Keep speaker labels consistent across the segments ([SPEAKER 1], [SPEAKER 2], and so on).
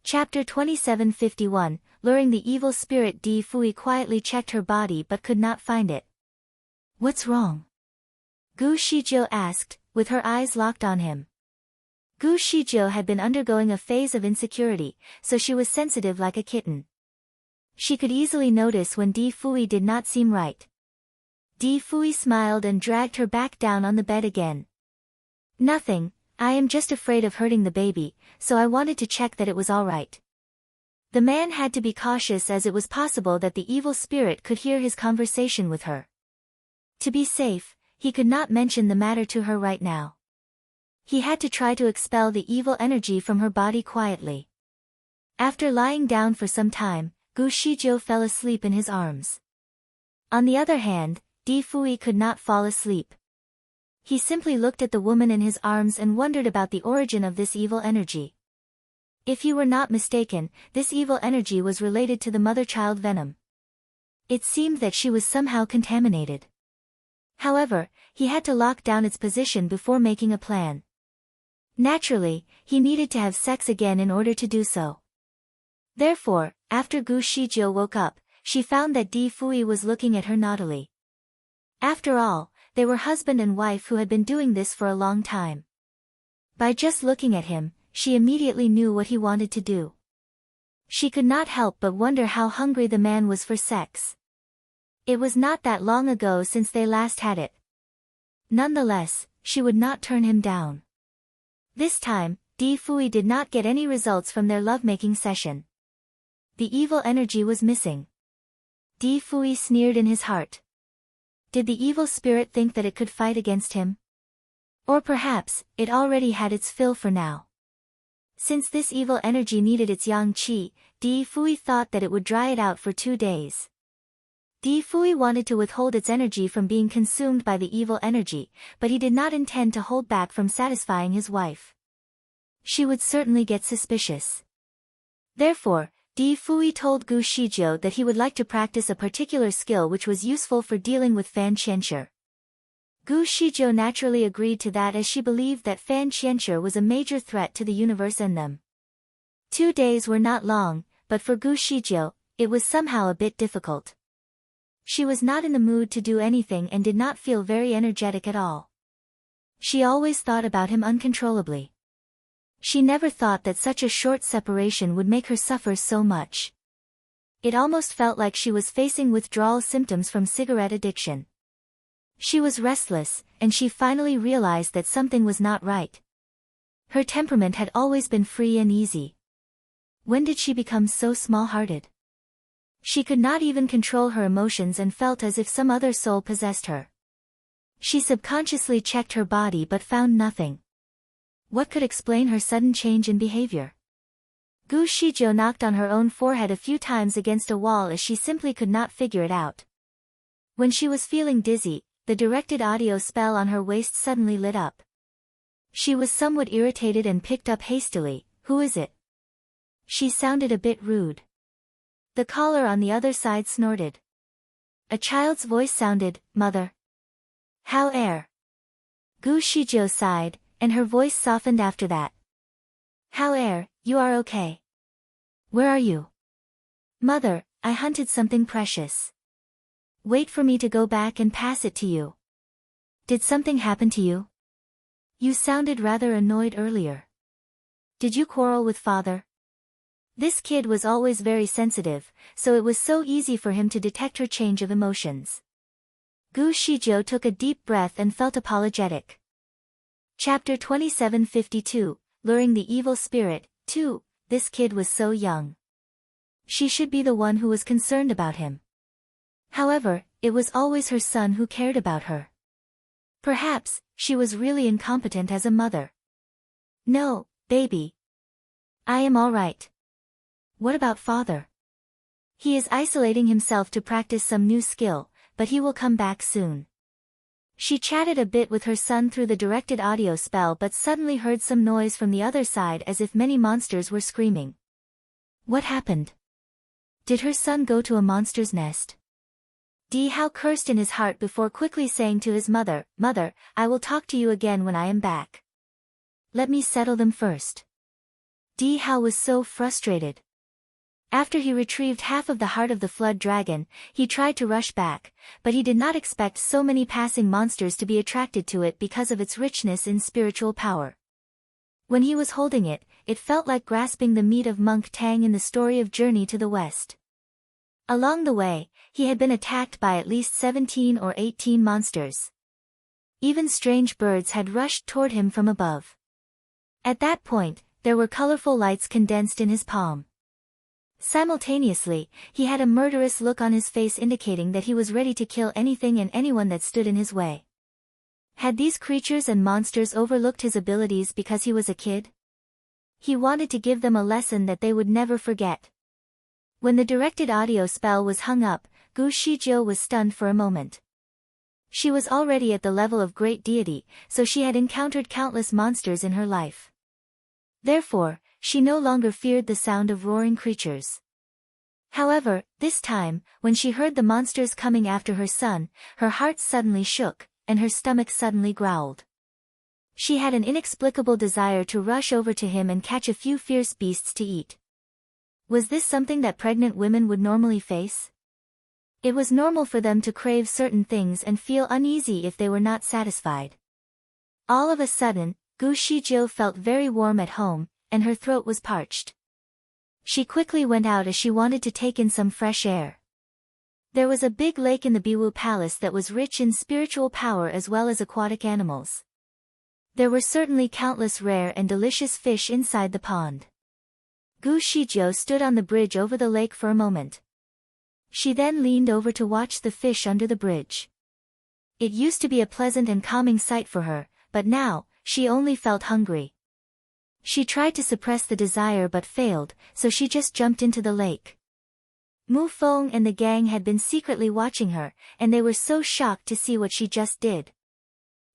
[SPEAKER 1] Chapter 2751, Luring the evil spirit. Di Fui quietly checked her body but could not find it. What's wrong? Gu Shijiu asked, with her eyes locked on him. Gu Shijiu had been undergoing a phase of insecurity, so she was sensitive like a kitten. She could easily notice when Di Fui did not seem right. Di Fui smiled and dragged her back down on the bed again. Nothing, I am just afraid of hurting the baby, so I wanted to check that it was all right. The man had to be cautious as it was possible that the evil spirit could hear his conversation with her. To be safe, he could not mention the matter to her right now. He had to try to expel the evil energy from her body quietly. After lying down for some time, Gu Shijiu fell asleep in his arms. On the other hand, Di Fui could not fall asleep. He simply looked at the woman in his arms and wondered about the origin of this evil energy. If he were not mistaken, this evil energy was related to the mother-child venom. It seemed that she was somehow contaminated. However, he had to lock down its position before making a plan. Naturally, he needed to have sex again in order to do so. Therefore, after Gu Shijiu woke up, she found that Di Fui was looking at her naughtily. After all, they were husband and wife who had been doing this for a long time. By just looking at him, she immediately knew what he wanted to do. She could not help but wonder how hungry the man was for sex. It was not that long ago since they last had it. Nonetheless, she would not turn him down. This time, Di Fui did not get any results from their lovemaking session. The evil energy was missing. Di Fui sneered in his heart. Did the evil spirit think that it could fight against him? Or perhaps, it already had its fill for now. Since this evil energy needed its yang qi, Di Fui thought that it would dry it out for 2 days. Di Fui wanted to withhold its energy from being consumed by the evil energy, but he did not intend to hold back from satisfying his wife. She would certainly get suspicious. Therefore, Di Fui told Gu Shijiu that he would like to practice a particular skill which was useful for dealing with Fan Qianshi. Gu Shijiu naturally agreed to that as she believed that Fan Qianshi was a major threat to the universe and them. 2 days were not long, but for Gu Shijiu, it was somehow a bit difficult. She was not in the mood to do anything and did not feel very energetic at all. She always thought about him uncontrollably. She never thought that such a short separation would make her suffer so much. It almost felt like she was facing withdrawal symptoms from cigarette addiction. She was restless, and she finally realized that something was not right. Her temperament had always been free and easy. When did she become so small-hearted? She could not even control her emotions and felt as if some other soul possessed her. She subconsciously checked her body but found nothing. What could explain her sudden change in behavior? Gu Shijiu knocked on her own forehead a few times against a wall as she simply could not figure it out. When she was feeling dizzy, the directed audio spell on her waist suddenly lit up. She was somewhat irritated and picked up hastily. Who is it? She sounded a bit rude. The caller on the other side snorted. A child's voice sounded, Mother. How air? Gu Shijiu sighed, and her voice softened after that. How air, you are okay? Where are you? Mother, I hunted something precious. Wait for me to go back and pass it to you. Did something happen to you? You sounded rather annoyed earlier. Did you quarrel with father? This kid was always very sensitive, so it was so easy for him to detect her change of emotions. Gu Shijiu took a deep breath and felt apologetic. Chapter 2752, Luring the Evil Spirit. 2. This kid was so young. She should be the one who was concerned about him. However, it was always her son who cared about her. Perhaps, she was really incompetent as a mother. No, baby. I am all right. What about father? He is isolating himself to practice some new skill, but he will come back soon. She chatted a bit with her son through the directed audio spell but suddenly heard some noise from the other side as if many monsters were screaming. What happened? Did her son go to a monster's nest? Di Hao cursed in his heart before quickly saying to his mother, Mother, I will talk to you again when I am back. Let me settle them first. Di Hao was so frustrated. After he retrieved half of the heart of the flood dragon, he tried to rush back, but he did not expect so many passing monsters to be attracted to it because of its richness in spiritual power. When he was holding it, it felt like grasping the meat of Monk Tang in the story of Journey to the West. Along the way, he had been attacked by at least 17 or 18 monsters. Even strange birds had rushed toward him from above. At that point, there were colorful lights condensed in his palm. Simultaneously, he had a murderous look on his face indicating that he was ready to kill anything and anyone that stood in his way. Had these creatures and monsters overlooked his abilities because he was a kid? He wanted to give them a lesson that they would never forget. When the directed audio spell was hung up, Gu Shijiu was stunned for a moment. She was already at the level of great deity, so she had encountered countless monsters in her life. Therefore, she no longer feared the sound of roaring creatures. However, this time, when she heard the monsters coming after her son, her heart suddenly shook, and her stomach suddenly growled. She had an inexplicable desire to rush over to him and catch a few fierce beasts to eat. Was this something that pregnant women would normally face? It was normal for them to crave certain things and feel uneasy if they were not satisfied. All of a sudden, Gu Shijiu felt very warm at home, and her throat was parched. She quickly went out as she wanted to take in some fresh air. There was a big lake in the Biwu Palace that was rich in spiritual power as well as aquatic animals. There were certainly countless rare and delicious fish inside the pond. Gu Shijiu stood on the bridge over the lake for a moment. She then leaned over to watch the fish under the bridge. It used to be a pleasant and calming sight for her, but now, she only felt hungry. She tried to suppress the desire but failed, so she just jumped into the lake. Mu Feng and the gang had been secretly watching her, and they were so shocked to see what she just did.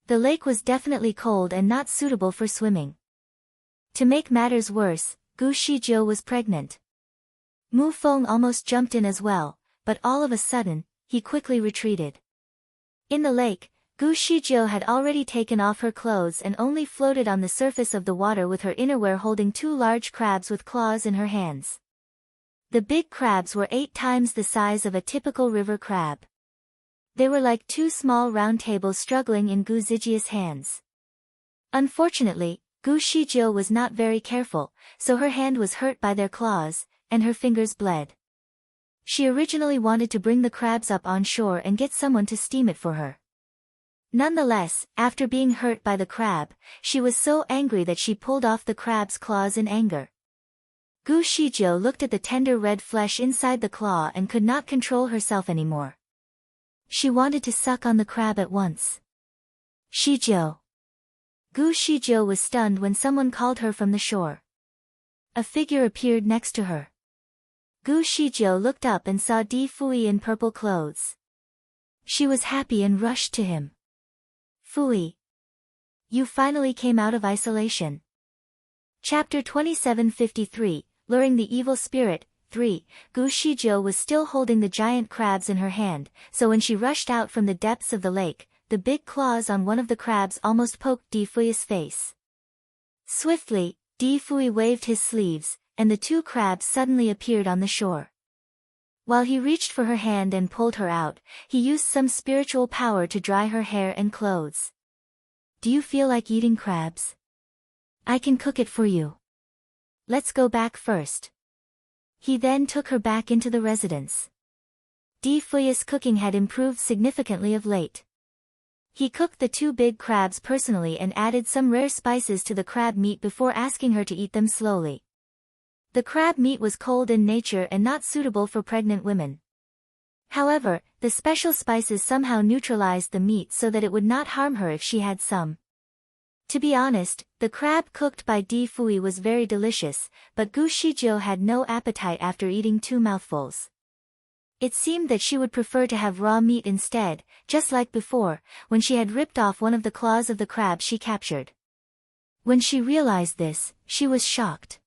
[SPEAKER 1] The lake was definitely cold and not suitable for swimming. To make matters worse, Gu Shijiu was pregnant. Mu Feng almost jumped in as well, but all of a sudden, he quickly retreated. In the lake, Gu Shijiu had already taken off her clothes and only floated on the surface of the water with her innerwear holding two large crabs with claws in her hands. The big crabs were 8 times the size of a typical river crab. They were like two small round tables struggling in Gu Zijia's hands. Unfortunately, Gu Shijiu was not very careful, so her hand was hurt by their claws, and her fingers bled. She originally wanted to bring the crabs up on shore and get someone to steam it for her. Nonetheless, after being hurt by the crab, she was so angry that she pulled off the crab's claws in anger. Gu Shijiu looked at the tender red flesh inside the claw and could not control herself anymore. She wanted to suck on the crab at once. Shijiu. Gu Shijiu was stunned when someone called her from the shore. A figure appeared next to her. Gu Shijiu looked up and saw Di Fui in purple clothes. She was happy and rushed to him. Fui. You finally came out of isolation. Chapter 2753, Luring the Evil Spirit, 3. Gu Shijiu was still holding the giant crabs in her hand, so when she rushed out from the depths of the lake, the big claws on one of the crabs almost poked Di Fui's face. Swiftly, Di Fui waved his sleeves, and the two crabs suddenly appeared on the shore. While he reached for her hand and pulled her out, he used some spiritual power to dry her hair and clothes. Do you feel like eating crabs? I can cook it for you. Let's go back first. He then took her back into the residence. Di Fui's cooking had improved significantly of late. He cooked the two big crabs personally and added some rare spices to the crab meat before asking her to eat them slowly. The crab meat was cold in nature and not suitable for pregnant women. However, the special spices somehow neutralized the meat so that it would not harm her if she had some. To be honest, the crab cooked by Di Fui was very delicious, but Gu Shijiu had no appetite after eating 2 mouthfuls. It seemed that she would prefer to have raw meat instead, just like before, when she had ripped off one of the claws of the crab she captured. When she realized this, she was shocked.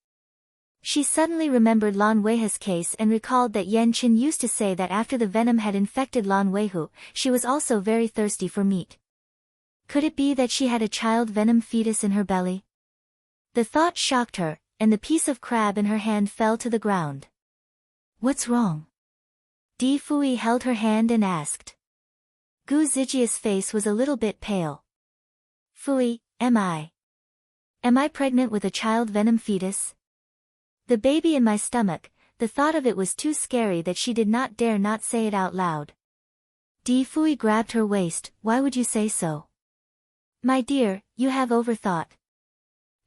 [SPEAKER 1] She suddenly remembered Lan Weihe's case and recalled that Yan Qin used to say that after the venom had infected Lan Weihu, she was also very thirsty for meat. Could it be that she had a child venom fetus in her belly? The thought shocked her, and the piece of crab in her hand fell to the ground. What's wrong? Di Fui held her hand and asked. Gu Zijia's face was a little bit pale. Fui, am I pregnant with a child venom fetus? The baby in my stomach, the thought of it was too scary that she did not dare not say it out loud. Di Fui grabbed her waist. Why would you say so? My dear, you have overthought.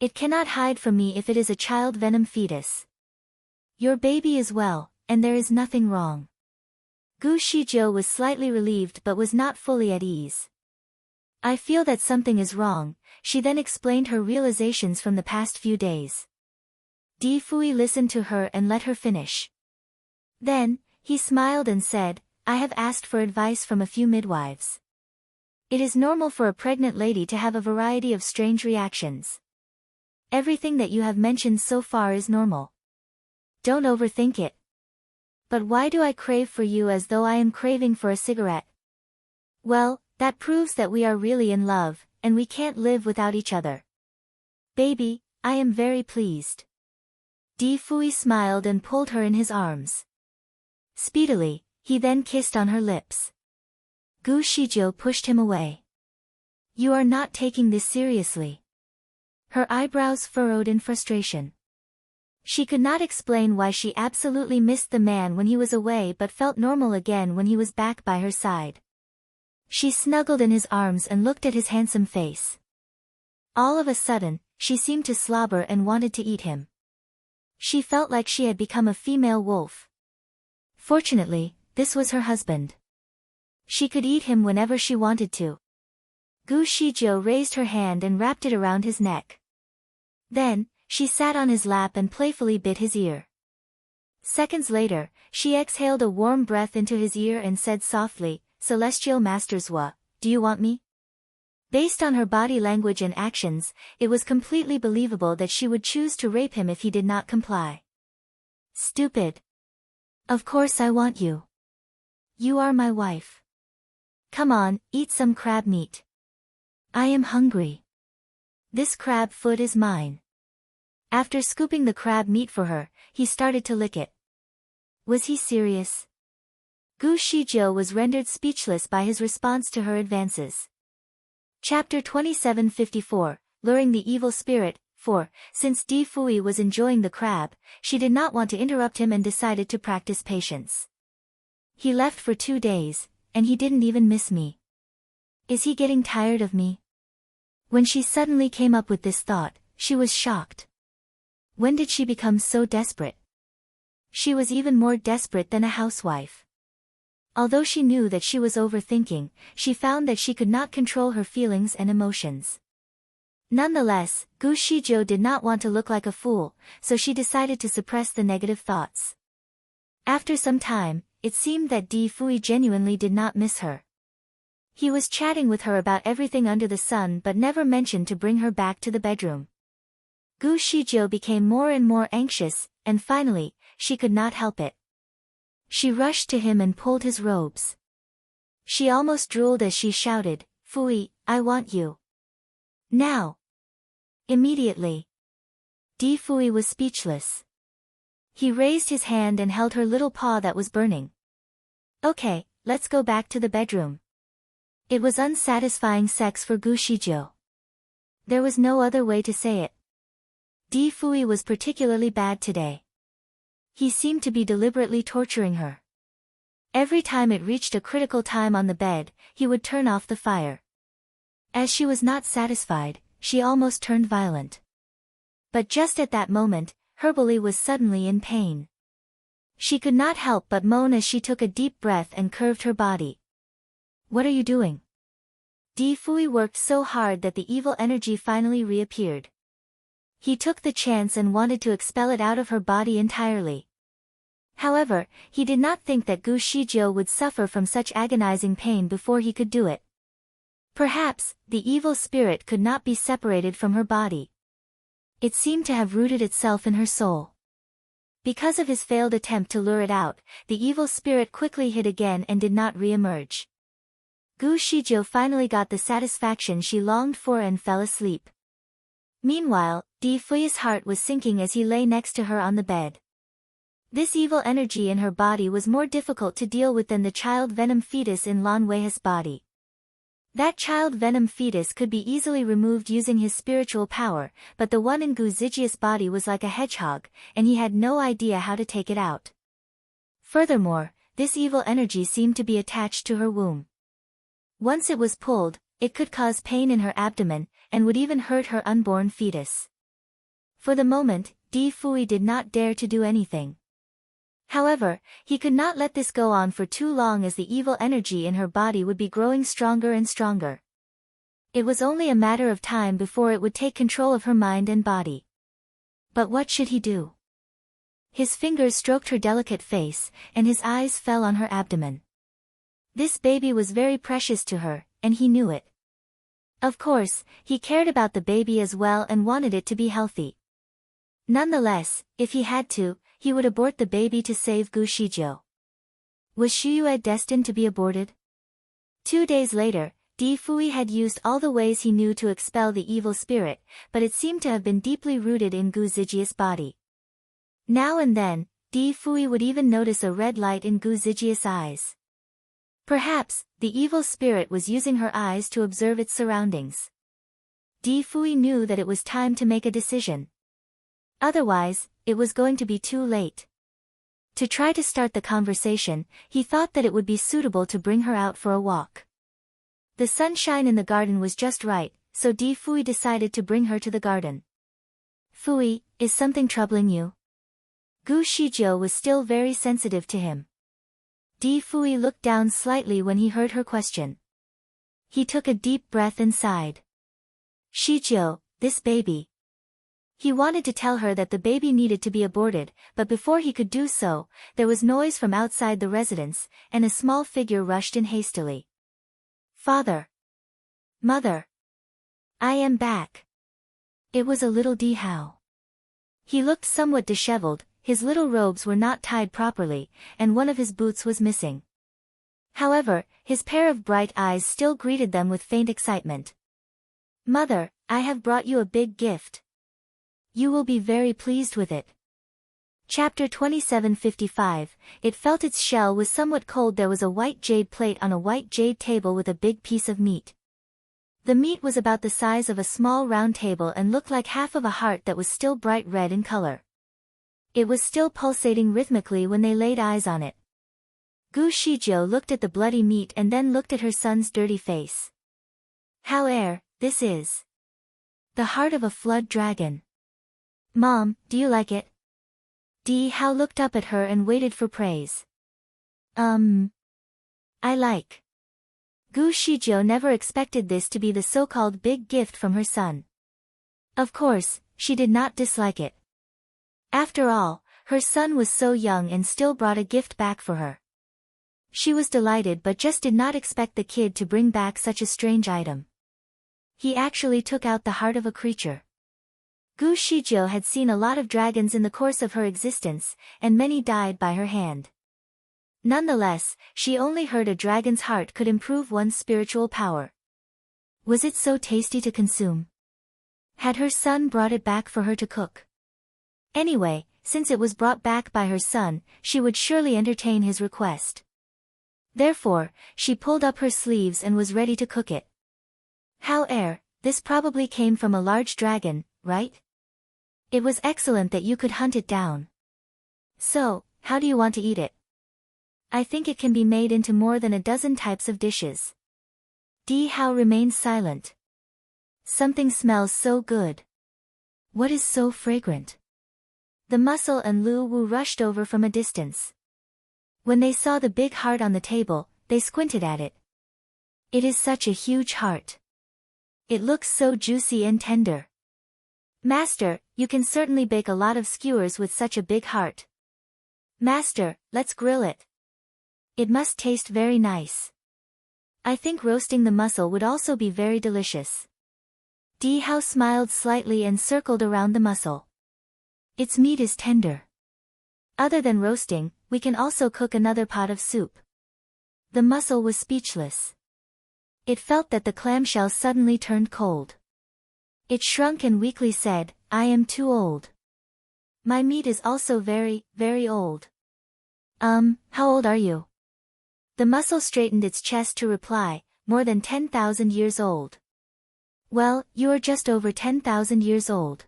[SPEAKER 1] It cannot hide from me if it is a child venom fetus. Your baby is well, and there is nothing wrong. Gu Shizhou was slightly relieved but was not fully at ease. I feel that something is wrong, she then explained her realizations from the past few days. Di Fui listened to her and let her finish. Then, he smiled and said, I have asked for advice from a few midwives. It is normal for a pregnant lady to have a variety of strange reactions. Everything that you have mentioned so far is normal. Don't overthink it. But why do I crave for you as though I am craving for a cigarette? Well, that proves that we are really in love, and we can't live without each other. Baby, I am very pleased. Di Fui smiled and pulled her in his arms. Speedily, he then kissed on her lips. Gu Shizhou pushed him away. You are not taking this seriously. Her eyebrows furrowed in frustration. She could not explain why she absolutely missed the man when he was away but felt normal again when he was back by her side. She snuggled in his arms and looked at his handsome face. All of a sudden, she seemed to slobber and wanted to eat him. She felt like she had become a female wolf. Fortunately, this was her husband. She could eat him whenever she wanted to. Gu Shizhou raised her hand and wrapped it around his neck. Then, she sat on his lap and playfully bit his ear. Seconds later, she exhaled a warm breath into his ear and said softly, Celestial Masters Wa, do you want me? Based on her body language and actions, it was completely believable that she would choose to rape him if he did not comply. Stupid. Of course I want you. You are my wife. Come on, eat some crab meat. I am hungry. This crab foot is mine. After scooping the crab meat for her, he started to lick it. Was he serious? Gu Shizhou was rendered speechless by his response to her advances. Chapter 2754, Luring the Evil Spirit. 4. Since Di Fui was enjoying the crab, she did not want to interrupt him and decided to practice patience. He left for 2 days, and he didn't even miss me. Is he getting tired of me? When she suddenly came up with this thought, she was shocked. When did she become so desperate? She was even more desperate than a housewife. Although she knew that she was overthinking, she found that she could not control her feelings and emotions. Nonetheless, Gu Shizhou did not want to look like a fool, so she decided to suppress the negative thoughts. After some time, it seemed that Di Fui genuinely did not miss her. He was chatting with her about everything under the sun but never mentioned to bring her back to the bedroom. Gu Shizhou became more and more anxious, and finally, she could not help it. She rushed to him and pulled his robes. She almost drooled as she shouted, Fui, I want you. Now. Immediately. Di Fui was speechless. He raised his hand and held her little paw that was burning. Okay, let's go back to the bedroom. It was unsatisfying sex for Gu Shizhou. There was no other way to say it. Di Fui was particularly bad today. He seemed to be deliberately torturing her. Every time it reached a critical time on the bed, he would turn off the fire. As she was not satisfied, she almost turned violent. But just at that moment, Herbali was suddenly in pain. She could not help but moan as she took a deep breath and curved her body. What are you doing? Di Fui worked so hard that the evil energy finally reappeared. He took the chance and wanted to expel it out of her body entirely. However, he did not think that Gu Shizhou would suffer from such agonizing pain before he could do it. Perhaps, the evil spirit could not be separated from her body. It seemed to have rooted itself in her soul. Because of his failed attempt to lure it out, the evil spirit quickly hid again and did not re-emerge. Gu Shizhou finally got the satisfaction she longed for and fell asleep. Meanwhile, Di Fui's heart was sinking as he lay next to her on the bed. This evil energy in her body was more difficult to deal with than the child venom fetus in Lan Wei's body. That child venom fetus could be easily removed using his spiritual power, but the one in Gu Zijia's body was like a hedgehog, and he had no idea how to take it out. Furthermore, this evil energy seemed to be attached to her womb. Once it was pulled, it could cause pain in her abdomen, and would even hurt her unborn fetus. For the moment, Di Fui did not dare to do anything. However, he could not let this go on for too long as the evil energy in her body would be growing stronger and stronger. It was only a matter of time before it would take control of her mind and body. But what should he do? His fingers stroked her delicate face, and his eyes fell on her abdomen. This baby was very precious to her, and he knew it. Of course, he cared about the baby as well and wanted it to be healthy. Nonetheless, if he had to, he would abort the baby to save Gu Shizhou. Was Shiyue destined to be aborted? 2 days later, Di Fui had used all the ways he knew to expel the evil spirit, but it seemed to have been deeply rooted in Gu Zijia's body. Now and then, Di Fui would even notice a red light in Gu Zijia's eyes. Perhaps, the evil spirit was using her eyes to observe its surroundings. Di Fui knew that it was time to make a decision. Otherwise, it was going to be too late. To try to start the conversation, he thought that it would be suitable to bring her out for a walk. The sunshine in the garden was just right, so Di Fui decided to bring her to the garden. Fui, is something troubling you? Gu Shizhou was still very sensitive to him. Di Fui looked down slightly when he heard her question. He took a deep breath and sighed. Shizhou, this baby. He wanted to tell her that the baby needed to be aborted, but before he could do so, there was noise from outside the residence, and a small figure rushed in hastily. Father! Mother! I am back. It was a little Di Hao. He looked somewhat disheveled, his little robes were not tied properly, and one of his boots was missing. However, his pair of bright eyes still greeted them with faint excitement. Mother, I have brought you a big gift. You will be very pleased with it. Chapter 27:55. It felt its shell was somewhat cold. There was a white jade plate on a white jade table with a big piece of meat. The meat was about the size of a small round table and looked like half of a heart that was still bright red in color. It was still pulsating rhythmically when they laid eyes on it. Gu Shizhou looked at the bloody meat and then looked at her son's dirty face. How this is. The heart of a flood dragon. Mom, do you like it? Di Hao looked up at her and waited for praise. I like. Gu Shizhou never expected this to be the so-called big gift from her son. Of course, she did not dislike it. After all, her son was so young and still brought a gift back for her. She was delighted but just did not expect the kid to bring back such a strange item. He actually took out the heart of a creature. Gu Shizhou had seen a lot of dragons in the course of her existence, and many died by her hand. Nonetheless, she only heard a dragon's heart could improve one's spiritual power. Was it so tasty to consume? Had her son brought it back for her to cook? Anyway, since it was brought back by her son, she would surely entertain his request. Therefore, she pulled up her sleeves and was ready to cook it. This probably came from a large dragon, right? It was excellent that you could hunt it down. So, how do you want to eat it? I think it can be made into more than a dozen types of dishes. Di Hao remained silent. Something smells so good. What is so fragrant? The Muscle and Lu Wu rushed over from a distance. When they saw the big heart on the table, they squinted at it. It is such a huge heart. It looks so juicy and tender. Master, you can certainly bake a lot of skewers with such a big heart. Master, let's grill it. It must taste very nice. I think roasting the muscle would also be very delicious. Di Hao smiled slightly and circled around the muscle. Its meat is tender. Other than roasting, we can also cook another pot of soup. The muscle was speechless. It felt that the clamshell suddenly turned cold. It shrunk and weakly said, I am too old. My meat is also very, very old. How old are you? The mussel straightened its chest to reply, more than 10,000 years old. Well, you are just over 10,000 years old.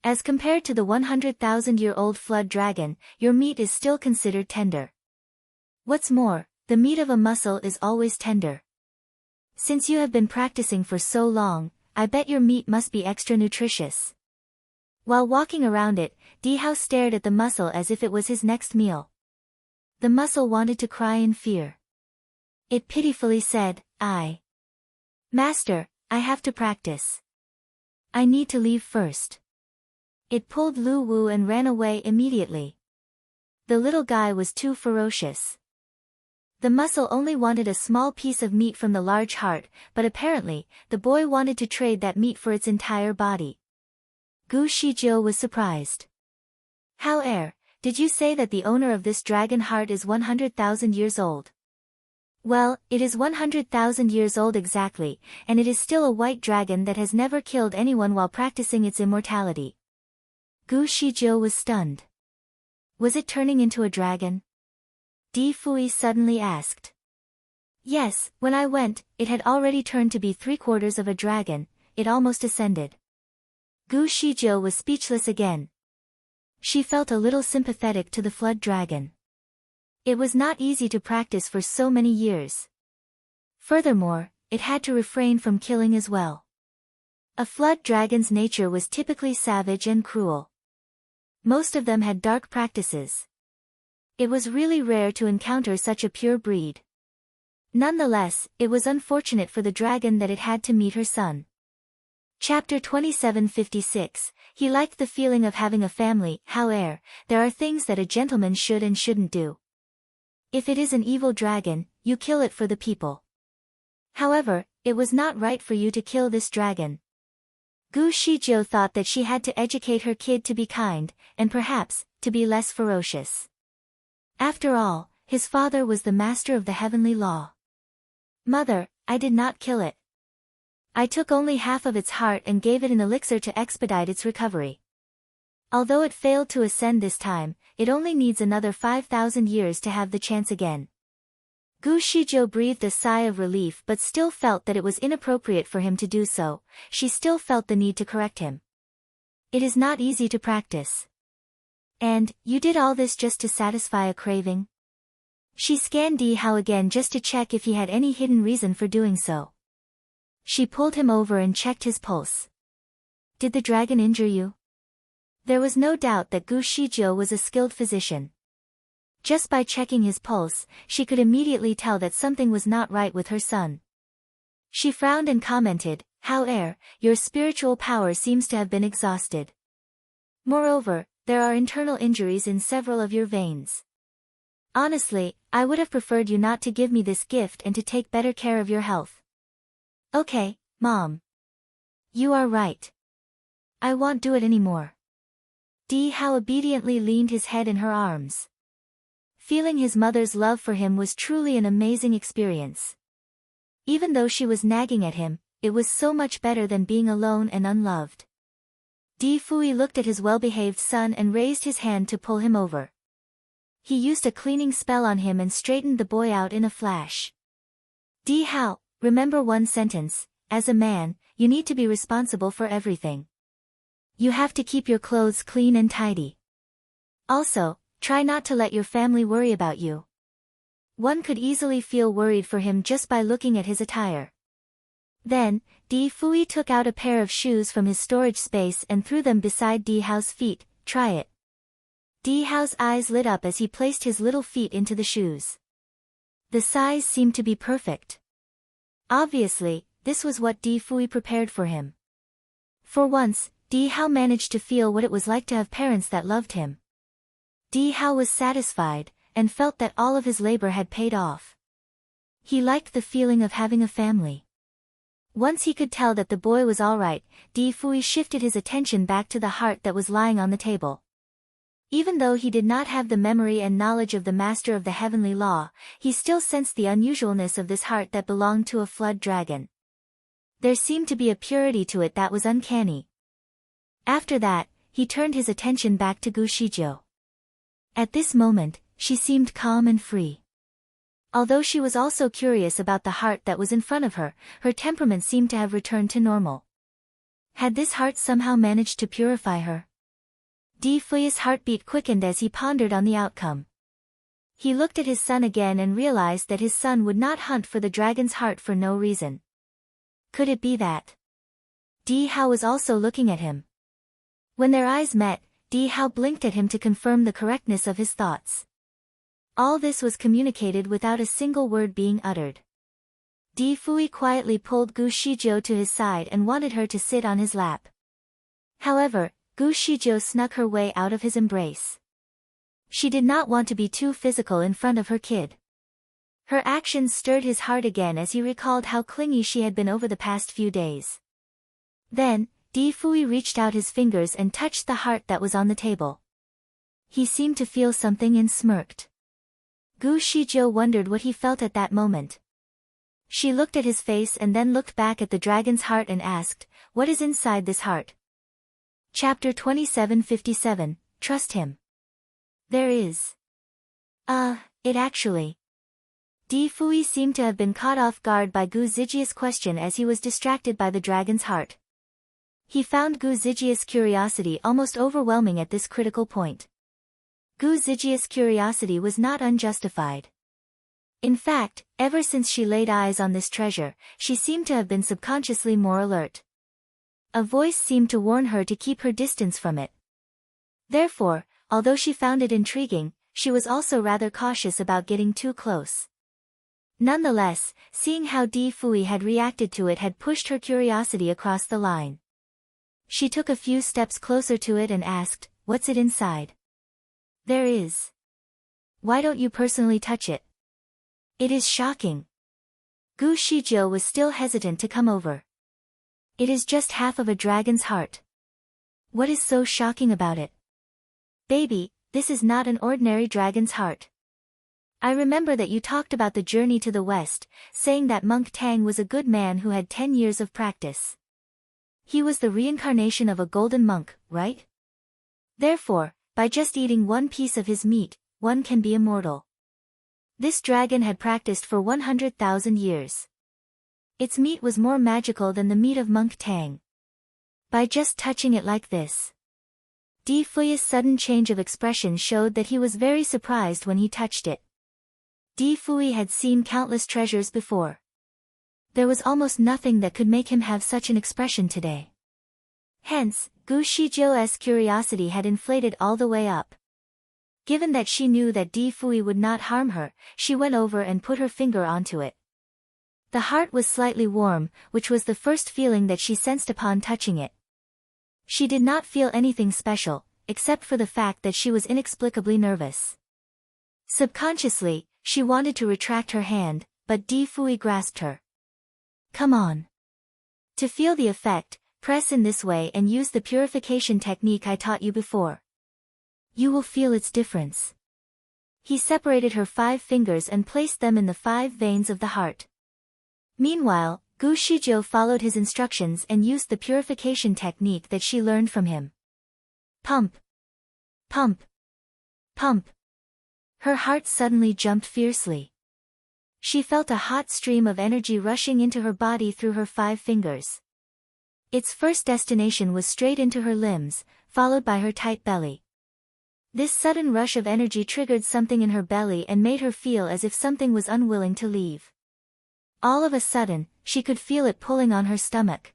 [SPEAKER 1] As compared to the 100,000-year-old flood dragon, your meat is still considered tender. What's more, the meat of a mussel is always tender. Since you have been practicing for so long, I bet your meat must be extra nutritious. While walking around it, Dihao stared at the mussel as if it was his next meal. The mussel wanted to cry in fear. It pitifully said, Master, I have to practice. I need to leave first. It pulled Lu Wu and ran away immediately. The little guy was too ferocious. The mussel only wanted a small piece of meat from the large heart, but apparently, the boy wanted to trade that meat for its entire body. Gu Shijiu was surprised. How did you say that the owner of this dragon heart is 100,000 years old? Well, it is 100,000 years old exactly, and it is still a white dragon that has never killed anyone while practicing its immortality. Gu Shijiu was stunned. Was it turning into a dragon? Di Fui suddenly asked. Yes, when I went, it had already turned to be 3/4 of a dragon, it almost ascended. Gu Shijiu was speechless again. She felt a little sympathetic to the flood dragon. It was not easy to practice for so many years. Furthermore, it had to refrain from killing as well. A flood dragon's nature was typically savage and cruel. Most of them had dark practices. It was really rare to encounter such a pure breed. Nonetheless, it was unfortunate for the dragon that it had to meet her son. Chapter 2756, He liked the feeling of having a family. However, there are things that a gentleman should and shouldn't do. If it is an evil dragon, you kill it for the people. However, it was not right for you to kill this dragon. Gu Shijiu thought that she had to educate her kid to be kind, and perhaps, to be less ferocious. After all, his father was the master of the heavenly law. Mother, I did not kill it. I took only half of its heart and gave it an elixir to expedite its recovery. Although it failed to ascend this time, it only needs another 5,000 years to have the chance again. Gu Shijiu breathed a sigh of relief but still felt that it was inappropriate for him to do so. She still felt the need to correct him. It is not easy to practice. And, you did all this just to satisfy a craving? She scanned Dihao again just to check if he had any hidden reason for doing so. She pulled him over and checked his pulse. Did the dragon injure you? There was no doubt that Gu Shijiu was a skilled physician. Just by checking his pulse, she could immediately tell that something was not right with her son. She frowned and commented, However, your spiritual power seems to have been exhausted. Moreover, there are internal injuries in several of your veins. Honestly, I would have preferred you not to give me this gift and to take better care of your health. Okay, Mom. You are right. I won't do it anymore. Dihao obediently leaned his head in her arms. Feeling his mother's love for him was truly an amazing experience. Even though she was nagging at him, it was so much better than being alone and unloved. Di Fui looked at his well-behaved son and raised his hand to pull him over. He used a cleaning spell on him and straightened the boy out in a flash. Dihao, remember one sentence, as a man, you need to be responsible for everything. You have to keep your clothes clean and tidy. Also, try not to let your family worry about you. One could easily feel worried for him just by looking at his attire. Then, Di Fui took out a pair of shoes from his storage space and threw them beside Dihao's feet. Try it. Dihao's eyes lit up as he placed his little feet into the shoes. The size seemed to be perfect. Obviously, this was what Di Fui prepared for him. For once, Dihao managed to feel what it was like to have parents that loved him. Dihao was satisfied, and felt that all of his labor had paid off. He liked the feeling of having a family. Once he could tell that the boy was alright, Di Fui shifted his attention back to the heart that was lying on the table. Even though he did not have the memory and knowledge of the master of the heavenly law, he still sensed the unusualness of this heart that belonged to a flood dragon. There seemed to be a purity to it that was uncanny. After that, he turned his attention back to Gu Shizhou. At this moment, she seemed calm and free. Although she was also curious about the heart that was in front of her, her temperament seemed to have returned to normal. Had this heart somehow managed to purify her? Di Fui's heartbeat quickened as he pondered on the outcome. He looked at his son again and realized that his son would not hunt for the dragon's heart for no reason. Could it be that Di Hao was also looking at him? When their eyes met, Di Hao blinked at him to confirm the correctness of his thoughts. All this was communicated without a single word being uttered. Di Fui quietly pulled Gu Shizhou to his side and wanted her to sit on his lap. However, Gu Shizhou snuck her way out of his embrace. She did not want to be too physical in front of her kid. Her actions stirred his heart again as he recalled how clingy she had been over the past few days. Then, Di Fui reached out his fingers and touched the heart that was on the table. He seemed to feel something and smirked. Gu Shizhou wondered what he felt at that moment. She looked at his face and then looked back at the dragon's heart and asked, "What is inside this heart?" Chapter 2757, Trust Him. There is. It actually. Di Fui seemed to have been caught off guard by Gu Zijia's question as he was distracted by the dragon's heart. He found Gu Zijia's curiosity almost overwhelming at this critical point. Gu Zijia's curiosity was not unjustified. In fact, ever since she laid eyes on this treasure, she seemed to have been subconsciously more alert. A voice seemed to warn her to keep her distance from it. Therefore, although she found it intriguing, she was also rather cautious about getting too close. Nonetheless, seeing how Di Fui had reacted to it had pushed her curiosity across the line. She took a few steps closer to it and asked, "What's it inside?" "There is. Why don't you personally touch it?" "It is shocking." Gu Shizhou was still hesitant to come over. "It is just half of a dragon's heart. What is so shocking about it?" "Baby, this is not an ordinary dragon's heart. I remember that you talked about the journey to the west, saying that Monk Tang was a good man who had 10 years of practice. He was the reincarnation of a golden monk, right? Therefore, by just eating one piece of his meat, one can be immortal. This dragon had practiced for 100,000 years. Its meat was more magical than the meat of Monk Tang. By just touching it like this." Di Fui's sudden change of expression showed that he was very surprised when he touched it. Di Fui had seen countless treasures before. There was almost nothing that could make him have such an expression today. Hence, Gu Shizhou's curiosity had inflated all the way up. Given that she knew that Di Fui would not harm her, she went over and put her finger onto it. The heart was slightly warm, which was the first feeling that she sensed upon touching it. She did not feel anything special, except for the fact that she was inexplicably nervous. Subconsciously, she wanted to retract her hand, but Di Fui grasped her. "Come on. To feel the effect, press in this way and use the purification technique I taught you before. You will feel its difference." He separated her 5 fingers and placed them in the 5 veins of the heart. Meanwhile, Gu Shizhou followed his instructions and used the purification technique that she learned from him. Pump. Pump. Pump. Her heart suddenly jumped fiercely. She felt a hot stream of energy rushing into her body through her 5 fingers. Its first destination was straight into her limbs, followed by her tight belly. This sudden rush of energy triggered something in her belly and made her feel as if something was unwilling to leave. All of a sudden, she could feel it pulling on her stomach.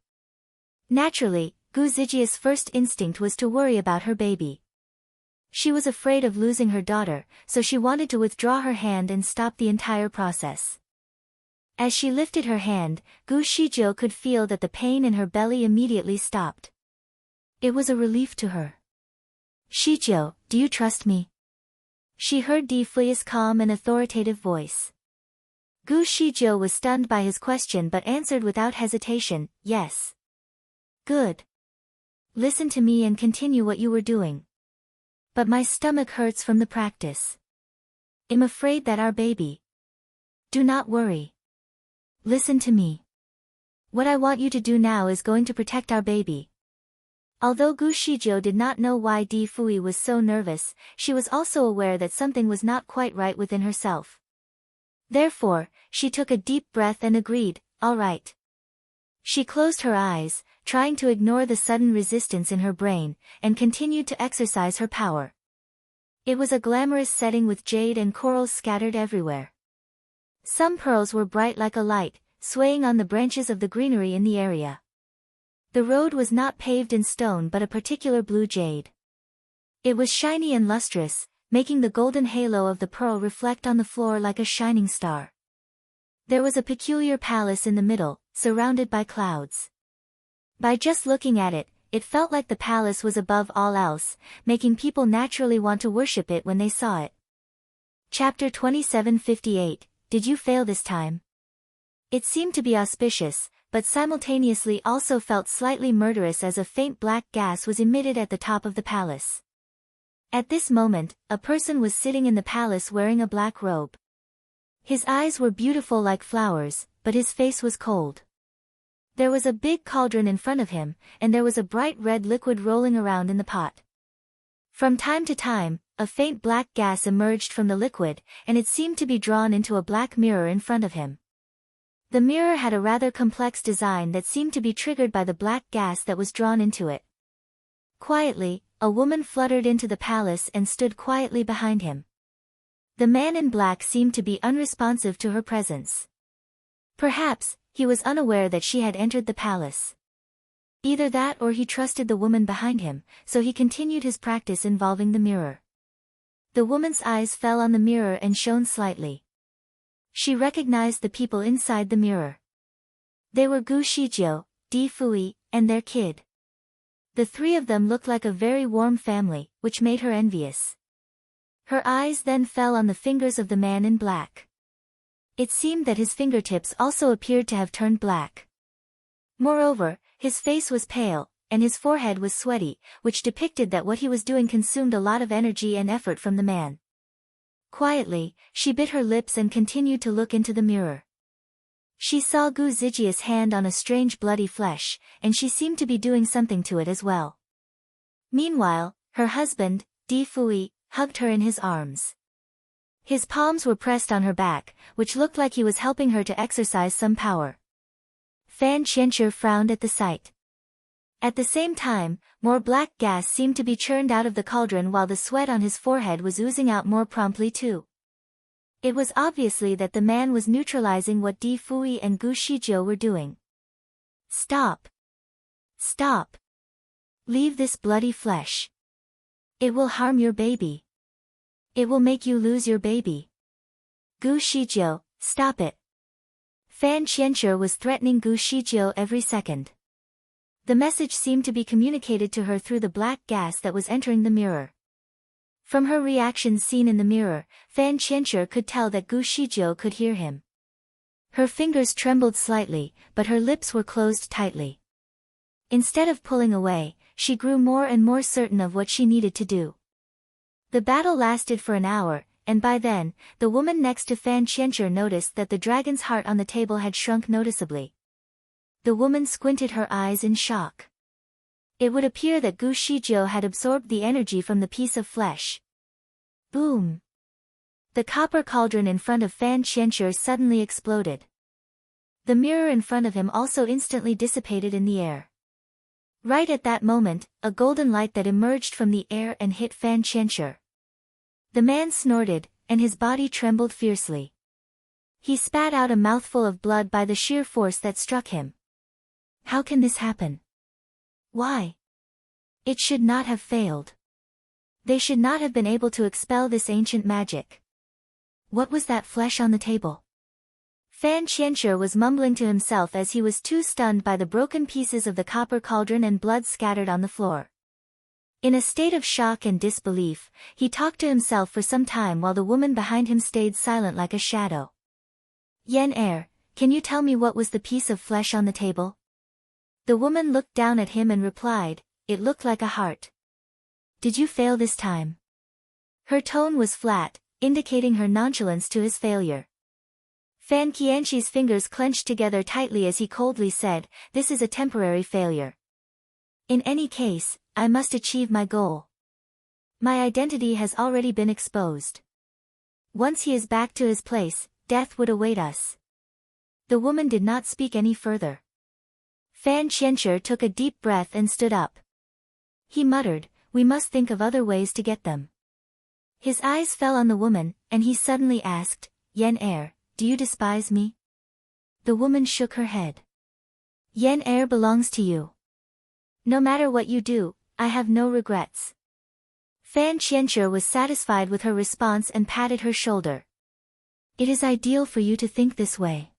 [SPEAKER 1] Naturally, Gu Zijia's first instinct was to worry about her baby. She was afraid of losing her daughter, so she wanted to withdraw her hand and stop the entire process. As she lifted her hand, Gu Shizhou could feel that the pain in her belly immediately stopped. It was a relief to her. "Shizhou, do you trust me?" She heard Di Fui's calm and authoritative voice. Gu Shizhou was stunned by his question but answered without hesitation, "Yes." "Good. Listen to me and continue what you were doing. But my stomach hurts from the practice. I'm afraid that our baby." "Do not worry. Listen to me. What I want you to do now is going to protect our baby. Although Gu Shizhou did not know why Di Fui was so nervous, she was also aware that something was not quite right within herself. Therefore, she took a deep breath and agreed, all right. She closed her eyes, trying to ignore the sudden resistance in her brain, and continued to exercise her power. It was a glamorous setting with jade and corals scattered everywhere. Some pearls were bright like a light, swaying on the branches of the greenery in the area. The road was not paved in stone but a particular blue jade. It was shiny and lustrous, making the golden halo of the pearl reflect on the floor like a shining star. There was a peculiar palace in the middle, surrounded by clouds. By just looking at it, it felt like the palace was above all else, making people naturally want to worship it when they saw it. Chapter 2758, Did you fail this time? It seemed to be auspicious, but simultaneously also felt slightly murderous as a faint black gas was emitted at the top of the palace. At this moment, a person was sitting in the palace wearing a black robe. His eyes were beautiful like flowers, but his face was cold. There was a big cauldron in front of him, and there was a bright red liquid rolling around in the pot. From time to time, a faint black gas emerged from the liquid, and it seemed to be drawn into a black mirror in front of him. The mirror had a rather complex design that seemed to be triggered by the black gas that was drawn into it. Quietly, a woman fluttered into the palace and stood quietly behind him. The man in black seemed to be unresponsive to her presence. Perhaps, he was unaware that she had entered the palace. Either that or he trusted the woman behind him, so he continued his practice involving the mirror. The woman's eyes fell on the mirror and shone slightly. She recognized the people inside the mirror. They were Gu Shizhou, Di Fui, and their kid. The three of them looked like a very warm family, which made her envious. Her eyes then fell on the fingers of the man in black. It seemed that his fingertips also appeared to have turned black. Moreover, his face was pale, and his forehead was sweaty, which depicted that what he was doing consumed a lot of energy and effort from the man. Quietly, she bit her lips and continued to look into the mirror. She saw Gu Zijia's hand on a strange bloody flesh, and she seemed to be doing something to it as well. Meanwhile, her husband, Di Fui, hugged her in his arms. His palms were pressed on her back, which looked like he was helping her to exercise some power. Fan Qianshi frowned at the sight. At the same time, more black gas seemed to be churned out of the cauldron while the sweat on his forehead was oozing out more promptly too. It was obviously that the man was neutralizing what Di Fui and Gu Shizhou were doing. Stop! Stop! Leave this bloody flesh. It will harm your baby. It will make you lose your baby. Gu Shizhou, stop it. Fan Qianshi was threatening Gu Shizhou every second. The message seemed to be communicated to her through the black gas that was entering the mirror. From her reactions seen in the mirror, Fan Qianshi could tell that Gu Shizhou could hear him. Her fingers trembled slightly, but her lips were closed tightly. Instead of pulling away, she grew more and more certain of what she needed to do. The battle lasted for an hour, and by then, the woman next to Fan Qianshi noticed that the dragon's heart on the table had shrunk noticeably. The woman squinted her eyes in shock. It would appear that Gu Shizhou had absorbed the energy from the piece of flesh. Boom! The copper cauldron in front of Fan Qianshi suddenly exploded. The mirror in front of him also instantly dissipated in the air. Right at that moment, a golden light that emerged from the air and hit Fan Qianshi. The man snorted, and his body trembled fiercely. He spat out a mouthful of blood by the sheer force that struck him. How can this happen? Why? It should not have failed. They should not have been able to expel this ancient magic. What was that flesh on the table? Fan Qianshi was mumbling to himself as he was too stunned by the broken pieces of the copper cauldron and blood scattered on the floor. In a state of shock and disbelief, he talked to himself for some time while the woman behind him stayed silent like a shadow. Yen can you tell me what was the piece of flesh on the table? The woman looked down at him and replied, it looked like a heart. Did you fail this time? Her tone was flat, indicating her nonchalance to his failure. Fan Qianqi's fingers clenched together tightly as he coldly said, "This is a temporary failure. In any case, I must achieve my goal. My identity has already been exposed. Once he is back to his place, death would await us." The woman did not speak any further. Fan Qianqi took a deep breath and stood up. He muttered, "We must think of other ways to get them." His eyes fell on the woman, and he suddenly asked, "Yen Er, do you despise me?" The woman shook her head. "Yen Er belongs to you. No matter what you do, I have no regrets." Fan Qianqi was satisfied with her response and patted her shoulder. "It is ideal for you to think this way.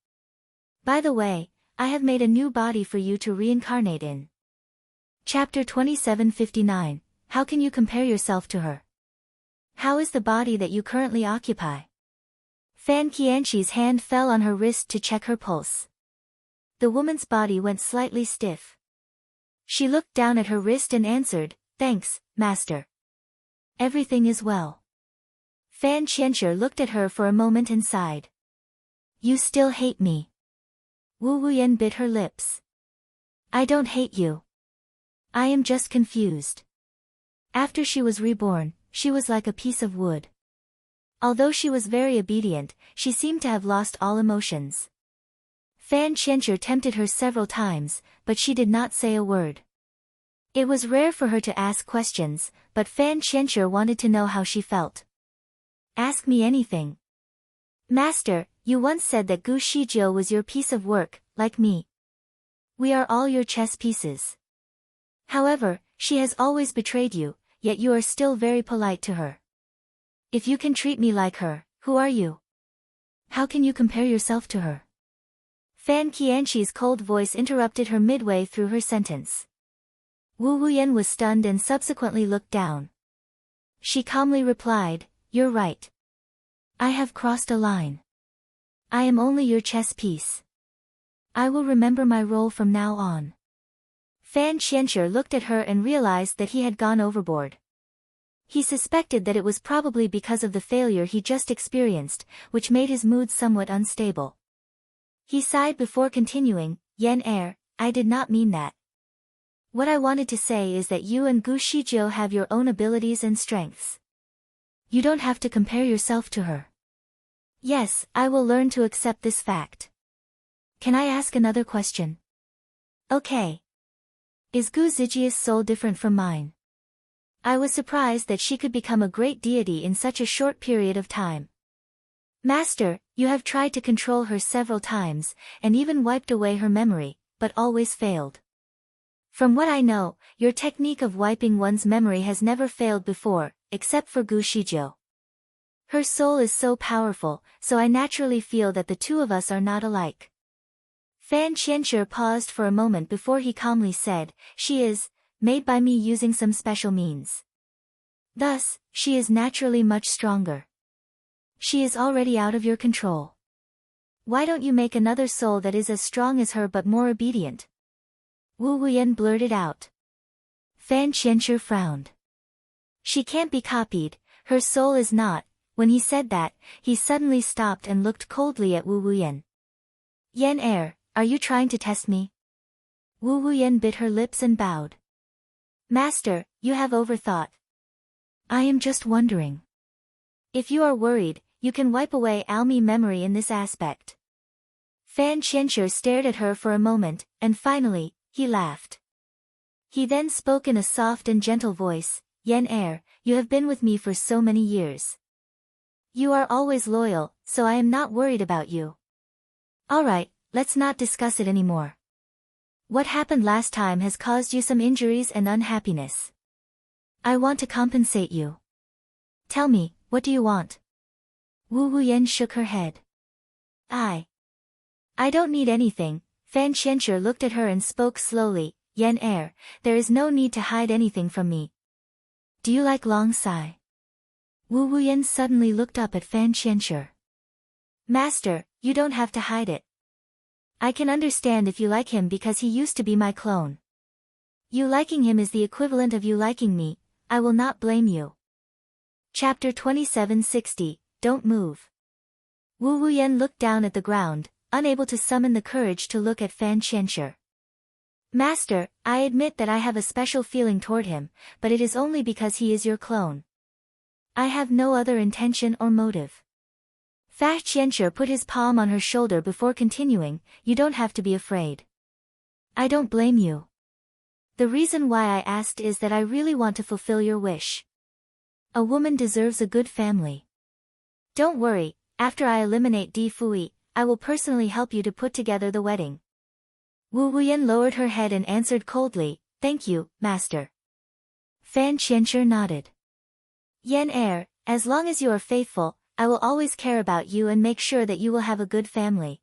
[SPEAKER 1] By the way, I have made a new body for you to reincarnate in." Chapter 2759, How can you compare yourself to her? How is the body that you currently occupy? Fan Qianqi's hand fell on her wrist to check her pulse. The woman's body went slightly stiff. She looked down at her wrist and answered, "Thanks, master. Everything is well." Fan Qianqi looked at her for a moment and sighed. "You still hate me." Wu Wuyan bit her lips. "I don't hate you. I am just confused." After she was reborn, she was like a piece of wood. Although she was very obedient, she seemed to have lost all emotions. Fan Qianqi tempted her several times, but she did not say a word. It was rare for her to ask questions, but Fan Qianqi wanted to know how she felt. "Ask me anything." "Master, you once said that Gu Shizhou was your piece of work, like me. We are all your chess pieces. However, she has always betrayed you, yet you are still very polite to her. If you can treat me like her, who are you? How can you compare yourself to her?" Fan Qianqi's cold voice interrupted her midway through her sentence. Wu Wuyan was stunned and subsequently looked down. She calmly replied, "You're right. I have crossed a line. I am only your chess piece. I will remember my role from now on." Fan Qianqi looked at her and realized that he had gone overboard. He suspected that it was probably because of the failure he just experienced, which made his mood somewhat unstable. He sighed before continuing, "Yen Er, I did not mean that. What I wanted to say is that you and Gu Shizhou have your own abilities and strengths. You don't have to compare yourself to her." "Yes, I will learn to accept this fact. Can I ask another question?" "Okay. Is Gu Zijia's soul different from mine?" I was surprised that she could become a great deity in such a short period of time. "Master, you have tried to control her several times, and even wiped away her memory, but always failed. From what I know, your technique of wiping one's memory has never failed before, except for Gu Shizhou. Her soul is so powerful, so I naturally feel that the two of us are not alike." Fan Qianqi paused for a moment before he calmly said, "She is made by me using some special means. Thus, she is naturally much stronger. She is already out of your control. Why don't you make another soul that is as strong as her but more obedient?" Wu Wuyan blurted out. Fan Qianqi frowned. "She can't be copied, her soul is not." When he said that, he suddenly stopped and looked coldly at Wu Wuyan. "Yen Er, are you trying to test me?" Wu Wuyan bit her lips and bowed. "Master, you have overthought. I am just wondering. If you are worried, you can wipe away Almi memory in this aspect." Fan Qianqi stared at her for a moment, and finally, he laughed. He then spoke in a soft and gentle voice, "Yen Er, you have been with me for so many years. You are always loyal, so I am not worried about you. Alright, let's not discuss it anymore. What happened last time has caused you some injuries and unhappiness. I want to compensate you. Tell me, what do you want?" Wu Wuyan shook her head. I don't need anything." Fan Qianqi looked at her and spoke slowly, "Yen Er, there is no need to hide anything from me. Do you like Long Sai?" Wu Wuyan suddenly looked up at Fan Qianqi. "Master, you don't have to hide it. I can understand if you like him because he used to be my clone. You liking him is the equivalent of you liking me, I will not blame you." Chapter 2760, Don't Move. Wu Wuyan looked down at the ground, unable to summon the courage to look at Fan Qianshi. Master, I admit that I have a special feeling toward him, but it is only because he is your clone. I have no other intention or motive. Fan Qianshi put his palm on her shoulder before continuing, you don't have to be afraid. I don't blame you. The reason why I asked is that I really want to fulfill your wish. A woman deserves a good family. Don't worry, after I eliminate Di Fui, I will personally help you to put together the wedding. Wu Wuyan lowered her head and answered coldly, thank you, master. Fan Qianshi nodded. Yan heir, as long as you are faithful, I will always care about you and make sure that you will have a good family.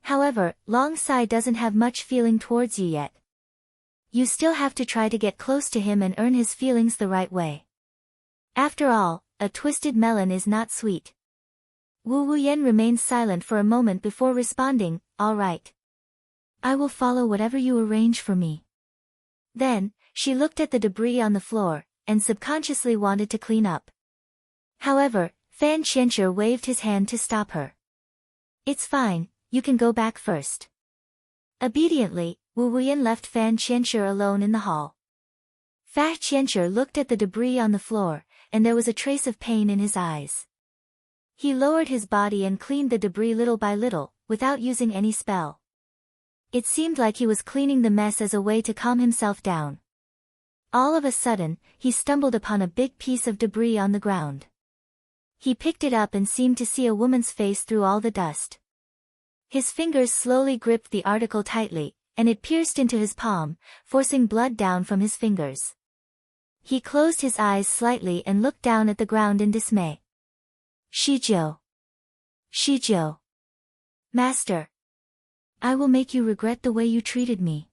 [SPEAKER 1] However, Long Sai doesn't have much feeling towards you yet. You still have to try to get close to him and earn his feelings the right way. After all, a twisted melon is not sweet. Wu Wuyan remained silent for a moment before responding, all right. I will follow whatever you arrange for me. Then, she looked at the debris on the floor, and subconsciously wanted to clean up. However, Fan Qianshi waved his hand to stop her. It's fine, you can go back first. Obediently, Wu Wuyan left Fan Qianshi alone in the hall. Fan Qianshi looked at the debris on the floor, and there was a trace of pain in his eyes. He lowered his body and cleaned the debris little by little, without using any spell. It seemed like he was cleaning the mess as a way to calm himself down. All of a sudden, he stumbled upon a big piece of debris on the ground. He picked it up and seemed to see a woman's face through all the dust. His fingers slowly gripped the article tightly, and it pierced into his palm, forcing blood down from his fingers. He closed his eyes slightly and looked down at the ground in dismay. Shijiu. Shijiu. Master. I will make you regret the way you treated me.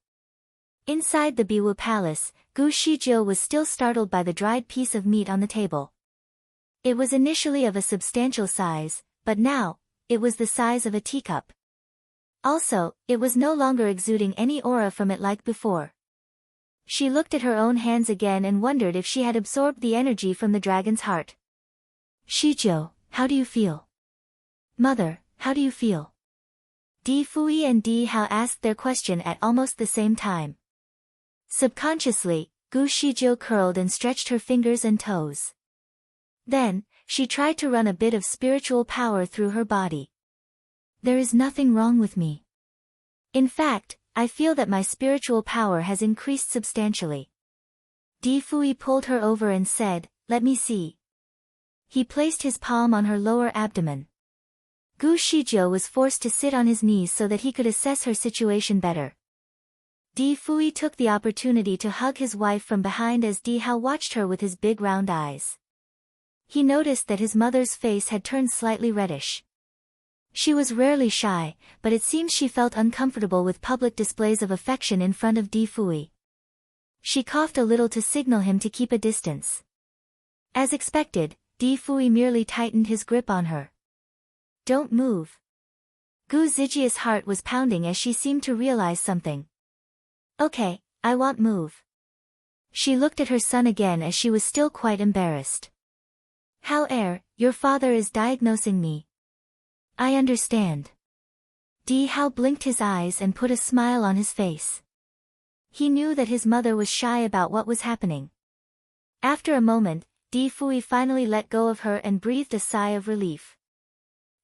[SPEAKER 1] Inside the Biwu palace, Gu Shijiu was still startled by the dried piece of meat on the table. It was initially of a substantial size, but now, it was the size of a teacup. Also, it was no longer exuding any aura from it like before. She looked at her own hands again and wondered if she had absorbed the energy from the dragon's heart. Shijiu, how do you feel? Mother, how do you feel? Di Fui and Di Hao asked their question at almost the same time. Subconsciously, Gu Shijiu curled and stretched her fingers and toes. Then, she tried to run a bit of spiritual power through her body. There is nothing wrong with me. In fact, I feel that my spiritual power has increased substantially. Di Fui pulled her over and said, let me see. He placed his palm on her lower abdomen. Gu Shijiu was forced to sit on his knees so that he could assess her situation better. Di Fui took the opportunity to hug his wife from behind as Di Hao watched her with his big round eyes. He noticed that his mother's face had turned slightly reddish. She was rarely shy, but it seems she felt uncomfortable with public displays of affection in front of Di Fui. She coughed a little to signal him to keep a distance. As expected, Di Fui merely tightened his grip on her. Don't move. Gu Zijia's heart was pounding as she seemed to realize something. Okay, I won't move. She looked at her son again as she was still quite embarrassed. Hao heir, your father is diagnosing me. I understand. Di Hao blinked his eyes and put a smile on his face. He knew that his mother was shy about what was happening. After a moment, Di Fui finally let go of her and breathed a sigh of relief.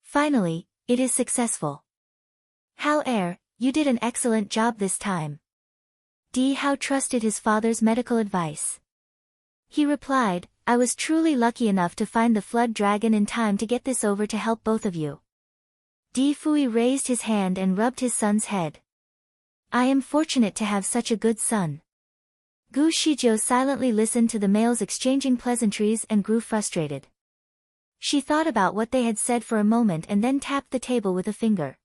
[SPEAKER 1] Finally, it is successful. Hao heir, you did an excellent job this time. Di Hao trusted his father's medical advice. He replied, I was truly lucky enough to find the flood dragon in time to get this over to help both of you. Di Fui raised his hand and rubbed his son's head. I am fortunate to have such a good son. Gu Shijiu silently listened to the males exchanging pleasantries and grew frustrated. She thought about what they had said for a moment and then tapped the table with a finger.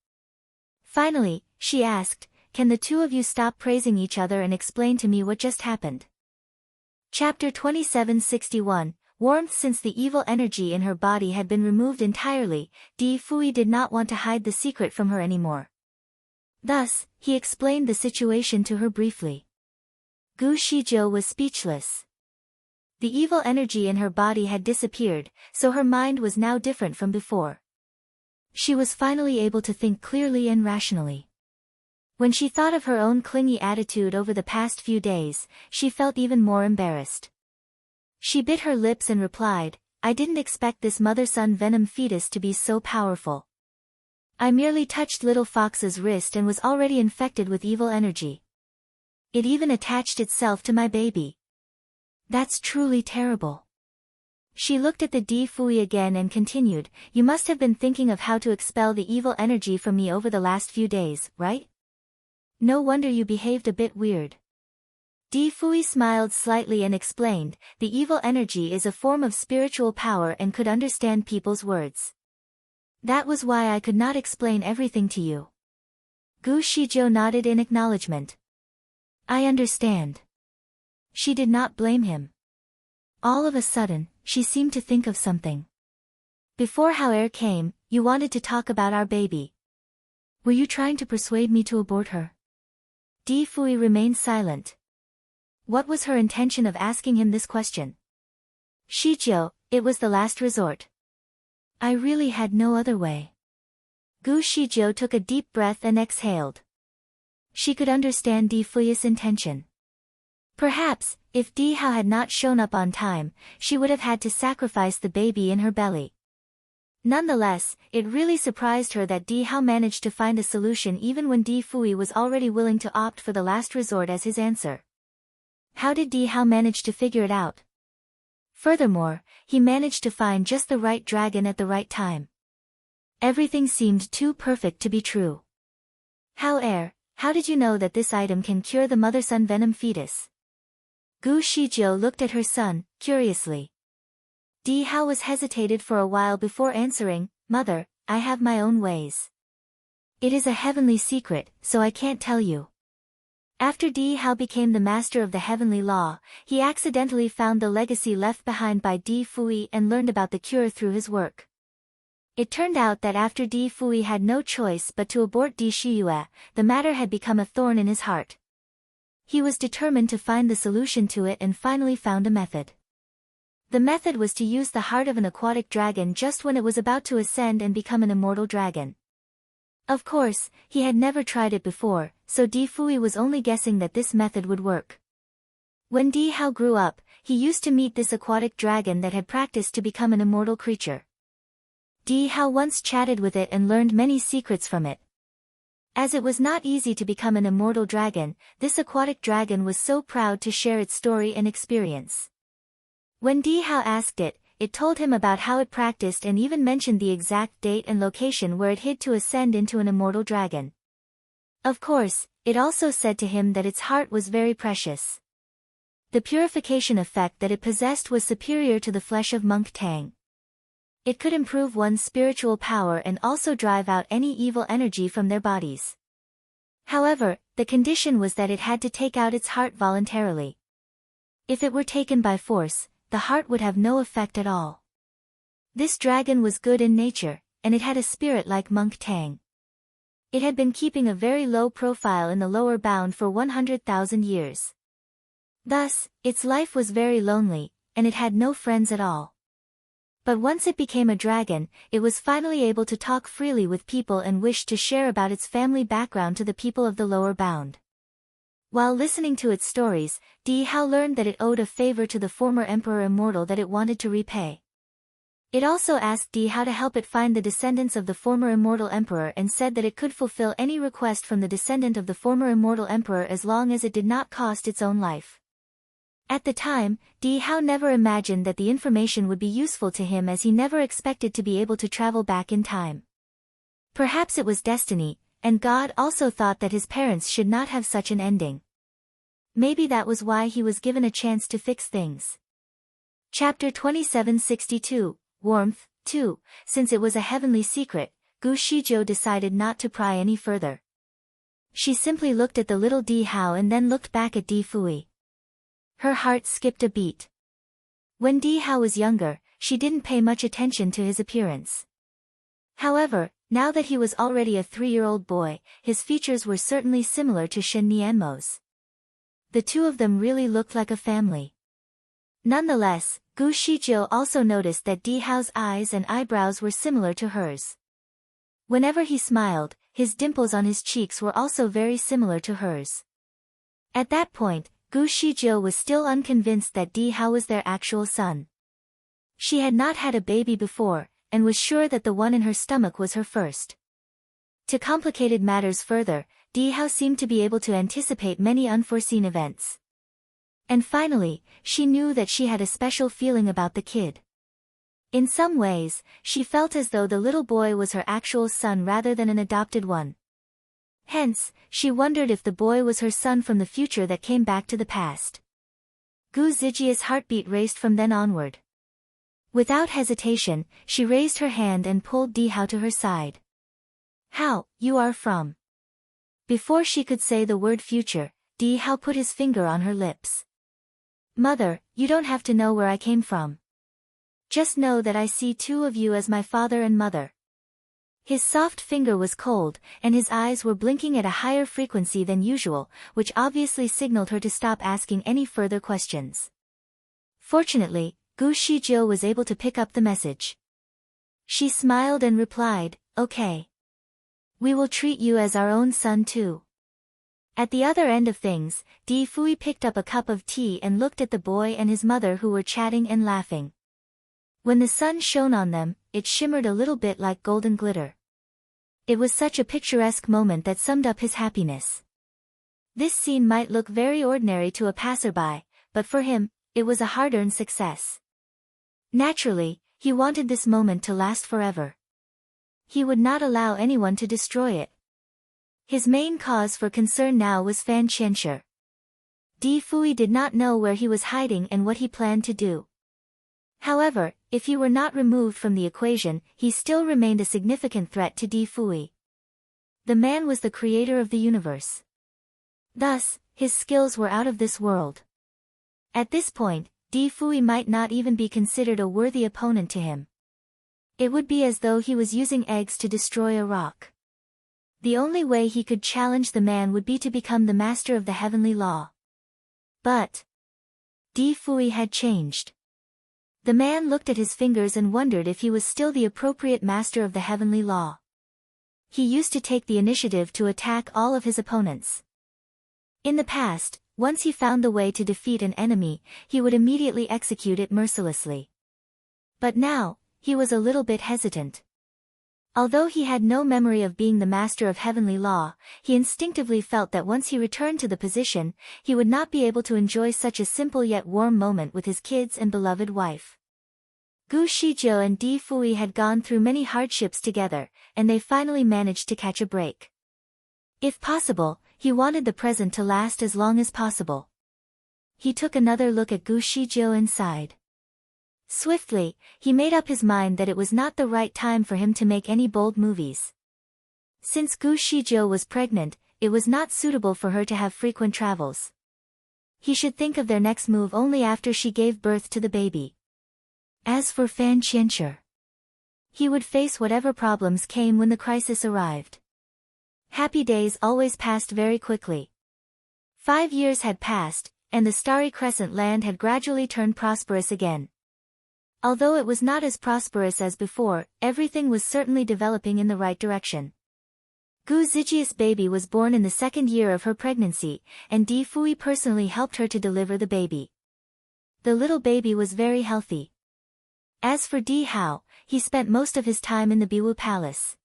[SPEAKER 1] Finally, she asked, can the two of you stop praising each other and explain to me what just happened? Chapter 2761, Warmth. Since the evil energy in her body had been removed entirely, Di Fui did not want to hide the secret from her anymore. Thus, he explained the situation to her briefly. Gu Shijiu was speechless. The evil energy in her body had disappeared, so her mind was now different from before. She was finally able to think clearly and rationally. When she thought of her own clingy attitude over the past few days, she felt even more embarrassed. She bit her lips and replied, I didn't expect this mother-son venom fetus to be so powerful. I merely touched little Fox's wrist and was already infected with evil energy. It even attached itself to my baby. That's truly terrible. She looked at the Di Fui again and continued, You must have been thinking of how to expel the evil energy from me over the last few days, right? No wonder you behaved a bit weird. Di Fui smiled slightly and explained, The evil energy is a form of spiritual power and could understand people's words. That was why I could not explain everything to you. Gu Shizhou nodded in acknowledgement. I understand. She did not blame him. All of a sudden, she seemed to think of something. Before Hao-er came, you wanted to talk about our baby. Were you trying to persuade me to abort her? Di Fui remained silent. What was her intention of asking him this question? Shizhou, it was the last resort. I really had no other way. Gu Shizhou took a deep breath and exhaled. She could understand Di Fui's intention. Perhaps, if Di Hao had not shown up on time, she would have had to sacrifice the baby in her belly. Nonetheless, it really surprised her that Di Hao managed to find a solution even when Di Fui was already willing to opt for the last resort as his answer. How did Di Hao manage to figure it out? Furthermore, he managed to find just the right dragon at the right time. Everything seemed too perfect to be true. Hao-er, how did you know that this item can cure the mother-son venom fetus? Gu Shizhou looked at her son, curiously. Di Hao was hesitated for a while before answering, Mother, I have my own ways. It is a heavenly secret, so I can't tell you. After Di Hao became the master of the heavenly law, he accidentally found the legacy left behind by Di Fui and learned about the cure through his work. It turned out that after Di Fui had no choice but to abort Di Shiyue, the matter had become a thorn in his heart. He was determined to find the solution to it and finally found a method. The method was to use the heart of an aquatic dragon just when it was about to ascend and become an immortal dragon. Of course, he had never tried it before, so Di Fui was only guessing that this method would work. When Di Hao grew up, he used to meet this aquatic dragon that had practiced to become an immortal creature. Di Hao once chatted with it and learned many secrets from it. As it was not easy to become an immortal dragon, this aquatic dragon was so proud to share its story and experience. When Di Hao asked it, it told him about how it practiced and even mentioned the exact date and location where it hid to ascend into an immortal dragon. Of course, it also said to him that its heart was very precious. The purification effect that it possessed was superior to the flesh of monk Tang. It could improve one's spiritual power and also drive out any evil energy from their bodies. However, the condition was that it had to take out its heart voluntarily. If it were taken by force, the heart would have no effect at all. This dragon was good in nature, and it had a spirit like monk Tang. It had been keeping a very low profile in the lower bound for 100,000 years. Thus, its life was very lonely, and it had no friends at all. But once it became a dragon, it was finally able to talk freely with people and wished to share about its family background to the people of the lower bound. While listening to its stories, Di Hao learned that it owed a favor to the former Emperor Immortal that it wanted to repay. It also asked Di Hao to help it find the descendants of the former Immortal Emperor and said that it could fulfill any request from the descendant of the former Immortal Emperor as long as it did not cost its own life. At the time, Di Hao never imagined that the information would be useful to him as he never expected to be able to travel back in time. Perhaps it was destiny, and God also thought that his parents should not have such an ending. Maybe that was why he was given a chance to fix things. Chapter 2762, Warmth, 2. Since it was a heavenly secret, Gu Shizhou decided not to pry any further. She simply looked at the little Di Hao and then looked back at Di Fui. Her heart skipped a beat. When Di Hao was younger, she didn't pay much attention to his appearance. However, now that he was already a 3-year-old boy, his features were certainly similar to Shen Nianmo's. The two of them really looked like a family. Nonetheless, Gu Shizhou also noticed that Di Hao's eyes and eyebrows were similar to hers. Whenever he smiled, his dimples on his cheeks were also very similar to hers. At that point, Gu Shizhou was still unconvinced that Di Hao was their actual son. She had not had a baby before, and was sure that the one in her stomach was her first. To complicate matters further, Di Hao seemed to be able to anticipate many unforeseen events. And finally, she knew that she had a special feeling about the kid. In some ways, she felt as though the little boy was her actual son rather than an adopted one. Hence, she wondered if the boy was her son from the future that came back to the past. Gu Zijia's heartbeat raced from then onward. Without hesitation, she raised her hand and pulled Di Hao to her side. "How, you are from?" Before she could say the word future, Di Hao put his finger on her lips. "Mother, you don't have to know where I came from. Just know that I see two of you as my father and mother." His soft finger was cold, and his eyes were blinking at a higher frequency than usual, which obviously signaled her to stop asking any further questions. Fortunately, Gu Shizhou was able to pick up the message. She smiled and replied, "Okay. We will treat you as our own son too." At the other end of things, Di Fui picked up a cup of tea and looked at the boy and his mother who were chatting and laughing. When the sun shone on them, it shimmered a little bit like golden glitter. It was such a picturesque moment that summed up his happiness. This scene might look very ordinary to a passerby, but for him, it was a hard-earned success. Naturally, he wanted this moment to last forever. He would not allow anyone to destroy it. His main cause for concern now was Fan Qianshi. Di Fui did not know where he was hiding and what he planned to do. However, if he were not removed from the equation, he still remained a significant threat to Di Fui. The man was the creator of the universe. Thus, his skills were out of this world. At this point, Di Fui might not even be considered a worthy opponent to him. It would be as though he was using eggs to destroy a rock. The only way he could challenge the man would be to become the master of the heavenly law. But Di Fui had changed. The man looked at his fingers and wondered if he was still the appropriate master of the heavenly law. He used to take the initiative to attack all of his opponents. In the past, once he found the way to defeat an enemy, he would immediately execute it mercilessly. But now, he was a little bit hesitant. Although he had no memory of being the master of heavenly law, he instinctively felt that once he returned to the position, he would not be able to enjoy such a simple yet warm moment with his kids and beloved wife. Gu Shizhou and Di Fui had gone through many hardships together, and they finally managed to catch a break. If possible, he wanted the present to last as long as possible. He took another look at Gu Shizhou and sighed. Swiftly, he made up his mind that it was not the right time for him to make any bold movies. Since Gu Shizhou was pregnant, it was not suitable for her to have frequent travels. He should think of their next move only after she gave birth to the baby. As for Fan Qianshi, he would face whatever problems came when the crisis arrived. Happy days always passed very quickly. 5 years had passed, and the starry crescent land had gradually turned prosperous again. Although it was not as prosperous as before, everything was certainly developing in the right direction. Gu Zijia's baby was born in the 2nd year of her pregnancy, and Di Fui personally helped her to deliver the baby. The little baby was very healthy. As for Di Hao, he spent most of his time in the Biwu Palace.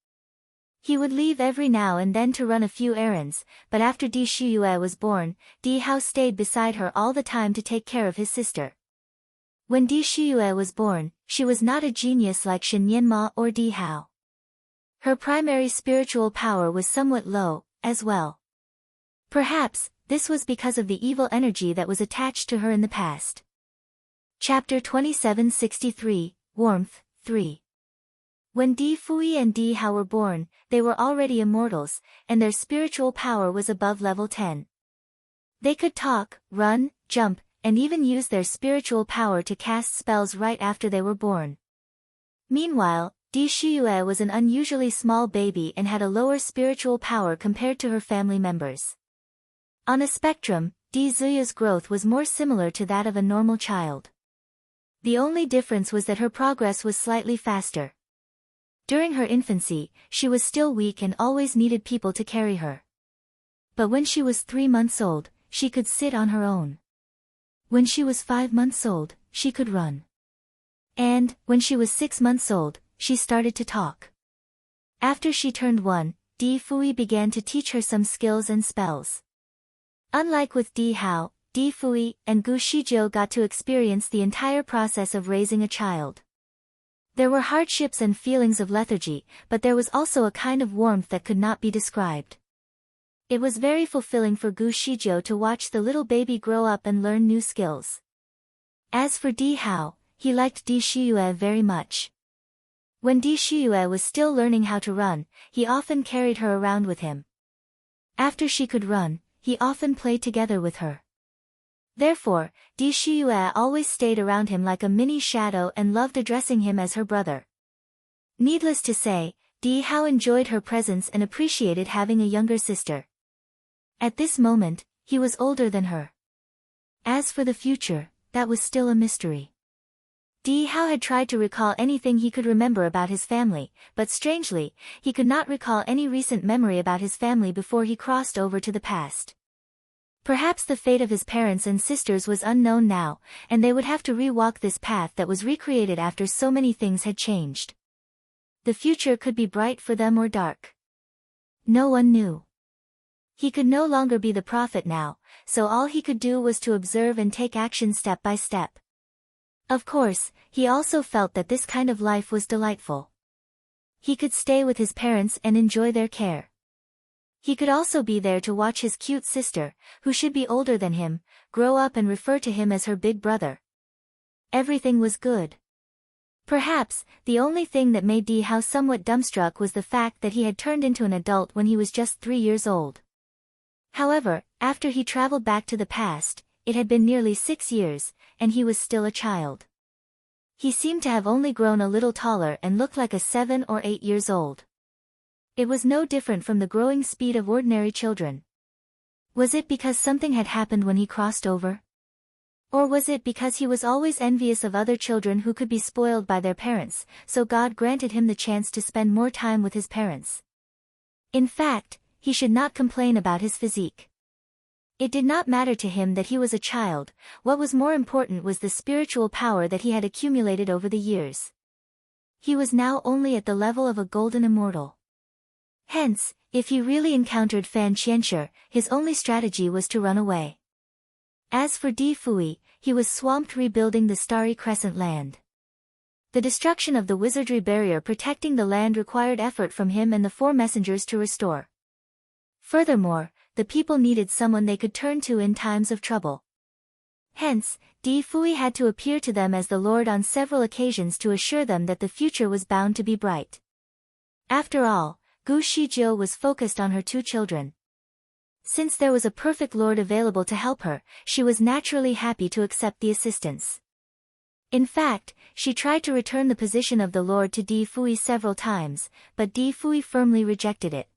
[SPEAKER 1] He would leave every now and then to run a few errands, but after Di Shiyue was born, Di Hao stayed beside her all the time to take care of his sister. When Di Shiyue was born, she was not a genius like Shen Yanma or Di Hao. Her primary spiritual power was somewhat low, as well. Perhaps, this was because of the evil energy that was attached to her in the past. Chapter 2763, Warmth, 3. When Di Fui and Di Hao were born, they were already immortals, and their spiritual power was above level 10. They could talk, run, jump, and even use their spiritual power to cast spells right after they were born. Meanwhile, Di Shiyue was an unusually small baby and had a lower spiritual power compared to her family members. On a spectrum, Di Ziyu's growth was more similar to that of a normal child. The only difference was that her progress was slightly faster. During her infancy, she was still weak and always needed people to carry her. But when she was 3 months old, she could sit on her own. When she was 5 months old, she could run. And, when she was 6 months old, she started to talk. After she turned 1, Di Fui began to teach her some skills and spells. Unlike with Di Hao, Di Fui and Gu Shijiu got to experience the entire process of raising a child. There were hardships and feelings of lethargy, but there was also a kind of warmth that could not be described. It was very fulfilling for Gu Shijiu to watch the little baby grow up and learn new skills. As for Di Hao, he liked Di Shiyue very much. When Di Shiyue was still learning how to run, he often carried her around with him. After she could run, he often played together with her. Therefore, Di Shiyue always stayed around him like a mini shadow and loved addressing him as her brother. Needless to say, Di Hao enjoyed her presence and appreciated having a younger sister. At this moment, he was older than her. As for the future, that was still a mystery. Di Hao had tried to recall anything he could remember about his family, but strangely, he could not recall any recent memory about his family before he crossed over to the past. Perhaps the fate of his parents and sisters was unknown now, and they would have to re-walk this path that was recreated after so many things had changed. The future could be bright for them or dark. No one knew. He could no longer be the prophet now, so all he could do was to observe and take action step by step. Of course, he also felt that this kind of life was delightful. He could stay with his parents and enjoy their care. He could also be there to watch his cute sister, who should be older than him, grow up and refer to him as her big brother. Everything was good. Perhaps, the only thing that made Di Hao somewhat dumbstruck was the fact that he had turned into an adult when he was just 3 years old. However, after he traveled back to the past, it had been nearly 6 years, and he was still a child. He seemed to have only grown a little taller and looked like a 7 or 8 years old. It was no different from the growing speed of ordinary children. Was it because something had happened when he crossed over? Or was it because he was always envious of other children who could be spoiled by their parents, so God granted him the chance to spend more time with his parents? In fact, he should not complain about his physique. It did not matter to him that he was a child, what was more important was the spiritual power that he had accumulated over the years. He was now only at the level of a golden immortal. Hence, if he really encountered Fan Qianshi, his only strategy was to run away. As for Di Fui, he was swamped rebuilding the Starry Crescent land. The destruction of the wizardry barrier protecting the land required effort from him and the 4 messengers to restore. Furthermore, the people needed someone they could turn to in times of trouble. Hence, Di Fui had to appear to them as the Lord on several occasions to assure them that the future was bound to be bright. After all, Gu Shijiu was focused on her 2 children. Since there was a perfect lord available to help her, she was naturally happy to accept the assistance. In fact, she tried to return the position of the lord to Di Fui several times, but Di Fui firmly rejected it.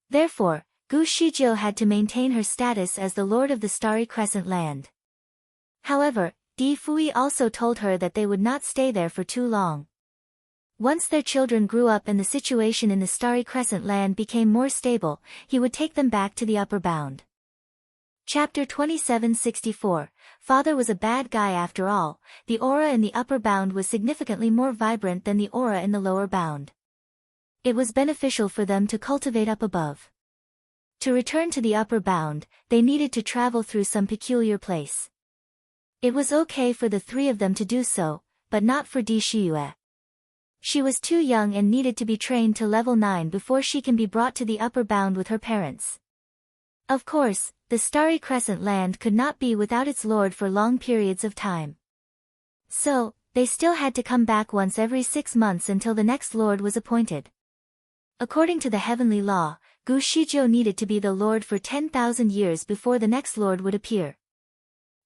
[SPEAKER 1] Therefore, Gu Shijiu had to maintain her status as the lord of the Starry Crescent land. However, Di Fui also told her that they would not stay there for too long. Once their children grew up and the situation in the Starry Crescent land became more stable, he would take them back to the upper bound. Chapter 2764, Father was a bad guy after all. The aura in the upper bound was significantly more vibrant than the aura in the lower bound. It was beneficial for them to cultivate up above. To return to the upper bound, they needed to travel through some peculiar place. It was okay for the 3 of them to do so, but not for Di Shiyue. She was too young and needed to be trained to level 9 before she can be brought to the upper bound with her parents. Of course, the Starry Crescent land could not be without its lord for long periods of time. So, they still had to come back once every 6 months until the next lord was appointed. According to the heavenly law, Gu Shijiu needed to be the lord for 10,000 years before the next lord would appear.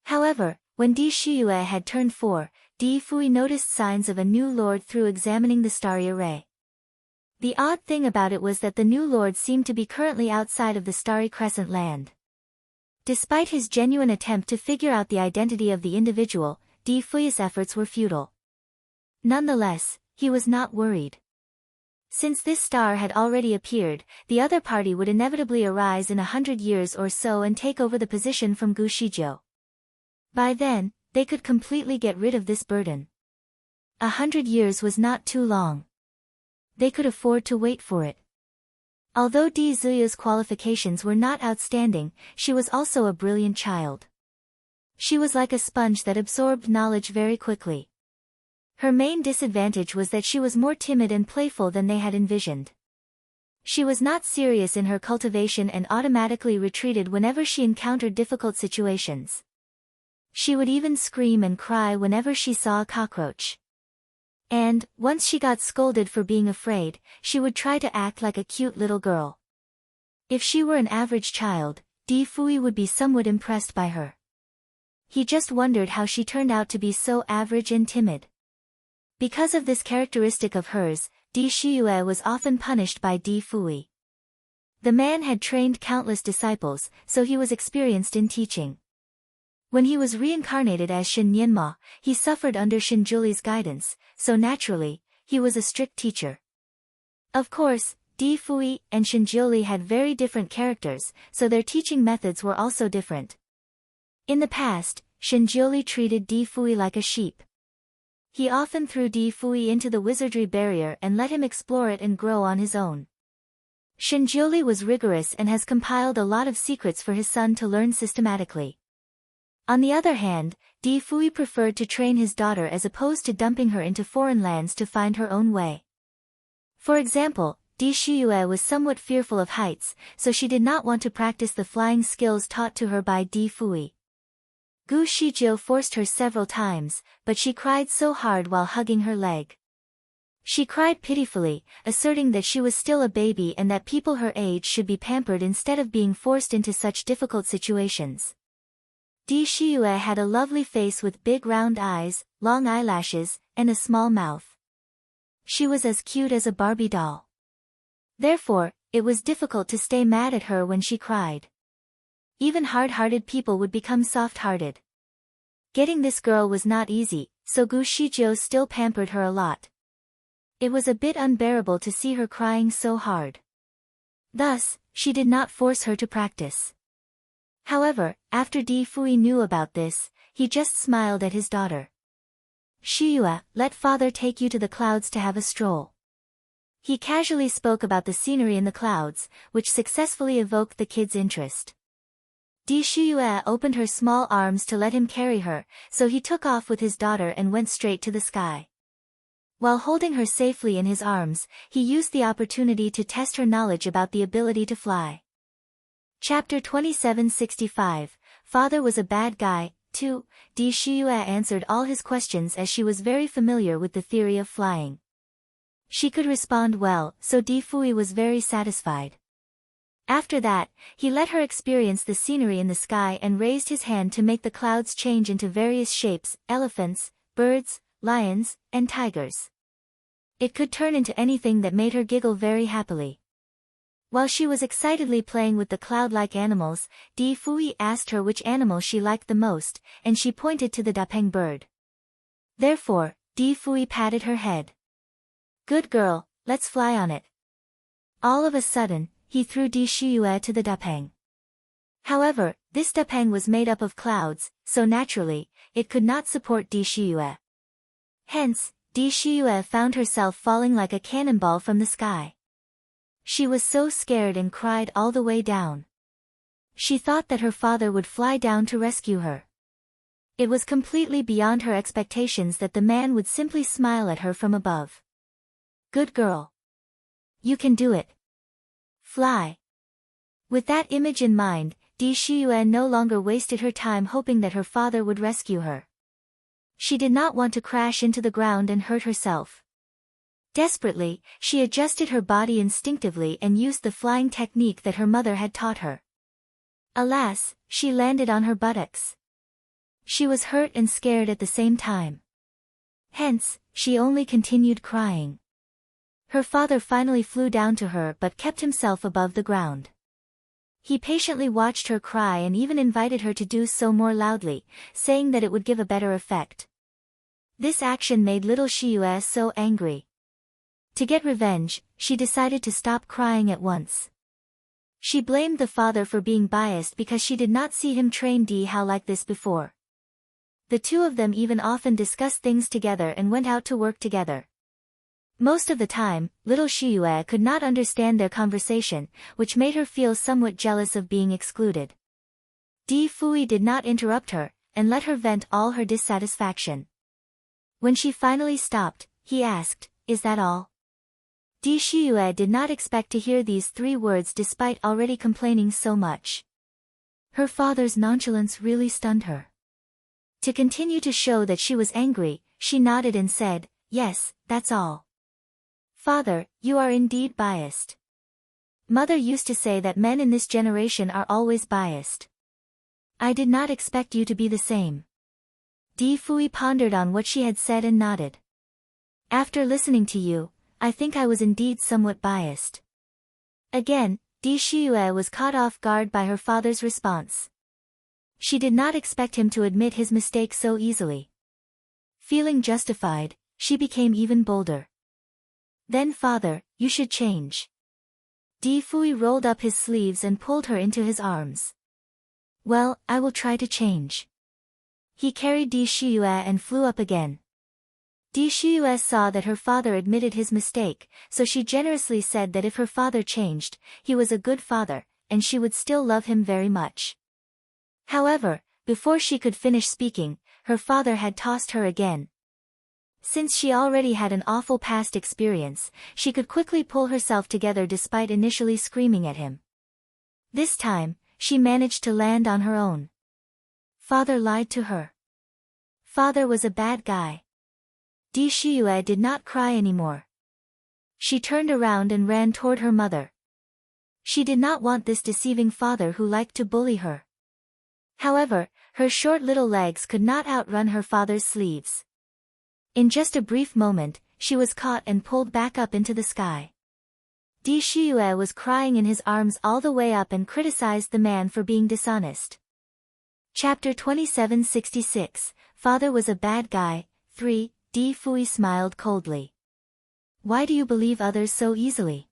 [SPEAKER 1] However, when Di Shiyue had turned 4, Di Fui noticed signs of a new lord through examining the starry array. The odd thing about it was that the new lord seemed to be currently outside of the Starry Crescent land. Despite his genuine attempt to figure out the identity of the individual, Di Fui's efforts were futile. Nonetheless, he was not worried. Since this star had already appeared, the other party would inevitably arise in 100 years or so and take over the position from Gu Shizhou. By then, they could completely get rid of this burden. 100 years was not too long. They could afford to wait for it. Although Di Ziyu's qualifications were not outstanding, she was also a brilliant child. She was like a sponge that absorbed knowledge very quickly. Her main disadvantage was that she was more timid and playful than they had envisioned. She was not serious in her cultivation and automatically retreated whenever she encountered difficult situations. She would even scream and cry whenever she saw a cockroach. And, once she got scolded for being afraid, she would try to act like a cute little girl. If she were an average child, Di Fui would be somewhat impressed by her. He just wondered how she turned out to be so average and timid. Because of this characteristic of hers, Di Shiyue was often punished by Di Fui. The man had trained countless disciples, so he was experienced in teaching. When he was reincarnated as Shin Nianma, he suffered under Shin Juli's guidance, so naturally, he was a strict teacher. Of course, Di Fui and Shin Jiuli had very different characters, so their teaching methods were also different. In the past, Shin Jiuli treated Di Fui like a sheep. He often threw Di Fui into the wizardry barrier and let him explore it and grow on his own. Shin Jiuli was rigorous and has compiled a lot of secrets for his son to learn systematically. On the other hand, Di Fui preferred to train his daughter as opposed to dumping her into foreign lands to find her own way. For example, Di Shiyue was somewhat fearful of heights, so she did not want to practice the flying skills taught to her by Di Fui. Gu Shizhou forced her several times, but she cried so hard while hugging her leg. She cried pitifully, asserting that she was still a baby and that people her age should be pampered instead of being forced into such difficult situations. Di Shiyue had a lovely face with big round eyes, long eyelashes, and a small mouth. She was as cute as a Barbie doll. Therefore, it was difficult to stay mad at her when she cried. Even hard-hearted people would become soft-hearted. Getting this girl was not easy, so Gu Shizhou still pampered her a lot. It was a bit unbearable to see her crying so hard. Thus, she did not force her to practice. However, after Di Fui knew about this, he just smiled at his daughter. Shiyue, let father take you to the clouds to have a stroll. He casually spoke about the scenery in the clouds, which successfully evoked the kid's interest. Di Shiyue opened her small arms to let him carry her, so he took off with his daughter and went straight to the sky. While holding her safely in his arms, he used the opportunity to test her knowledge about the ability to fly. Chapter 2765, Father was a bad guy, too. Di Shiyue answered all his questions as she was very familiar with the theory of flying. She could respond well, so Di Fui was very satisfied. After that, he let her experience the scenery in the sky and raised his hand to make the clouds change into various shapes, elephants, birds, lions, and tigers. It could turn into anything that made her giggle very happily. While she was excitedly playing with the cloud-like animals, Di Fui asked her which animal she liked the most, and she pointed to the dapeng bird. Therefore, Di Fui patted her head. Good girl, let's fly on it. All of a sudden, he threw Di Shiyue to the dapeng. However, this dapeng was made up of clouds, so naturally, it could not support Di Shiyue. Hence, Di Shiyue found herself falling like a cannonball from the sky. She was so scared and cried all the way down. She thought that her father would fly down to rescue her. It was completely beyond her expectations that the man would simply smile at her from above. Good girl. You can do it. Fly. With that image in mind, Di Shiyue no longer wasted her time hoping that her father would rescue her. She did not want to crash into the ground and hurt herself. Desperately, she adjusted her body instinctively and used the flying technique that her mother had taught her. Alas, she landed on her buttocks. She was hurt and scared at the same time. Hence, she only continued crying. Her father finally flew down to her but kept himself above the ground. He patiently watched her cry and even invited her to do so more loudly, saying that it would give a better effect. This action made little Shiyue so angry. To get revenge, she decided to stop crying at once. She blamed the father for being biased because she did not see him train Di Hao like this before. The two of them even often discussed things together and went out to work together. Most of the time, little Shiyue could not understand their conversation, which made her feel somewhat jealous of being excluded. Di Fui did not interrupt her, and let her vent all her dissatisfaction. When she finally stopped, he asked, "Is that all?" Di Shiyue did not expect to hear these 3 words despite already complaining so much. Her father's nonchalance really stunned her. To continue to show that she was angry, she nodded and said, "Yes, that's all." "Father, you are indeed biased. Mother used to say that men in this generation are always biased. I did not expect you to be the same." Di Fui pondered on what she had said and nodded. "After listening to you, I think I was indeed somewhat biased." Again, Di Shiyue was caught off guard by her father's response. She did not expect him to admit his mistake so easily. Feeling justified, she became even bolder. "Then father, you should change." Di Fui rolled up his sleeves and pulled her into his arms. "Well, I will try to change." He carried Di Shiyue and flew up again. Di Shiyue saw that her father admitted his mistake, so she generously said that if her father changed, he was a good father, and she would still love him very much. However, before she could finish speaking, her father had tossed her again. Since she already had an awful past experience, she could quickly pull herself together despite initially screaming at him. This time, she managed to land on her own. Father lied to her. Father was a bad guy. Di Shiyue did not cry anymore. She turned around and ran toward her mother. She did not want this deceiving father who liked to bully her. However, her short little legs could not outrun her father's sleeves. In just a brief moment, she was caught and pulled back up into the sky. Di Shiyue was crying in his arms all the way up and criticized the man for being dishonest. Chapter 2766, Father was a bad guy. 3. Di Fui smiled coldly. "Why do you believe others so easily?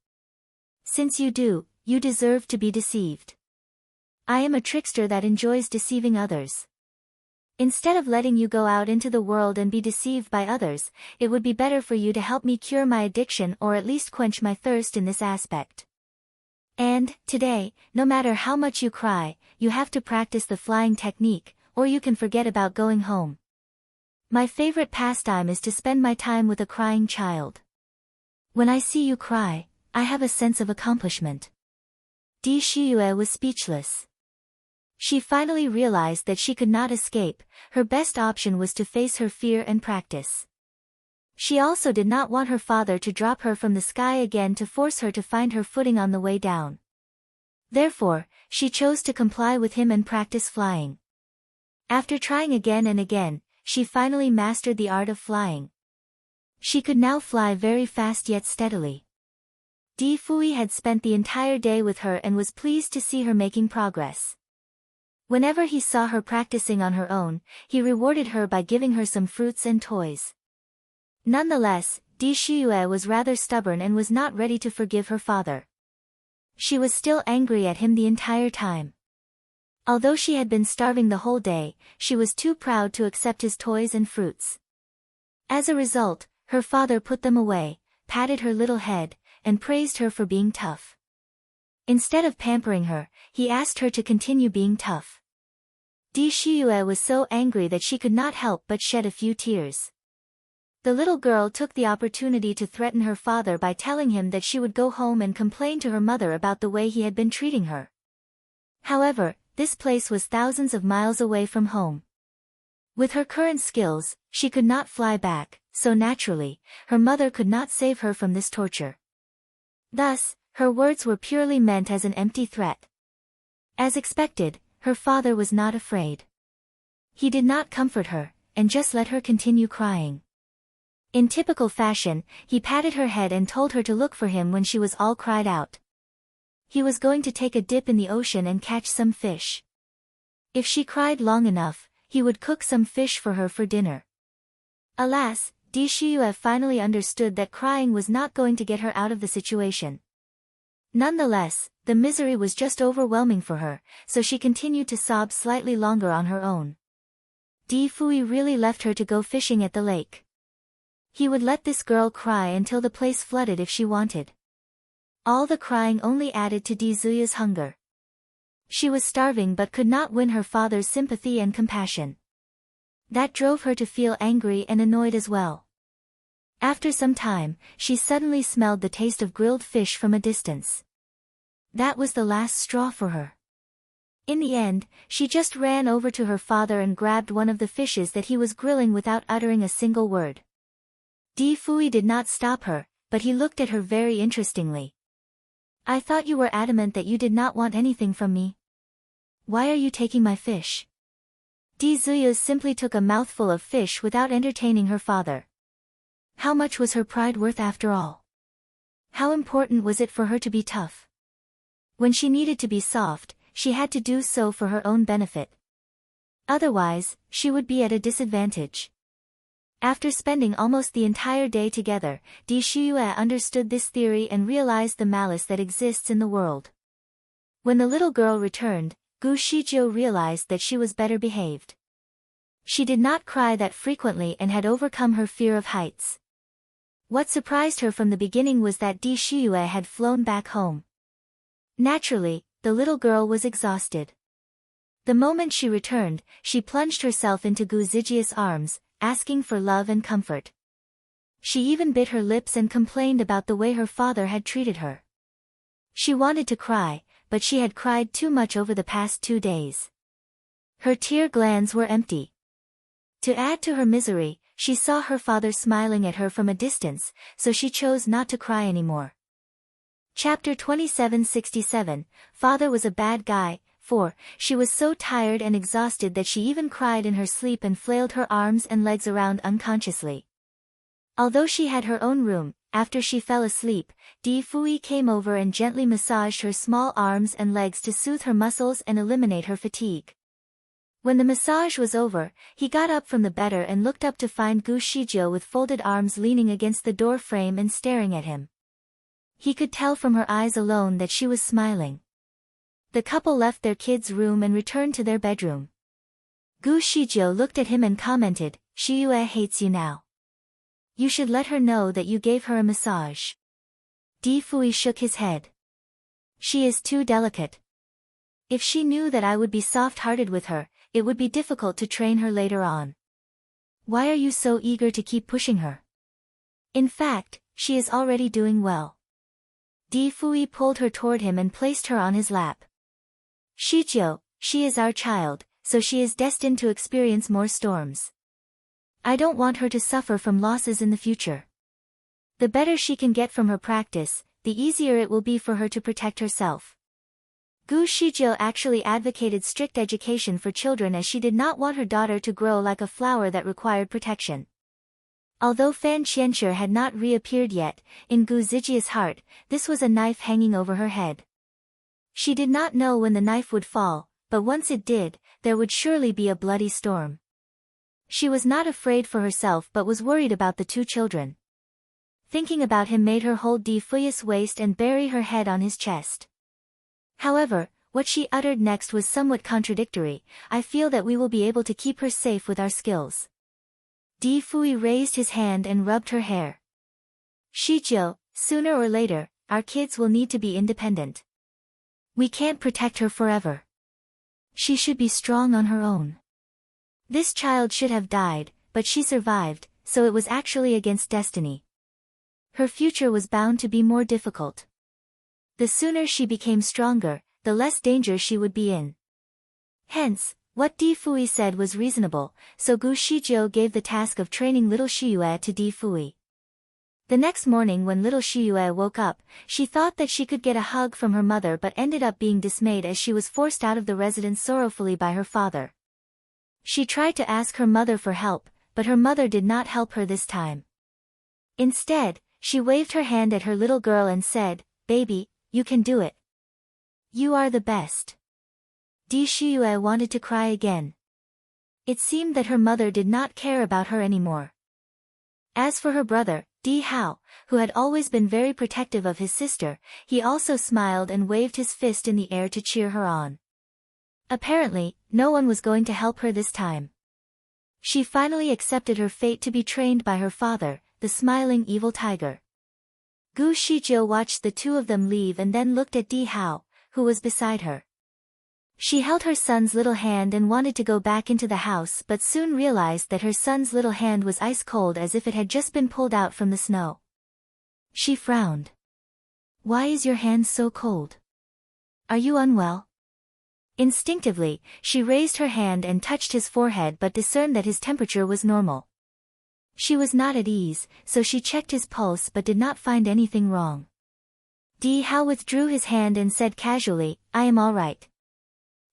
[SPEAKER 1] Since you do, you deserve to be deceived. I am a trickster that enjoys deceiving others. Instead of letting you go out into the world and be deceived by others, it would be better for you to help me cure my addiction or at least quench my thirst in this aspect. And, today, no matter how much you cry, you have to practice the flying technique, or you can forget about going home. My favorite pastime is to spend my time with a crying child. When I see you cry, I have a sense of accomplishment." Di Shiyue was speechless. She finally realized that she could not escape. Her best option was to face her fear and practice. She also did not want her father to drop her from the sky again to force her to find her footing on the way down. Therefore, she chose to comply with him and practice flying. After trying again and again, she finally mastered the art of flying. She could now fly very fast yet steadily. Di Fui had spent the entire day with her and was pleased to see her making progress. Whenever he saw her practicing on her own, he rewarded her by giving her some fruits and toys. Nonetheless, Di Shiyue was rather stubborn and was not ready to forgive her father. She was still angry at him the entire time. Although she had been starving the whole day, she was too proud to accept his toys and fruits. As a result, her father put them away, patted her little head, and praised her for being tough. Instead of pampering her, he asked her to continue being tough. Di Shiyue was so angry that she could not help but shed a few tears. The little girl took the opportunity to threaten her father by telling him that she would go home and complain to her mother about the way he had been treating her. However, this place was thousands of miles away from home. With her current skills, she could not fly back, so naturally, her mother could not save her from this torture. Thus, her words were purely meant as an empty threat. As expected, her father was not afraid. He did not comfort her, and just let her continue crying. In typical fashion, he patted her head and told her to look for him when she was all cried out. He was going to take a dip in the ocean and catch some fish. If she cried long enough, he would cook some fish for her for dinner. Alas, Di Shiyue finally understood that crying was not going to get her out of the situation. Nonetheless, the misery was just overwhelming for her, so she continued to sob slightly longer on her own. Di Fui really left her to go fishing at the lake. He would let this girl cry until the place flooded if she wanted. All the crying only added to Di Zuyu's hunger. She was starving but could not win her father's sympathy and compassion. That drove her to feel angry and annoyed as well. After some time, she suddenly smelled the taste of grilled fish from a distance. That was the last straw for her. In the end, she just ran over to her father and grabbed one of the fishes that he was grilling without uttering a single word. Di Fui did not stop her, but he looked at her very interestingly. "I thought you were adamant that you did not want anything from me. Why are you taking my fish?" Di Zuyu simply took a mouthful of fish without entertaining her father. How much was her pride worth after all? How important was it for her to be tough? When she needed to be soft, she had to do so for her own benefit. Otherwise, she would be at a disadvantage. After spending almost the entire day together, Di Shiyue understood this theory and realized the malice that exists in the world. When the little girl returned, Gu Shizhou realized that she was better behaved. She did not cry that frequently and had overcome her fear of heights. What surprised her from the beginning was that Di Shiyue had flown back home. Naturally, the little girl was exhausted. The moment she returned, she plunged herself into Gu Zijia's arms, asking for love and comfort. She even bit her lips and complained about the way her father had treated her. She wanted to cry, but she had cried too much over the past 2 days. Her tear glands were empty. To add to her misery, she saw her father smiling at her from a distance, so she chose not to cry anymore. Chapter 2767, Father was a bad guy. 4. She was so tired and exhausted that she even cried in her sleep and flailed her arms and legs around unconsciously. Although she had her own room, after she fell asleep, Di Fui came over and gently massaged her small arms and legs to soothe her muscles and eliminate her fatigue. When the massage was over, he got up from the bed and looked up to find Gu Shizhou with folded arms leaning against the door frame and staring at him. He could tell from her eyes alone that she was smiling. The couple left their kids' room and returned to their bedroom. Gu Shizhou looked at him and commented, "Shiyue hates you now. You should let her know that you gave her a massage." Di Fui shook his head. "She is too delicate. If she knew that I would be soft-hearted with her, it would be difficult to train her later on. Why are you so eager to keep pushing her? In fact, she is already doing well." Di Fui pulled her toward him and placed her on his lap. "Shizhou, she is our child, so she is destined to experience more storms. I don't want her to suffer from losses in the future. The better she can get from her practice, the easier it will be for her to protect herself." Gu Shizhou actually advocated strict education for children as she did not want her daughter to grow like a flower that required protection. Although Fan Qianshi had not reappeared yet, in Gu Zijia's heart, this was a knife hanging over her head. She did not know when the knife would fall, but once it did, there would surely be a bloody storm. She was not afraid for herself but was worried about the 2 children. Thinking about him made her hold Di Fui's waist and bury her head on his chest. However, what she uttered next was somewhat contradictory. "I feel that we will be able to keep her safe with our skills." Di Fui raised his hand and rubbed her hair. "Shizhou, sooner or later, our kids will need to be independent. We can't protect her forever. She should be strong on her own. This child should have died, but she survived, so it was actually against destiny. Her future was bound to be more difficult. The sooner she became stronger, the less danger she would be in." Hence, what Di Fui said was reasonable, so Gu Shizhou gave the task of training little Shiyue to Di Fui. The next morning when little Shiyue woke up, she thought that she could get a hug from her mother but ended up being dismayed as she was forced out of the residence sorrowfully by her father. She tried to ask her mother for help, but her mother did not help her this time. Instead, she waved her hand at her little girl and said, "Baby, you can do it. You are the best." Di Shiyue wanted to cry again. It seemed that her mother did not care about her anymore. As for her brother, Di Hao, who had always been very protective of his sister, he also smiled and waved his fist in the air to cheer her on. Apparently, no one was going to help her this time. She finally accepted her fate to be trained by her father, the smiling evil tiger. Gu Shijiu watched the two of them leave and then looked at Di Hao, who was beside her. She held her son's little hand and wanted to go back into the house but soon realized that her son's little hand was ice cold as if it had just been pulled out from the snow. She frowned. "Why is your hand so cold? Are you unwell?" Instinctively, she raised her hand and touched his forehead but discerned that his temperature was normal. She was not at ease, so she checked his pulse but did not find anything wrong. Di Hao withdrew his hand and said casually, "I am all right.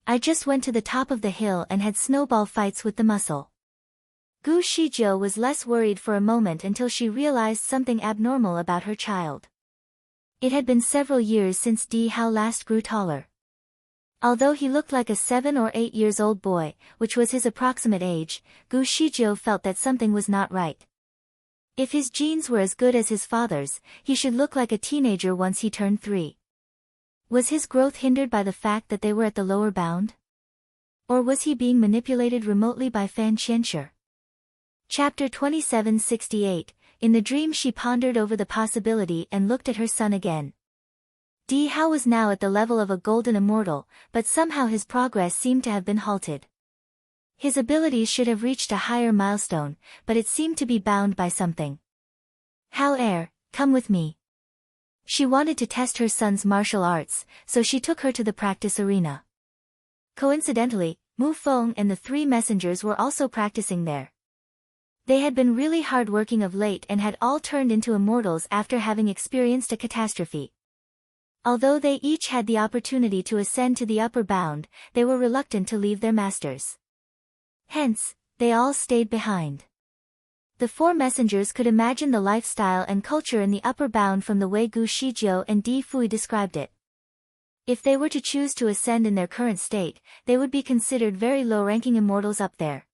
[SPEAKER 1] I just went to the top of the hill and had snowball fights with the muscle." Gu Shijiu was less worried for a moment until she realized something abnormal about her child. It had been several years since Di Hao last grew taller. Although he looked like a 7 or 8 years old boy, which was his approximate age, Gu Shijiu felt that something was not right. If his genes were as good as his father's, he should look like a teenager once he turned 3. Was his growth hindered by the fact that they were at the lower bound? Or was he being manipulated remotely by Fan Qianshi? Chapter 2768. In the dream she pondered over the possibility and looked at her son again. Di Hao was now at the level of a golden immortal, but somehow his progress seemed to have been halted. His abilities should have reached a higher milestone, but it seemed to be bound by something. "Hao, come with me." She wanted to test her son's martial arts, so she took her to the practice arena. Coincidentally, Mu Feng and the 3 messengers were also practicing there. They had been really hard-working of late and had all turned into immortals after having experienced a catastrophe. Although they each had the opportunity to ascend to the upper bound, they were reluctant to leave their masters. Hence, they all stayed behind. The 4 messengers could imagine the lifestyle and culture in the upper bound from the way Gu Shijiu and Di Fui described it. If they were to choose to ascend in their current state, they would be considered very low-ranking immortals up there.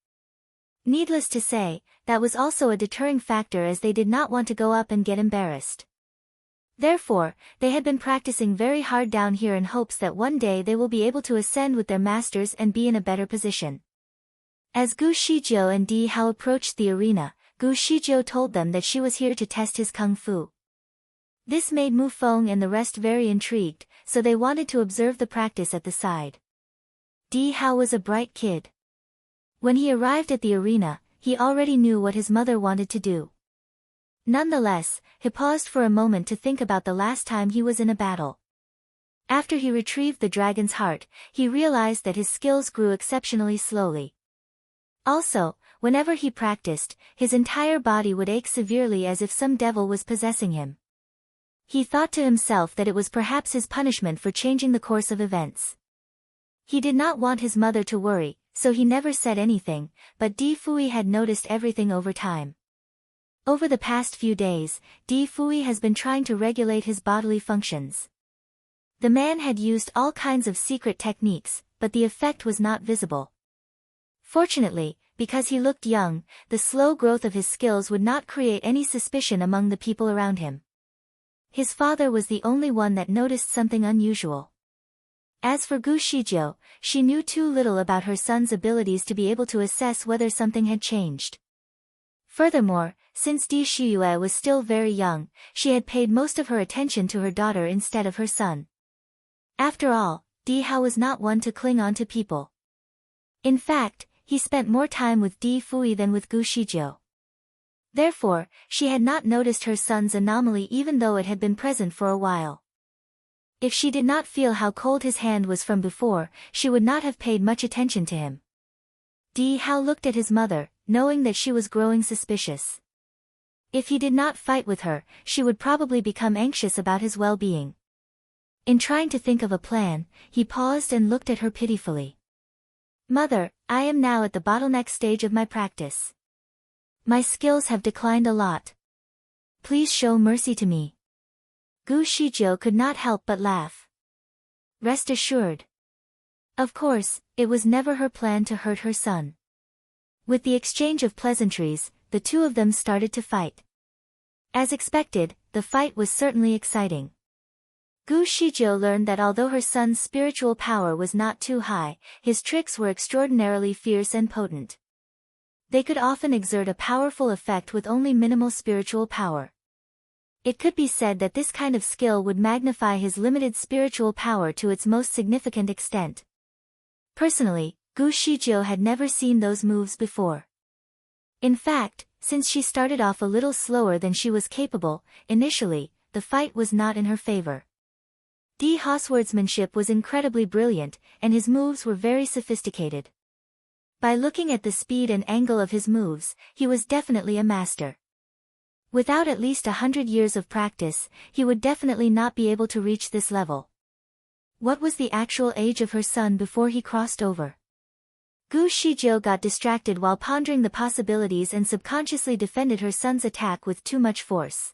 [SPEAKER 1] Needless to say, that was also a deterring factor as they did not want to go up and get embarrassed. Therefore, they had been practicing very hard down here in hopes that one day they will be able to ascend with their masters and be in a better position. As Gu Shijiu and Di Hao approached the arena, Gu Shijiu told them that she was here to test his kung fu. This made Mu Feng and the rest very intrigued, so they wanted to observe the practice at the side. Di Hao was a bright kid. When he arrived at the arena, he already knew what his mother wanted to do. Nonetheless, he paused for a moment to think about the last time he was in a battle. After he retrieved the dragon's heart, he realized that his skills grew exceptionally slowly. Also, whenever he practiced, his entire body would ache severely as if some devil was possessing him. He thought to himself that it was perhaps his punishment for changing the course of events. He did not want his mother to worry, so he never said anything, but Di Fui had noticed everything over time. Over the past few days, Di Fui has been trying to regulate his bodily functions. The man had used all kinds of secret techniques, but the effect was not visible. Fortunately, because he looked young, the slow growth of his skills would not create any suspicion among the people around him. His father was the only one that noticed something unusual. As for Gu Shijiu, she knew too little about her son's abilities to be able to assess whether something had changed. Furthermore, since Di Shiyue was still very young, she had paid most of her attention to her daughter instead of her son. After all, Di Hao was not one to cling on to people. In fact, he spent more time with Di Fui than with Gu Shijiu. Therefore, she had not noticed her son's anomaly even though it had been present for a while. If she did not feel how cold his hand was from before, she would not have paid much attention to him. Di Hao looked at his mother, knowing that she was growing suspicious. If he did not fight with her, she would probably become anxious about his well-being. In trying to think of a plan, he paused and looked at her pitifully. "Mother, I am now at the bottleneck stage of my practice. My skills have declined a lot. Please show mercy to me." Gu Shijiu could not help but laugh. Rest assured. Of course, it was never her plan to hurt her son. With the exchange of pleasantries, the two of them started to fight. As expected, the fight was certainly exciting. Gu Shijiu learned that although her son's spiritual power was not too high, his tricks were extraordinarily fierce and potent. They could often exert a powerful effect with only minimal spiritual power. It could be said that this kind of skill would magnify his limited spiritual power to its most significant extent. Personally, Gu Shijiu had never seen those moves before. In fact, since she started off a little slower than she was capable, initially, the fight was not in her favor. Di Ha's swordsmanship was incredibly brilliant, and his moves were very sophisticated. By looking at the speed and angle of his moves, he was definitely a master. Without at least 100 years of practice, he would definitely not be able to reach this level. What was the actual age of her son before he crossed over? Gu Shijiu got distracted while pondering the possibilities and subconsciously defended her son's attack with too much force.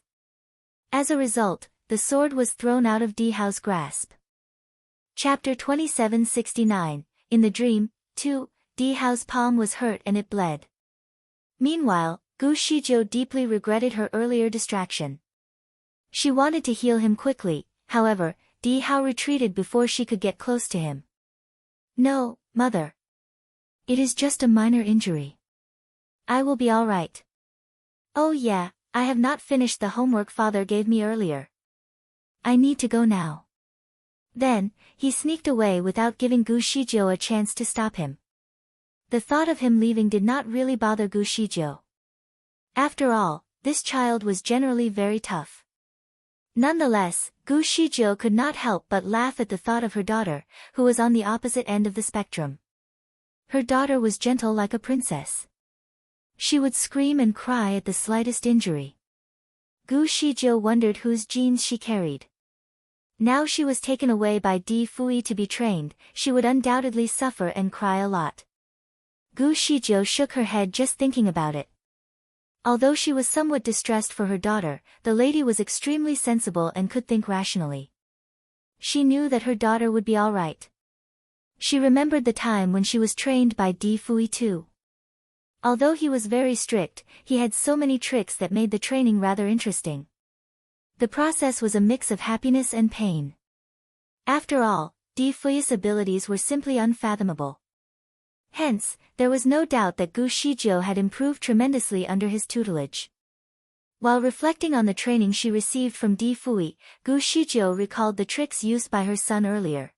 [SPEAKER 1] As a result, the sword was thrown out of Di Ha's grasp. Chapter 2769, In the Dream, 2, Di Ha's palm was hurt and it bled. Meanwhile, Gu Shijiu deeply regretted her earlier distraction. She wanted to heal him quickly, however, Di Ha retreated before she could get close to him. "No, mother. It is just a minor injury. I will be all right." "Oh yeah, I have not finished the homework father gave me earlier. I need to go now." Then, he sneaked away without giving Gu Shijiu a chance to stop him. The thought of him leaving did not really bother Gu Shijiu. After all, this child was generally very tough. Nonetheless, Gu Shijiu could not help but laugh at the thought of her daughter, who was on the opposite end of the spectrum. Her daughter was gentle like a princess. She would scream and cry at the slightest injury. Gu Shijiu wondered whose genes she carried. Now she was taken away by Di Fui to be trained, she would undoubtedly suffer and cry a lot. Gu Shijiu shook her head just thinking about it. Although she was somewhat distressed for her daughter, the lady was extremely sensible and could think rationally. She knew that her daughter would be all right. She remembered the time when she was trained by Di Fui too. Although he was very strict, he had so many tricks that made the training rather interesting. The process was a mix of happiness and pain. After all, Di Fui's abilities were simply unfathomable. Hence, there was no doubt that Gu Shijiu had improved tremendously under his tutelage. While reflecting on the training she received from Di Fui, Gu Shijiu recalled the tricks used by her son earlier.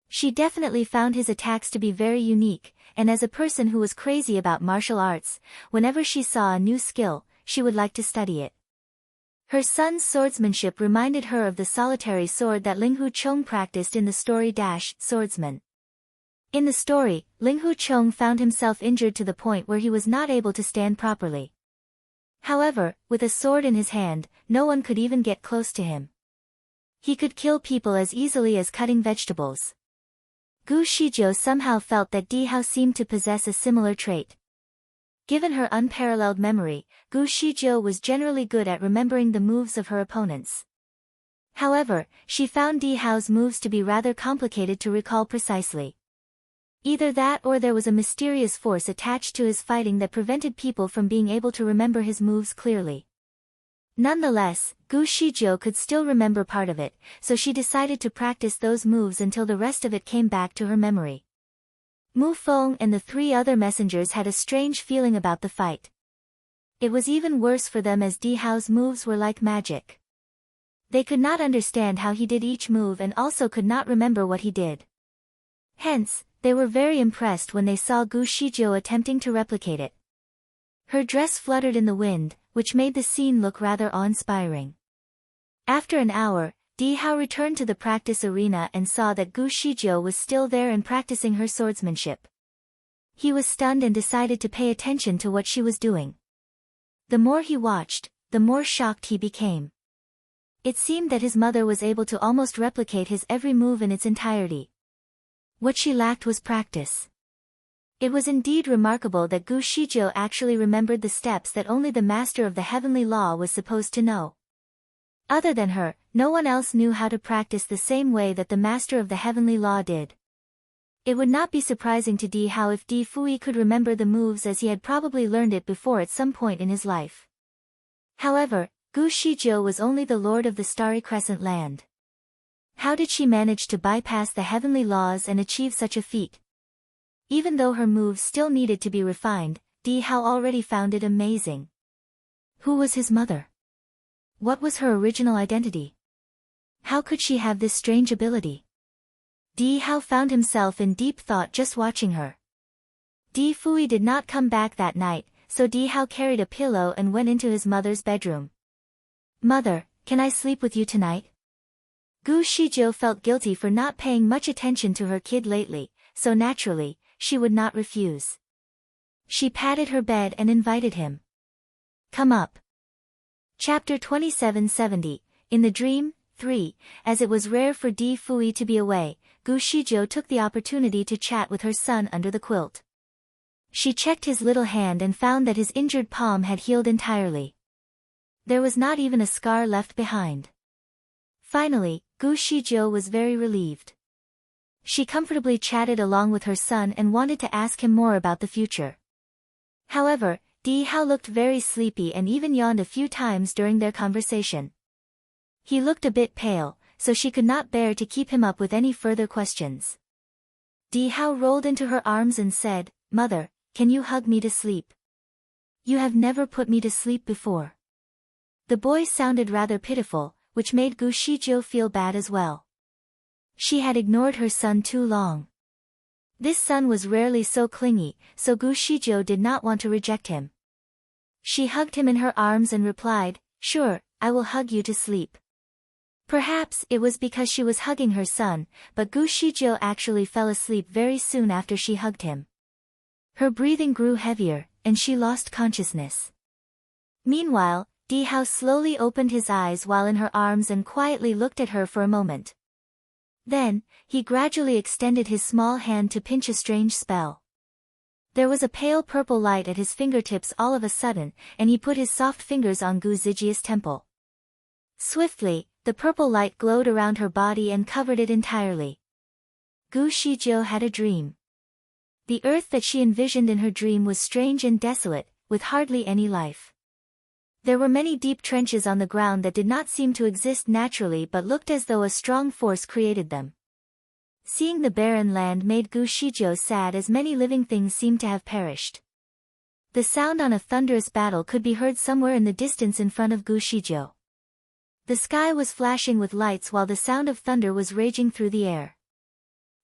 [SPEAKER 1] She definitely found his attacks to be very unique, and as a person who was crazy about martial arts, whenever she saw a new skill, she would like to study it. Her son's swordsmanship reminded her of the solitary sword that Linghu Chong practiced in the story Swordsman. In the story, Linghu Chong found himself injured to the point where he was not able to stand properly. However, with a sword in his hand, no one could even get close to him. He could kill people as easily as cutting vegetables. Gu Shijiu somehow felt that Di Ha seemed to possess a similar trait. Given her unparalleled memory, Gu Shijiu was generally good at remembering the moves of her opponents. However, she found Di Ha's moves to be rather complicated to recall precisely. Either that or there was a mysterious force attached to his fighting that prevented people from being able to remember his moves clearly. Nonetheless, Gu Shijiu could still remember part of it, so she decided to practice those moves until the rest of it came back to her memory. Mu Feng and the three other messengers had a strange feeling about the fight. It was even worse for them as Di Ha's moves were like magic. They could not understand how he did each move and also could not remember what he did. Hence, they were very impressed when they saw Gu Shijiu attempting to replicate it. Her dress fluttered in the wind, which made the scene look rather awe-inspiring. After an hour, Di Ha returned to the practice arena and saw that Gu Shijiu was still there and practicing her swordsmanship. He was stunned and decided to pay attention to what she was doing. The more he watched, the more shocked he became. It seemed that his mother was able to almost replicate his every move in its entirety. What she lacked was practice. It was indeed remarkable that Gu Shijiu actually remembered the steps that only the master of the heavenly law was supposed to know. Other than her, no one else knew how to practice the same way that the master of the heavenly law did. It would not be surprising to Di Hao if Di Fui could remember the moves, as he had probably learned it before at some point in his life. However, Gu Shijiu was only the lord of the Starry Crescent land. How did she manage to bypass the heavenly laws and achieve such a feat? Even though her moves still needed to be refined, Di Hao already found it amazing. Who was his mother? What was her original identity? How could she have this strange ability? Di Hao found himself in deep thought just watching her. Di Fui did not come back that night, so Di Hao carried a pillow and went into his mother's bedroom. "Mother, can I sleep with you tonight?" Gu Shijiu felt guilty for not paying much attention to her kid lately, so naturally, she would not refuse. She patted her bed and invited him. "Come up." Chapter 2770, In the Dream, 3. As it was rare for Di Fui to be away, Gu Shijiu took the opportunity to chat with her son under the quilt. She checked his little hand and found that his injured palm had healed entirely. There was not even a scar left behind. Finally, Gu Shijiu was very relieved. She comfortably chatted along with her son and wanted to ask him more about the future. However, Di Hao looked very sleepy and even yawned a few times during their conversation. He looked a bit pale, so she could not bear to keep him up with any further questions. Di Hao rolled into her arms and said, "Mother, can you hug me to sleep? You have never put me to sleep before." The boy sounded rather pitiful, which made Gu Shijiu feel bad as well. She had ignored her son too long. This son was rarely so clingy, so Gu Shijiu did not want to reject him. She hugged him in her arms and replied, "Sure, I will hug you to sleep." Perhaps it was because she was hugging her son, but Gu Shijiu actually fell asleep very soon after she hugged him. Her breathing grew heavier, and she lost consciousness. Meanwhile, Di Hao slowly opened his eyes while in her arms and quietly looked at her for a moment. Then, he gradually extended his small hand to pinch a strange spell. There was a pale purple light at his fingertips all of a sudden, and he put his soft fingers on Gu Zijia's temple. Swiftly, the purple light glowed around her body and covered it entirely. Gu Shijiu had a dream. The earth that she envisioned in her dream was strange and desolate, with hardly any life. There were many deep trenches on the ground that did not seem to exist naturally but looked as though a strong force created them. Seeing the barren land made Gu Shijiu sad, as many living things seemed to have perished. The sound on a thunderous battle could be heard somewhere in the distance in front of Gu Shijiu. The sky was flashing with lights while the sound of thunder was raging through the air.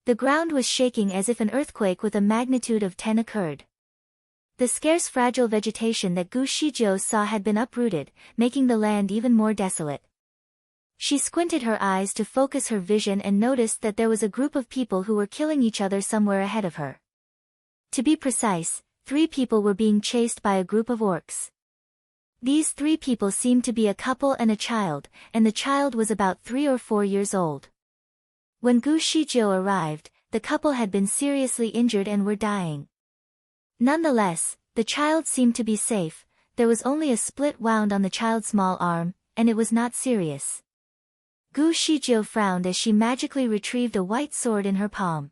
[SPEAKER 1] The ground was shaking as if an earthquake with a magnitude of 10 occurred. The scarce fragile vegetation that Gu Shijiu saw had been uprooted, making the land even more desolate. She squinted her eyes to focus her vision and noticed that there was a group of people who were killing each other somewhere ahead of her. To be precise, 3 people were being chased by a group of orcs. These 3 people seemed to be a couple and a child, and the child was about 3 or 4 years old. When Gu Shijiu arrived, the couple had been seriously injured and were dying. Nonetheless, the child seemed to be safe. There was only a split wound on the child's small arm, and it was not serious. Gu Shijiu frowned as she magically retrieved a white sword in her palm.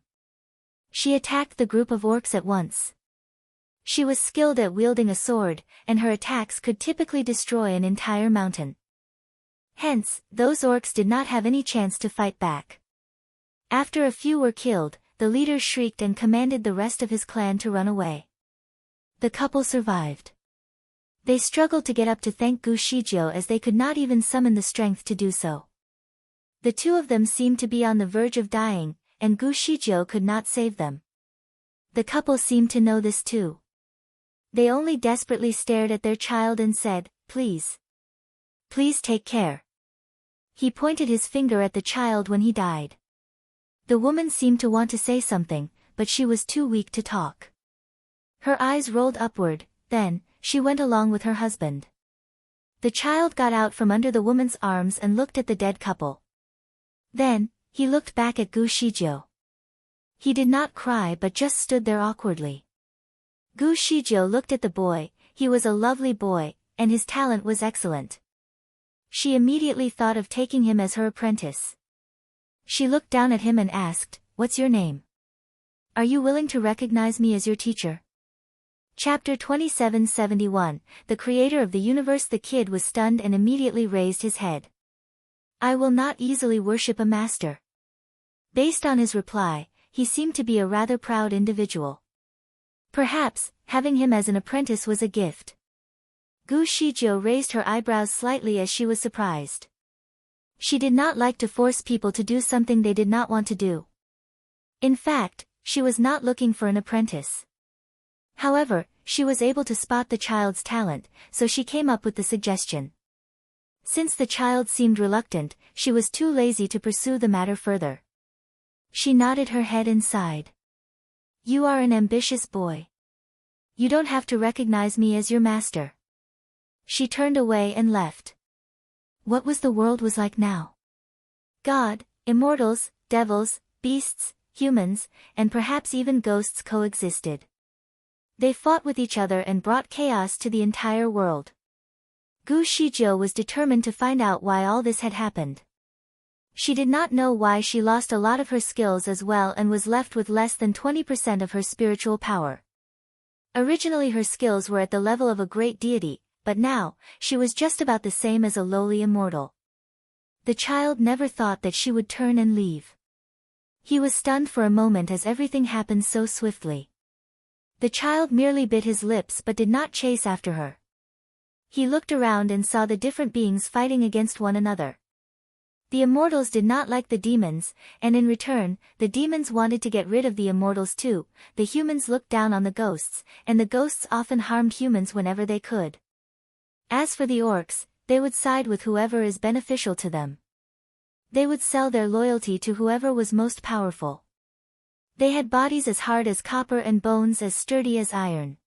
[SPEAKER 1] She attacked the group of orcs at once. She was skilled at wielding a sword, and her attacks could typically destroy an entire mountain. Hence, those orcs did not have any chance to fight back. After a few were killed, the leader shrieked and commanded the rest of his clan to run away. The couple survived. They struggled to get up to thank Gu Shijiu, as they could not even summon the strength to do so. The 2 of them seemed to be on the verge of dying, and Gu Shijiu could not save them. The couple seemed to know this too. They only desperately stared at their child and said, "Please. Please take care." He pointed his finger at the child when he died. The woman seemed to want to say something, but she was too weak to talk. Her eyes rolled upward, then, she went along with her husband. The child got out from under the woman's arms and looked at the dead couple. Then, he looked back at Gu Shijiu. He did not cry but just stood there awkwardly. Gu Shijiu looked at the boy. He was a lovely boy, and his talent was excellent. She immediately thought of taking him as her apprentice. She looked down at him and asked, "What's your name?" Are you willing to recognize me as your teacher? Chapter 2771, The Creator of the Universe. The kid was stunned and immediately raised his head. I will not easily worship a master. Based on his reply, he seemed to be a rather proud individual. Perhaps, having him as an apprentice was a gift. Gu Shijiu raised her eyebrows slightly as she was surprised. She did not like to force people to do something they did not want to do. In fact, she was not looking for an apprentice. However, she was able to spot the child's talent, so she came up with the suggestion. Since the child seemed reluctant, she was too lazy to pursue the matter further. She nodded her head and sighed. You are an ambitious boy. You don't have to recognize me as your master. She turned away and left. What was the world was like now? God, immortals, devils, beasts, humans, and perhaps even ghosts coexisted. They fought with each other and brought chaos to the entire world. Gu Shijiu was determined to find out why all this had happened. She did not know why she lost a lot of her skills as well and was left with less than 20% of her spiritual power. Originally her skills were at the level of a great deity, but now, she was just about the same as a lowly immortal. The child never thought that she would turn and leave. He was stunned for a moment as everything happened so swiftly. The child merely bit his lips but did not chase after her. He looked around and saw the different beings fighting against one another. The immortals did not like the demons, and in return, the demons wanted to get rid of the immortals too. The humans looked down on the ghosts, and the ghosts often harmed humans whenever they could. As for the orcs, they would side with whoever is beneficial to them. They would sell their loyalty to whoever was most powerful. They had bodies as hard as copper and bones as sturdy as iron.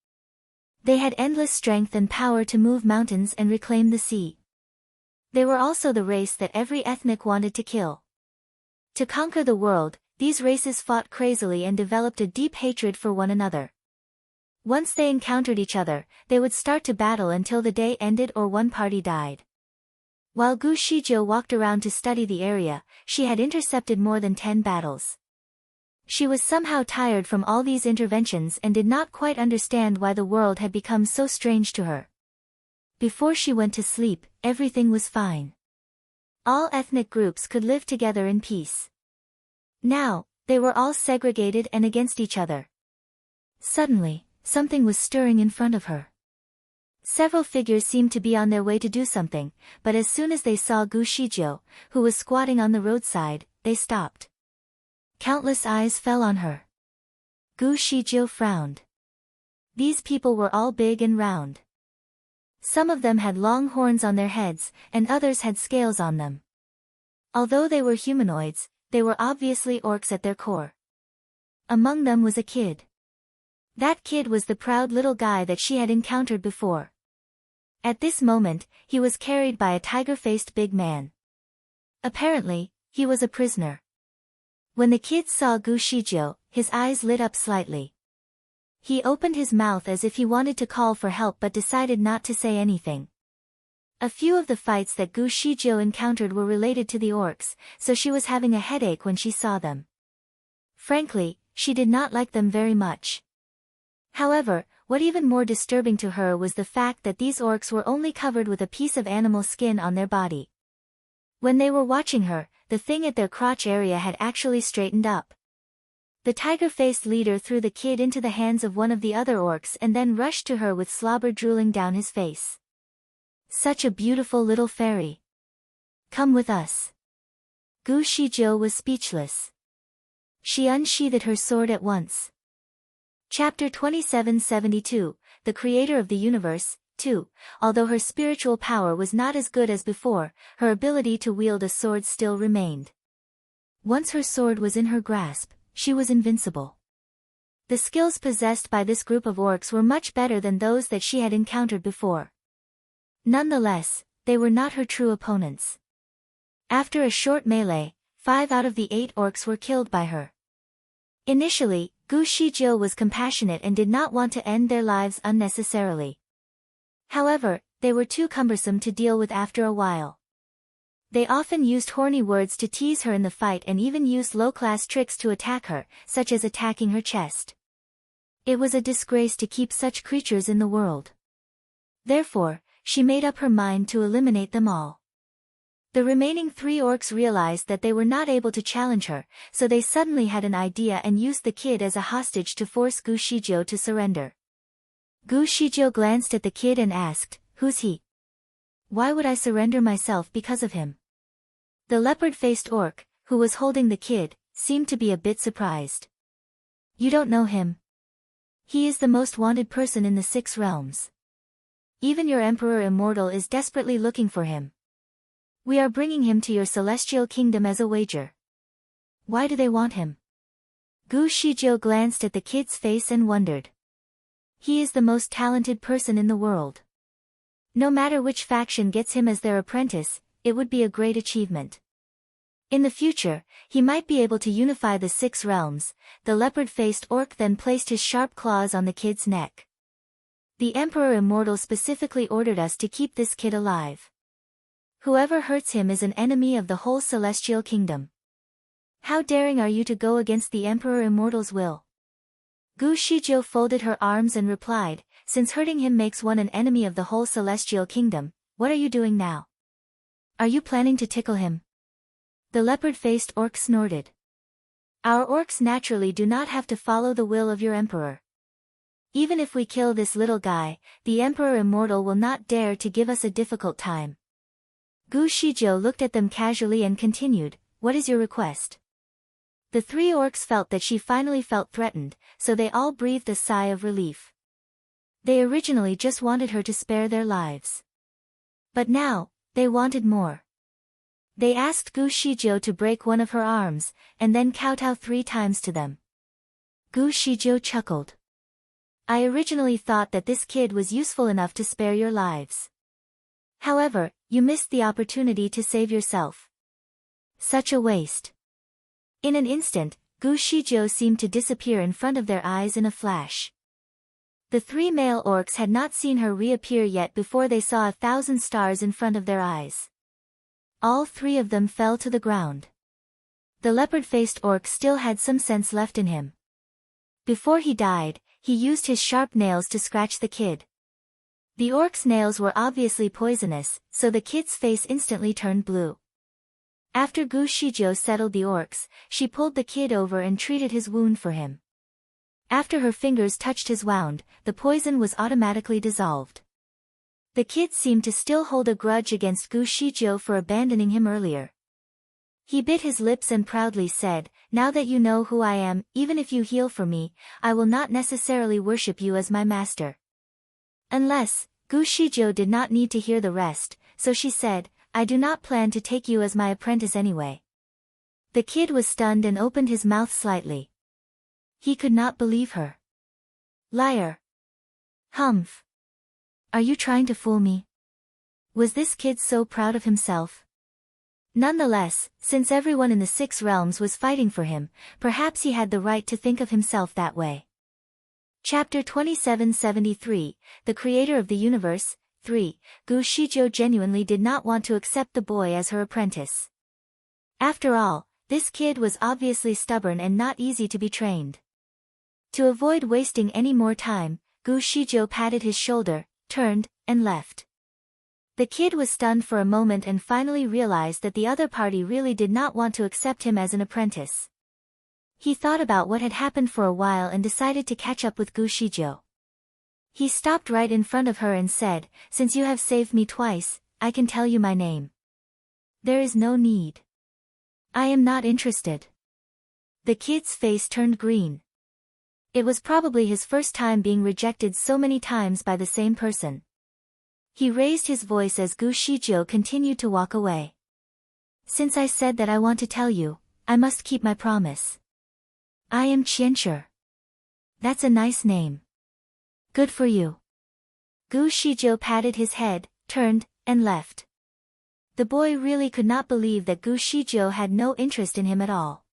[SPEAKER 1] They had endless strength and power to move mountains and reclaim the sea. They were also the race that every ethnic wanted to kill. To conquer the world, these races fought crazily and developed a deep hatred for one another. Once they encountered each other, they would start to battle until the day ended or one party died. While Gu Shijiu walked around to study the area, she had intercepted more than 10 battles. She was somehow tired from all these interventions and did not quite understand why the world had become so strange to her. Before she went to sleep, everything was fine. All ethnic groups could live together in peace. Now, they were all segregated and against each other. Suddenly, something was stirring in front of her. Several figures seemed to be on their way to do something, but as soon as they saw Gu Shijiu, who was squatting on the roadside, they stopped. Countless eyes fell on her. Gu Shijiu frowned. These people were all big and round. Some of them had long horns on their heads, and others had scales on them. Although they were humanoids, they were obviously orcs at their core. Among them was a kid. That kid was the proud little guy that she had encountered before. At this moment, he was carried by a tiger-faced big man. Apparently, he was a prisoner. When the kid saw Gu Shijiu, his eyes lit up slightly. He opened his mouth as if he wanted to call for help but decided not to say anything. A few of the fights that Gu Shijiu encountered were related to the orcs, so she was having a headache when she saw them. Frankly, she did not like them very much. However, what even more disturbing to her was the fact that these orcs were only covered with a piece of animal skin on their body. When they were watching her, the thing at their crotch area had actually straightened up. The tiger-faced leader threw the kid into the hands of one of the other orcs and then rushed to her with slobber drooling down his face. Such a beautiful little fairy. Come with us. Gu Shijiu was speechless. She unsheathed her sword at once. Chapter 2772, The Creator of the Universe, 2. Although her spiritual power was not as good as before, her ability to wield a sword still remained. Once her sword was in her grasp, she was invincible. The skills possessed by this group of orcs were much better than those that she had encountered before. Nonetheless, they were not her true opponents. After a short melee, 5 out of the 8 orcs were killed by her. Initially, Gu Shijiu was compassionate and did not want to end their lives unnecessarily. However, they were too cumbersome to deal with after a while. They often used horny words to tease her in the fight and even used low-class tricks to attack her, such as attacking her chest. It was a disgrace to keep such creatures in the world. Therefore, she made up her mind to eliminate them all. The remaining 3 orcs realized that they were not able to challenge her, so they suddenly had an idea and used the kid as a hostage to force Gu Shizhou to surrender. Gu Shizhou glanced at the kid and asked, "Who's he? Why would I surrender myself because of him?" The leopard-faced orc, who was holding the kid, seemed to be a bit surprised. "You don't know him? He is the most wanted person in the 6 realms. Even your Emperor Immortal is desperately looking for him. We are bringing him to your celestial kingdom as a wager." "Why do they want him?" Gu Shizhou glanced at the kid's face and wondered. "He is the most talented person in the world. No matter which faction gets him as their apprentice, it would be a great achievement. In the future, he might be able to unify the 6 realms." The leopard-faced orc then placed his sharp claws on the kid's neck. "The Emperor Immortal specifically ordered us to keep this kid alive. Whoever hurts him is an enemy of the whole celestial kingdom. How daring are you to go against the Emperor Immortal's will?" Gu Shizhou folded her arms and replied, "Since hurting him makes one an enemy of the whole celestial kingdom, what are you doing now? Are you planning to tickle him?" The leopard-faced orc snorted. "Our orcs naturally do not have to follow the will of your emperor. Even if we kill this little guy, the Emperor Immortal will not dare to give us a difficult time." Gu Shizhou looked at them casually and continued, "What is your request?" The 3 orcs felt that she finally felt threatened, so they all breathed a sigh of relief. They originally just wanted her to spare their lives. But now, they wanted more. They asked Gu Shizhou to break one of her arms, and then kowtow 3 times to them. Gu Shizhou chuckled. "I originally thought that this kid was useful enough to spare your lives. However, you missed the opportunity to save yourself. Such a waste." In an instant, Gu Shizhou seemed to disappear in front of their eyes in a flash. The 3 male orcs had not seen her reappear yet before they saw 1,000 stars in front of their eyes. All 3 of them fell to the ground. The leopard-faced orc still had some sense left in him. Before he died, he used his sharp nails to scratch the kid. The orc's nails were obviously poisonous, so the kid's face instantly turned blue. After Gu Shizhou settled the orcs, she pulled the kid over and treated his wound for him. After her fingers touched his wound, the poison was automatically dissolved. The kid seemed to still hold a grudge against Gu Shizhou for abandoning him earlier. He bit his lips and proudly said, "Now that you know who I am, even if you heal for me, I will not necessarily worship you as my master." Unless, Gu Shizhou did not need to hear the rest, so she said, "I do not plan to take you as my apprentice anyway." The kid was stunned and opened his mouth slightly. He could not believe her. "Liar. Humph. Are you trying to fool me?" Was this kid so proud of himself? Nonetheless, since everyone in the 6 realms was fighting for him, perhaps he had the right to think of himself that way. Chapter 2773, The Creator of the Universe, 3. Gu Shizhou genuinely did not want to accept the boy as her apprentice. After all, this kid was obviously stubborn and not easy to be trained. To avoid wasting any more time, Gu Shizhou patted his shoulder, turned, and left. The kid was stunned for a moment and finally realized that the other party really did not want to accept him as an apprentice. He thought about what had happened for a while and decided to catch up with Gu Shizhou. He stopped right in front of her and said, "Since you have saved me twice, I can tell you my name." "There is no need. I am not interested." The kid's face turned green. It was probably his first time being rejected so many times by the same person. He raised his voice as Gu Shizhou continued to walk away. "Since I said that I want to tell you, I must keep my promise. I am Qianshi." "That's a nice name. Good for you." Gu Shizhou patted his head, turned, and left. The boy really could not believe that Gu Shizhou had no interest in him at all.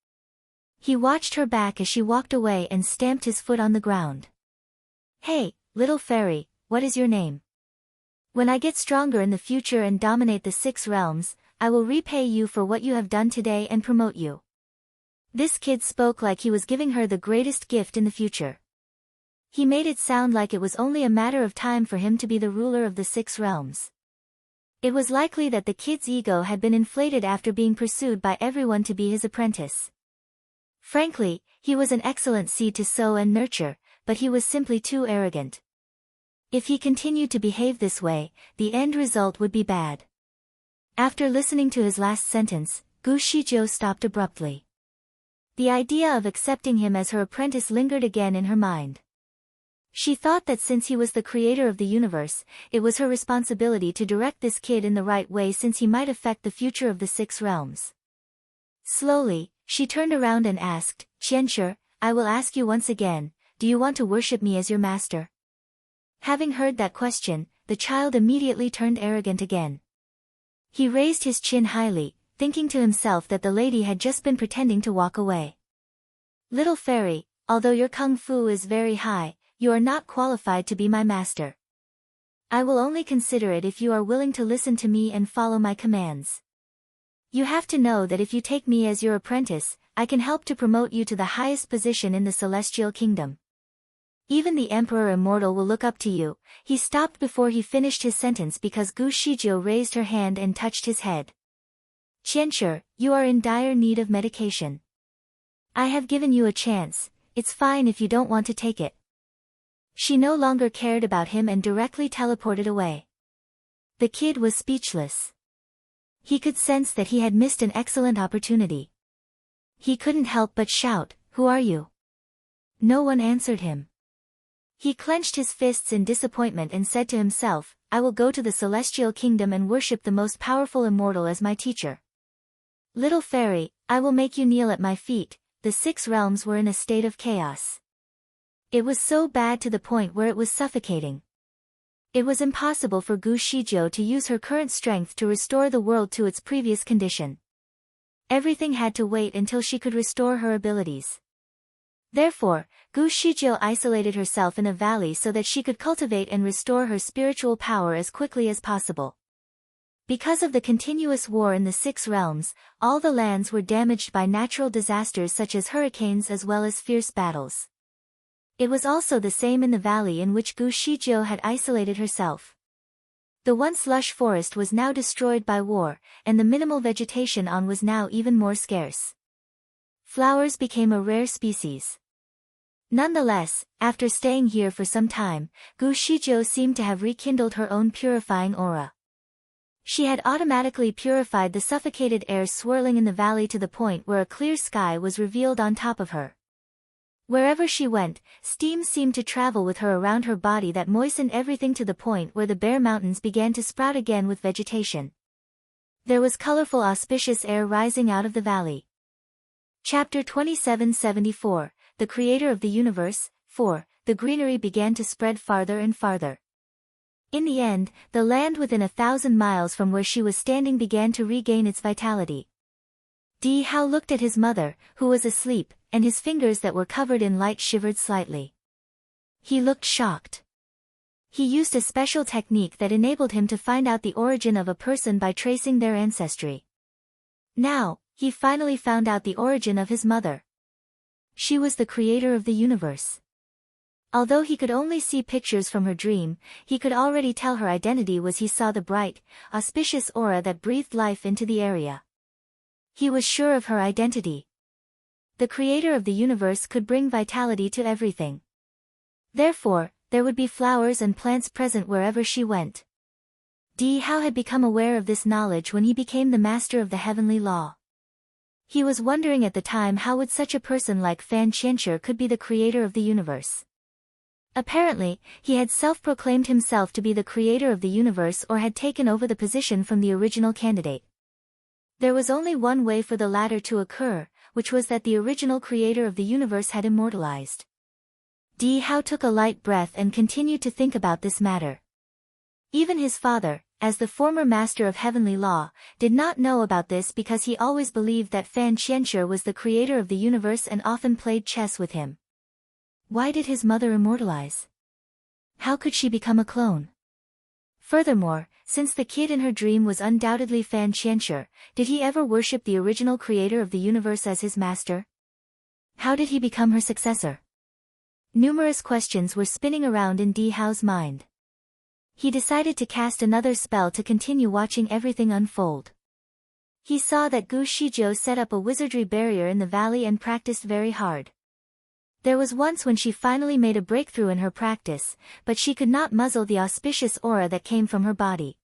[SPEAKER 1] He watched her back as she walked away and stamped his foot on the ground. "Hey, little fairy, what is your name? When I get stronger in the future and dominate the 6 realms, I will repay you for what you have done today and promote you." This kid spoke like he was giving her the greatest gift in the future. He made it sound like it was only a matter of time for him to be the ruler of the 6 realms. It was likely that the kid's ego had been inflated after being pursued by everyone to be his apprentice. Frankly, he was an excellent seed to sow and nurture, but he was simply too arrogant. If he continued to behave this way, the end result would be bad. After listening to his last sentence, Gu Shijiu stopped abruptly. The idea of accepting him as her apprentice lingered again in her mind. She thought that since he was the creator of the universe, it was her responsibility to direct this kid in the right way since he might affect the future of the 6 realms. Slowly, she turned around and asked, "Qianshi, I will ask you once again, do you want to worship me as your master?" Having heard that question, the child immediately turned arrogant again. He raised his chin highly, thinking to himself that the lady had just been pretending to walk away. "Little fairy, although your kung fu is very high, you are not qualified to be my master. I will only consider it if you are willing to listen to me and follow my commands. You have to know that if you take me as your apprentice, I can help to promote you to the highest position in the celestial kingdom. Even the Emperor Immortal will look up to you." He stopped before he finished his sentence because Gu Shijiu raised her hand and touched his head. "Qianshi, you are in dire need of medication. I have given you a chance, it's fine if you don't want to take it." She no longer cared about him and directly teleported away. The kid was speechless. He could sense that he had missed an excellent opportunity. He couldn't help but shout, "Who are you?" No one answered him. He clenched his fists in disappointment and said to himself, "I will go to the celestial kingdom and worship the most powerful immortal as my teacher. Little fairy, I will make you kneel at my feet." The 6 realms were in a state of chaos. It was so bad to the point where it was suffocating. It was impossible for Gu Shijiu to use her current strength to restore the world to its previous condition. Everything had to wait until she could restore her abilities. Therefore, Gu Shijiu isolated herself in a valley so that she could cultivate and restore her spiritual power as quickly as possible. Because of the continuous war in the 6 realms, all the lands were damaged by natural disasters such as hurricanes as well as fierce battles. It was also the same in the valley in which Gu Shijiu had isolated herself. The once lush forest was now destroyed by war, and the minimal vegetation on was now even more scarce. Flowers became a rare species. Nonetheless, after staying here for some time, Gu Shijiu seemed to have rekindled her own purifying aura. She had automatically purified the suffocated air swirling in the valley to the point where a clear sky was revealed on top of her. Wherever she went, steam seemed to travel with her around her body that moistened everything to the point where the bare mountains began to sprout again with vegetation. There was colorful auspicious air rising out of the valley. Chapter 2774, The Creator of the Universe, 4. The greenery began to spread farther and farther. In the end, the land within 1,000 miles from where she was standing began to regain its vitality. Di Hao looked at his mother, who was asleep, and his fingers that were covered in light shivered slightly. He looked shocked. He used a special technique that enabled him to find out the origin of a person by tracing their ancestry. Now, he finally found out the origin of his mother. She was the creator of the universe. Although he could only see pictures from her dream, he could already tell her identity was he saw the bright, auspicious aura that breathed life into the area. He was sure of her identity. The creator of the universe could bring vitality to everything. Therefore, there would be flowers and plants present wherever she went. Di Hao had become aware of this knowledge when he became the master of the heavenly law. He was wondering at the time how would such a person like Fan Qianshi could be the creator of the universe. Apparently, he had self-proclaimed himself to be the creator of the universe or had taken over the position from the original candidate. There was only one way for the latter to occur, which was that the original creator of the universe had immortalized. Di Hao took a light breath and continued to think about this matter. Even his father, as the former master of heavenly law, did not know about this because he always believed that Fan Qianshi was the creator of the universe and often played chess with him. Why did his mother immortalize? How could she become a clone? Furthermore, since the kid in her dream was undoubtedly Fan Qianshi, did he ever worship the original creator of the universe as his master? How did he become her successor? Numerous questions were spinning around in Di Hao's mind. He decided to cast another spell to continue watching everything unfold. He saw that Gu Shizhou set up a wizardry barrier in the valley and practiced very hard. There was once when she finally made a breakthrough in her practice, but she could not muzzle the auspicious aura that came from her body.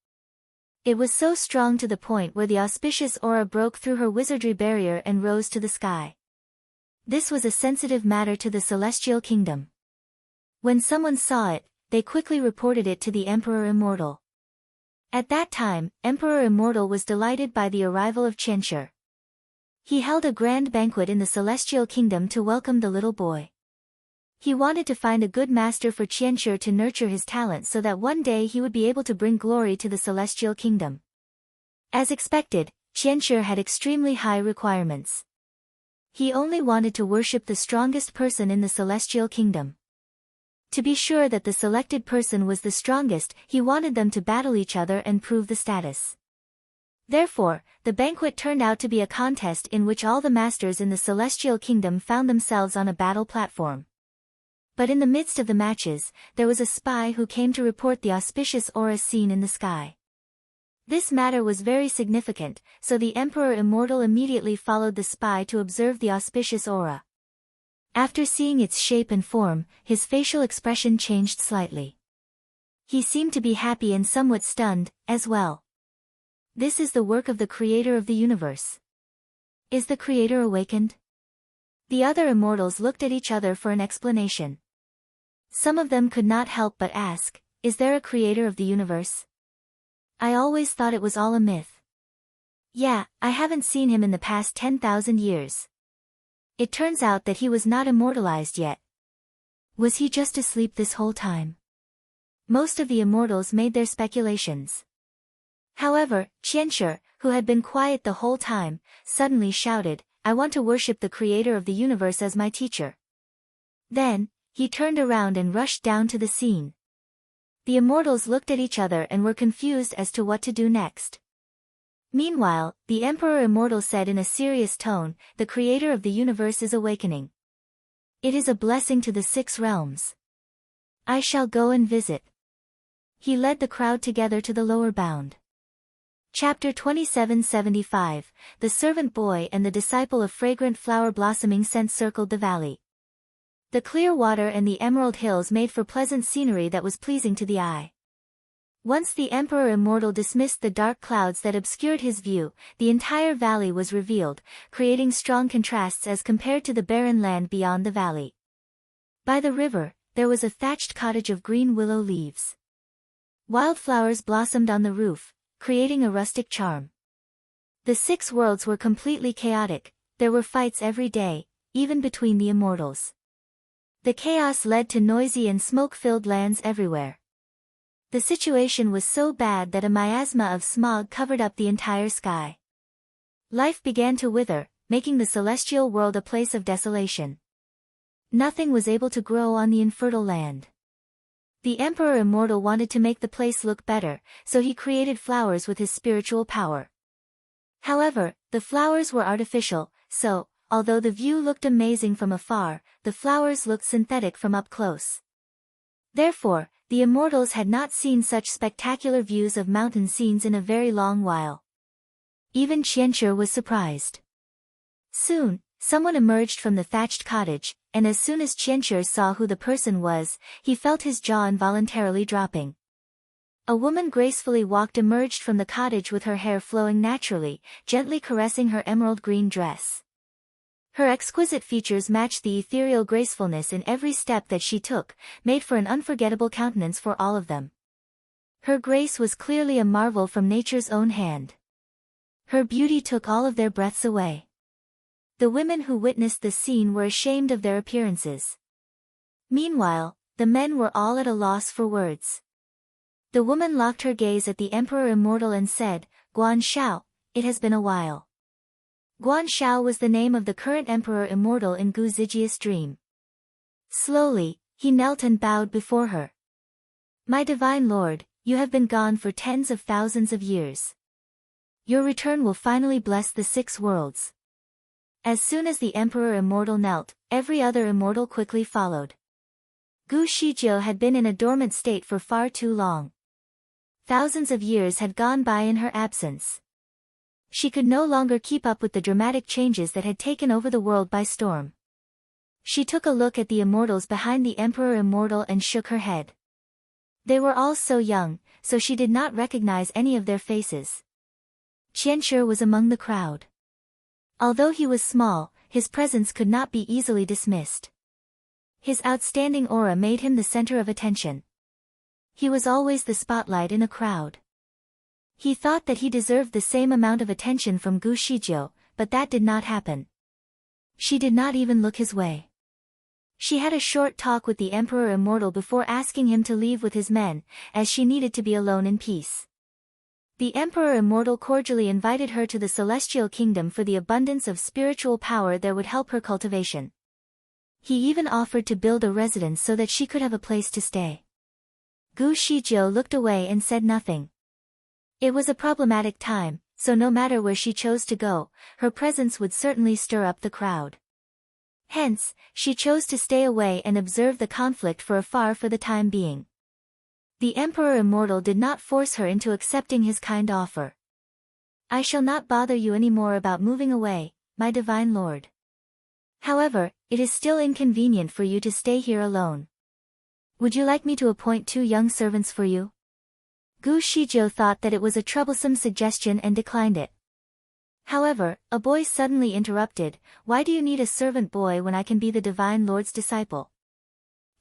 [SPEAKER 1] It was so strong to the point where the auspicious aura broke through her wizardry barrier and rose to the sky. This was a sensitive matter to the celestial kingdom. When someone saw it, they quickly reported it to the Emperor Immortal. At that time, Emperor Immortal was delighted by the arrival of Qianshi. He held a grand banquet in the celestial kingdom to welcome the little boy. He wanted to find a good master for Qianshi to nurture his talent so that one day he would be able to bring glory to the celestial kingdom. As expected, Qianshi had extremely high requirements. He only wanted to worship the strongest person in the celestial kingdom. To be sure that the selected person was the strongest, he wanted them to battle each other and prove the status. Therefore, the banquet turned out to be a contest in which all the masters in the celestial kingdom found themselves on a battle platform. But in the midst of the matches, there was a spy who came to report the auspicious aura seen in the sky. This matter was very significant, so the Emperor Immortal immediately followed the spy to observe the auspicious aura. After seeing its shape and form, his facial expression changed slightly. He seemed to be happy and somewhat stunned, as well. This is the work of the creator of the universe. Is the creator awakened? The other immortals looked at each other for an explanation. Some of them could not help but ask, is there a creator of the universe? I always thought it was all a myth. Yeah, I haven't seen him in the past 10,000 years. It turns out that he was not immortalized yet. Was he just asleep this whole time? Most of the immortals made their speculations. However, Qianshi, who had been quiet the whole time, suddenly shouted, I want to worship the creator of the universe as my teacher. Then, he turned around and rushed down to the scene. The immortals looked at each other and were confused as to what to do next. Meanwhile, the Emperor Immortal said in a serious tone, the creator of the universe is awakening. It is a blessing to the 6 realms. I shall go and visit. He led the crowd together to the lower bound. Chapter 2775, The Servant Boy and the Disciple of Fragrant Flower Blossoming Scent circled the valley. The clear water and the emerald hills made for pleasant scenery that was pleasing to the eye. Once the Emperor Immortal dismissed the dark clouds that obscured his view, the entire valley was revealed, creating strong contrasts as compared to the barren land beyond the valley. By the river, there was a thatched cottage of green willow leaves. Wildflowers blossomed on the roof, creating a rustic charm. The 6 worlds were completely chaotic, there were fights every day, even between the immortals. The chaos led to noisy and smoke-filled lands everywhere. The situation was so bad that a miasma of smog covered up the entire sky. Life began to wither, making the celestial world a place of desolation. Nothing was able to grow on the infertile land. The Emperor Immortal wanted to make the place look better, so he created flowers with his spiritual power. However, the flowers were artificial, so, although the view looked amazing from afar, the flowers looked synthetic from up close. Therefore, the immortals had not seen such spectacular views of mountain scenes in a very long while. Even Qianshi was surprised. Soon, someone emerged from the thatched cottage, and as soon as Qianshi saw who the person was, he felt his jaw involuntarily dropping. A woman gracefully emerged from the cottage with her hair flowing naturally, gently caressing her emerald green dress. Her exquisite features matched the ethereal gracefulness in every step that she took, made for an unforgettable countenance for all of them. Her grace was clearly a marvel from nature's own hand. Her beauty took all of their breaths away. The women who witnessed the scene were ashamed of their appearances. Meanwhile, the men were all at a loss for words. The woman locked her gaze at the Emperor Immortal and said, Guan Shao, it has been a while. Guan Shao was the name of the current Emperor Immortal in Gu Zijia's dream. Slowly, he knelt and bowed before her. My divine lord, you have been gone for tens of thousands of years. Your return will finally bless the 6 worlds. As soon as the Emperor Immortal knelt, every other immortal quickly followed. Gu Shijiu had been in a dormant state for far too long. Thousands of years had gone by in her absence. She could no longer keep up with the dramatic changes that had taken over the world by storm. She took a look at the immortals behind the Emperor Immortal and shook her head. They were all so young, so she did not recognize any of their faces. Qianshi was among the crowd. Although he was small, his presence could not be easily dismissed. His outstanding aura made him the center of attention. He was always the spotlight in a crowd. He thought that he deserved the same amount of attention from Gu Shijiu, but that did not happen. She did not even look his way. She had a short talk with the Emperor Immortal before asking him to leave with his men, as she needed to be alone in peace. The Emperor Immortal cordially invited her to the Celestial Kingdom for the abundance of spiritual power that would help her cultivation. He even offered to build a residence so that she could have a place to stay. Gu Shijiu looked away and said nothing. It was a problematic time, so no matter where she chose to go, her presence would certainly stir up the crowd. Hence, she chose to stay away and observe the conflict from afar for the time being. The Emperor Immortal did not force her into accepting his kind offer. I shall not bother you any more about moving away, my divine lord. However, it is still inconvenient for you to stay here alone. Would you like me to appoint 2 young servants for you? Gu Shijiu thought that it was a troublesome suggestion and declined it. However, a boy suddenly interrupted, why do you need a servant boy when I can be the divine lord's disciple?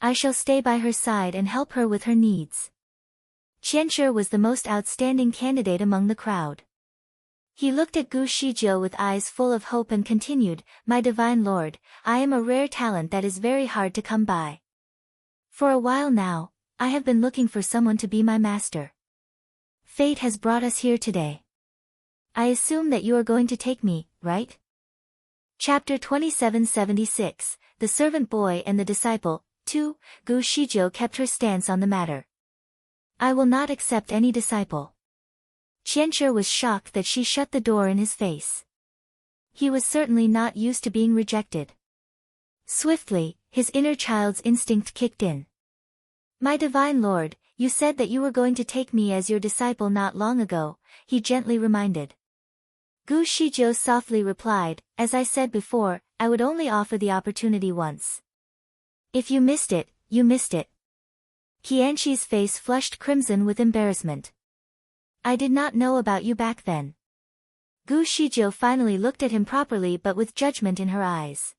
[SPEAKER 1] I shall stay by her side and help her with her needs. Qianshi was the most outstanding candidate among the crowd. He looked at Gu Shijiu with eyes full of hope and continued, my divine lord, I am a rare talent that is very hard to come by. For a while now, I have been looking for someone to be my master. Fate has brought us here today. I assume that you are going to take me, right? Chapter 2776, The Servant Boy and the Disciple, 2, Gu Shijiu kept her stance on the matter. I will not accept any disciple. Qianshi was shocked that she shut the door in his face. He was certainly not used to being rejected. Swiftly, his inner child's instinct kicked in. My divine lord, you said that you were going to take me as your disciple not long ago, he gently reminded. Gu Shijiu softly replied, as I said before, I would only offer the opportunity once. If you missed it, you missed it. Qianshi's face flushed crimson with embarrassment. I did not know about you back then. Gu Shijiu finally looked at him properly but with judgment in her eyes.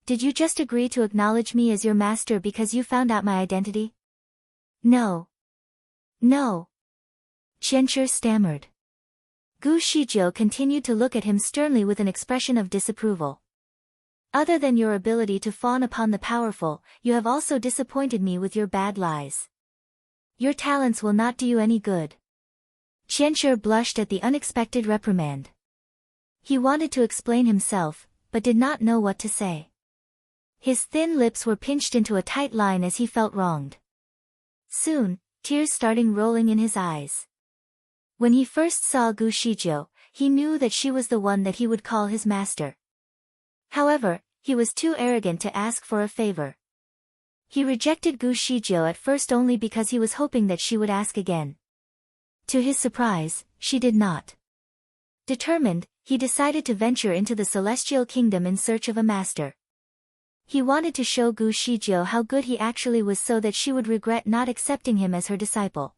[SPEAKER 1] Did you just agree to acknowledge me as your master because you found out my identity? No. No. Qianshi stammered. Gu Shijiu continued to look at him sternly with an expression of disapproval. Other than your ability to fawn upon the powerful, you have also disappointed me with your bad lies. Your talents will not do you any good. Qianshi blushed at the unexpected reprimand. He wanted to explain himself, but did not know what to say. His thin lips were pinched into a tight line as he felt wronged. Soon, tears started rolling in his eyes. When he first saw Gu Shijiu, he knew that she was the one that he would call his master. However, he was too arrogant to ask for a favor. He rejected Gu Shijiu at first only because he was hoping that she would ask again. To his surprise, she did not. Determined, he decided to venture into the Celestial Kingdom in search of a master. He wanted to show Gu Shijiu how good he actually was so that she would regret not accepting him as her disciple.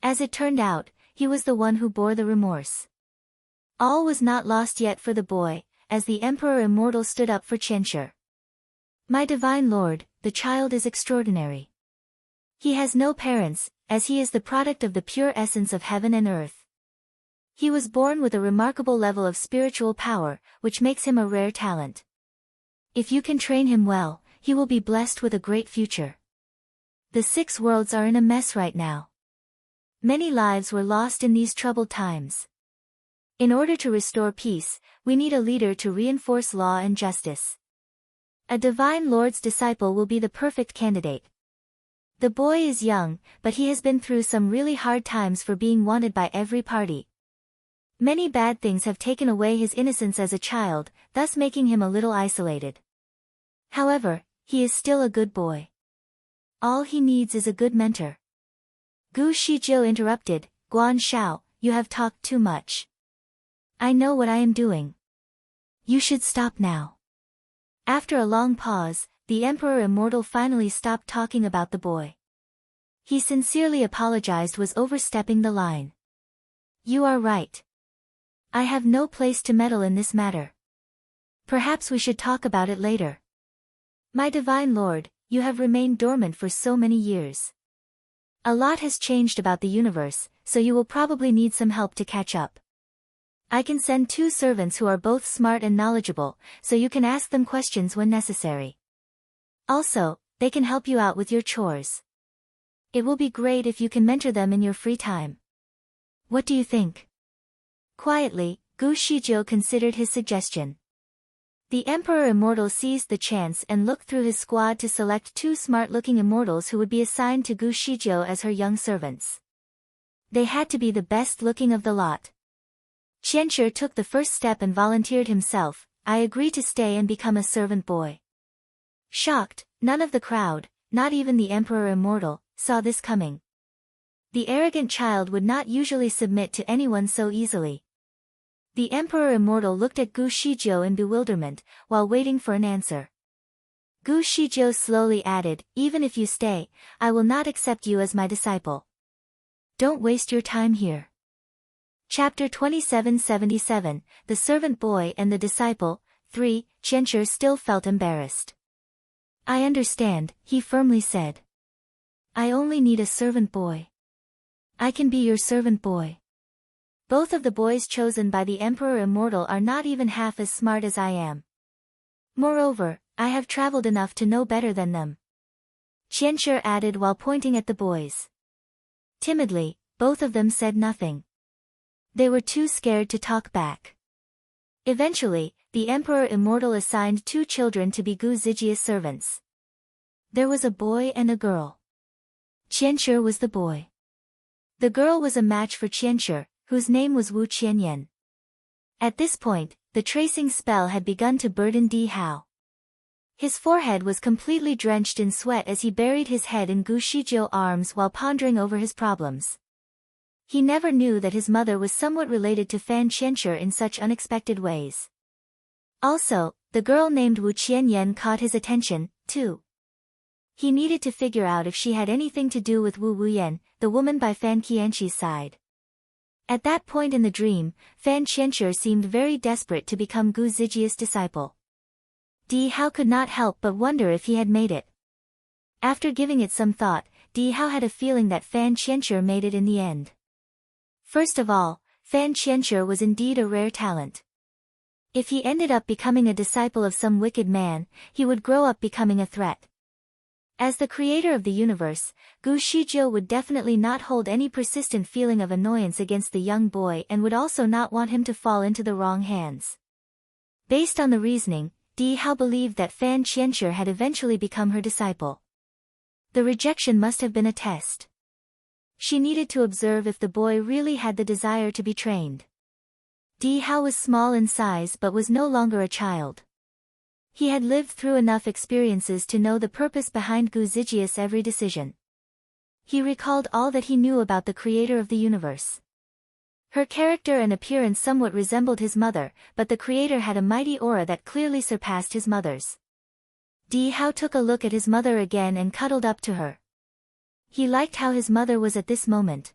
[SPEAKER 1] As it turned out, he was the one who bore the remorse. All was not lost yet for the boy, as the Emperor Immortal stood up for Qianshi. My divine lord, the child is extraordinary. He has no parents, as he is the product of the pure essence of heaven and earth. He was born with a remarkable level of spiritual power, which makes him a rare talent. If you can train him well, he will be blessed with a great future. The 6 worlds are in a mess right now. Many lives were lost in these troubled times. In order to restore peace, we need a leader to reinforce law and justice. A divine lord's disciple will be the perfect candidate. The boy is young, but he has been through some really hard times for being wanted by every party. Many bad things have taken away his innocence as a child, thus making him a little isolated. However, he is still a good boy. All he needs is a good mentor. Gu Shijiu interrupted, Guan Shao, you have talked too much. I know what I am doing. You should stop now. After a long pause, the Emperor Immortal finally stopped talking about the boy. He sincerely apologized, was overstepping the line. You are right. I have no place to meddle in this matter. Perhaps we should talk about it later. My divine lord, you have remained dormant for so many years. A lot has changed about the universe, so you will probably need some help to catch up. I can send 2 servants who are both smart and knowledgeable, so you can ask them questions when necessary. Also, they can help you out with your chores. It will be great if you can mentor them in your free time. What do you think? Quietly, Gu Shijiu considered his suggestion. The Emperor Immortal seized the chance and looked through his squad to select 2 smart-looking immortals who would be assigned to Gu Shijiu as her young servants. They had to be the best-looking of the lot. Qianshi took the first step and volunteered himself, I agree to stay and become a servant boy. Shocked, none of the crowd, not even the Emperor Immortal, saw this coming. The arrogant child would not usually submit to anyone so easily. The Emperor Immortal looked at Gu Shijiu in bewilderment, while waiting for an answer. Gu Shijiu slowly added, even if you stay, I will not accept you as my disciple. Don't waste your time here. Chapter 2777, The Servant Boy and the Disciple, 3, Qianshi still felt embarrassed. I understand, he firmly said. I only need a servant boy. I can be your servant boy. Both of the boys chosen by the Emperor Immortal are not even half as smart as I am. Moreover, I have traveled enough to know better than them. Qianshi added while pointing at the boys. Timidly, both of them said nothing. They were too scared to talk back. Eventually, the Emperor Immortal assigned 2 children to be Gu Zijia's servants. There was a boy and a girl. Qianshi was the boy. The girl was a match for Qianshi, whose name was Wu Qianyan. At this point, the tracing spell had begun to burden Di Hao. His forehead was completely drenched in sweat as he buried his head in Gu Shijiu's arms while pondering over his problems. He never knew that his mother was somewhat related to Fan Qianshi in such unexpected ways. Also, the girl named Wu Qianyan caught his attention, too. He needed to figure out if she had anything to do with Wu Wuyan, the woman by Fan Qianqi's side. At that point in the dream, Fan Qianshi seemed very desperate to become Gu Zijia's disciple. Di Hao could not help but wonder if he had made it. After giving it some thought, Di Hao had a feeling that Fan Qianshi made it in the end. First of all, Fan Qianshi was indeed a rare talent. If he ended up becoming a disciple of some wicked man, he would grow up becoming a threat. As the creator of the universe, Gu Shijiu would definitely not hold any persistent feeling of annoyance against the young boy and would also not want him to fall into the wrong hands. Based on the reasoning, Di Hao believed that Fan Qianshi had eventually become her disciple. The rejection must have been a test. She needed to observe if the boy really had the desire to be trained. Di Hao was small in size but was no longer a child. He had lived through enough experiences to know the purpose behind Gu Zijia's every decision. He recalled all that he knew about the creator of the universe. Her character and appearance somewhat resembled his mother, but the creator had a mighty aura that clearly surpassed his mother's. Di Hao took a look at his mother again and cuddled up to her. He liked how his mother was at this moment.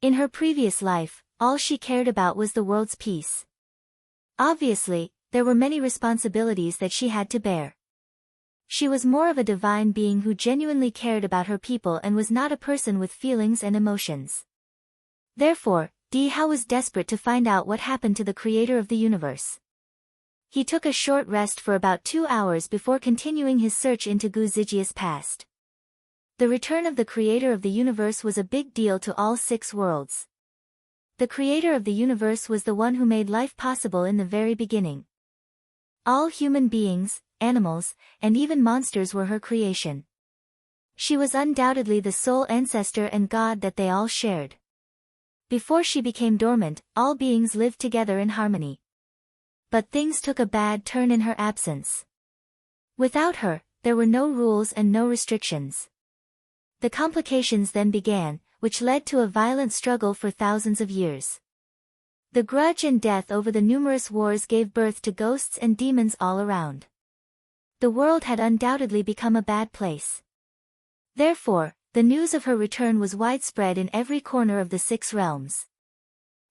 [SPEAKER 1] In her previous life, all she cared about was the world's peace. Obviously, there were many responsibilities that she had to bear. She was more of a divine being who genuinely cared about her people and was not a person with feelings and emotions. Therefore, Di Hao was desperate to find out what happened to the creator of the universe. He took a short rest for about 2 hours before continuing his search into Gu Zijia's past. The return of the creator of the universe was a big deal to all 6 worlds. The creator of the universe was the one who made life possible in the very beginning. All human beings, animals, and even monsters were her creation. She was undoubtedly the sole ancestor and god that they all shared. Before she became dormant, all beings lived together in harmony. But things took a bad turn in her absence. Without her, there were no rules and no restrictions. The complications then began, which led to a violent struggle for thousands of years. The grudge and death over the numerous wars gave birth to ghosts and demons all around. The world had undoubtedly become a bad place. Therefore, the news of her return was widespread in every corner of the 6 realms.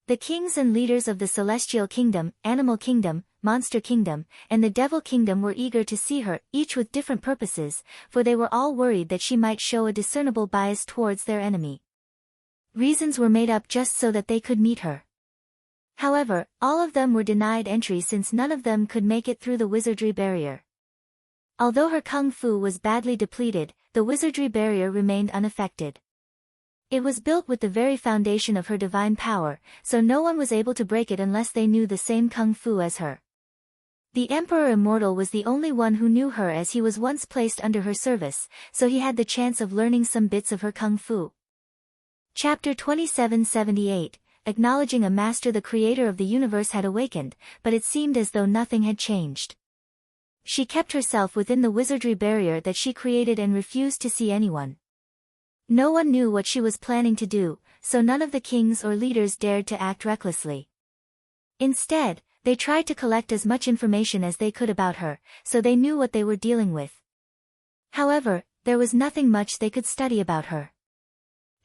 [SPEAKER 1] The kings and leaders of the Celestial Kingdom, Animal Kingdom, Monster Kingdom, and the Devil Kingdom were eager to see her, each with different purposes, for they were all worried that she might show a discernible bias towards their enemy. Reasons were made up just so that they could meet her. However, all of them were denied entry since none of them could make it through the wizardry barrier. Although her kung fu was badly depleted, the wizardry barrier remained unaffected. It was built with the very foundation of her divine power, so no one was able to break it unless they knew the same kung fu as her. The Emperor Immortal was the only one who knew her, as he was once placed under her service, so he had the chance of learning some bits of her kung fu. Chapter 2778, Acknowledging a master. The creator of the universe had awakened, but it seemed as though nothing had changed. She kept herself within the wizardry barrier that she created and refused to see anyone. No one knew what she was planning to do, so none of the kings or leaders dared to act recklessly. Instead, they tried to collect as much information as they could about her, so they knew what they were dealing with. However, there was nothing much they could study about her.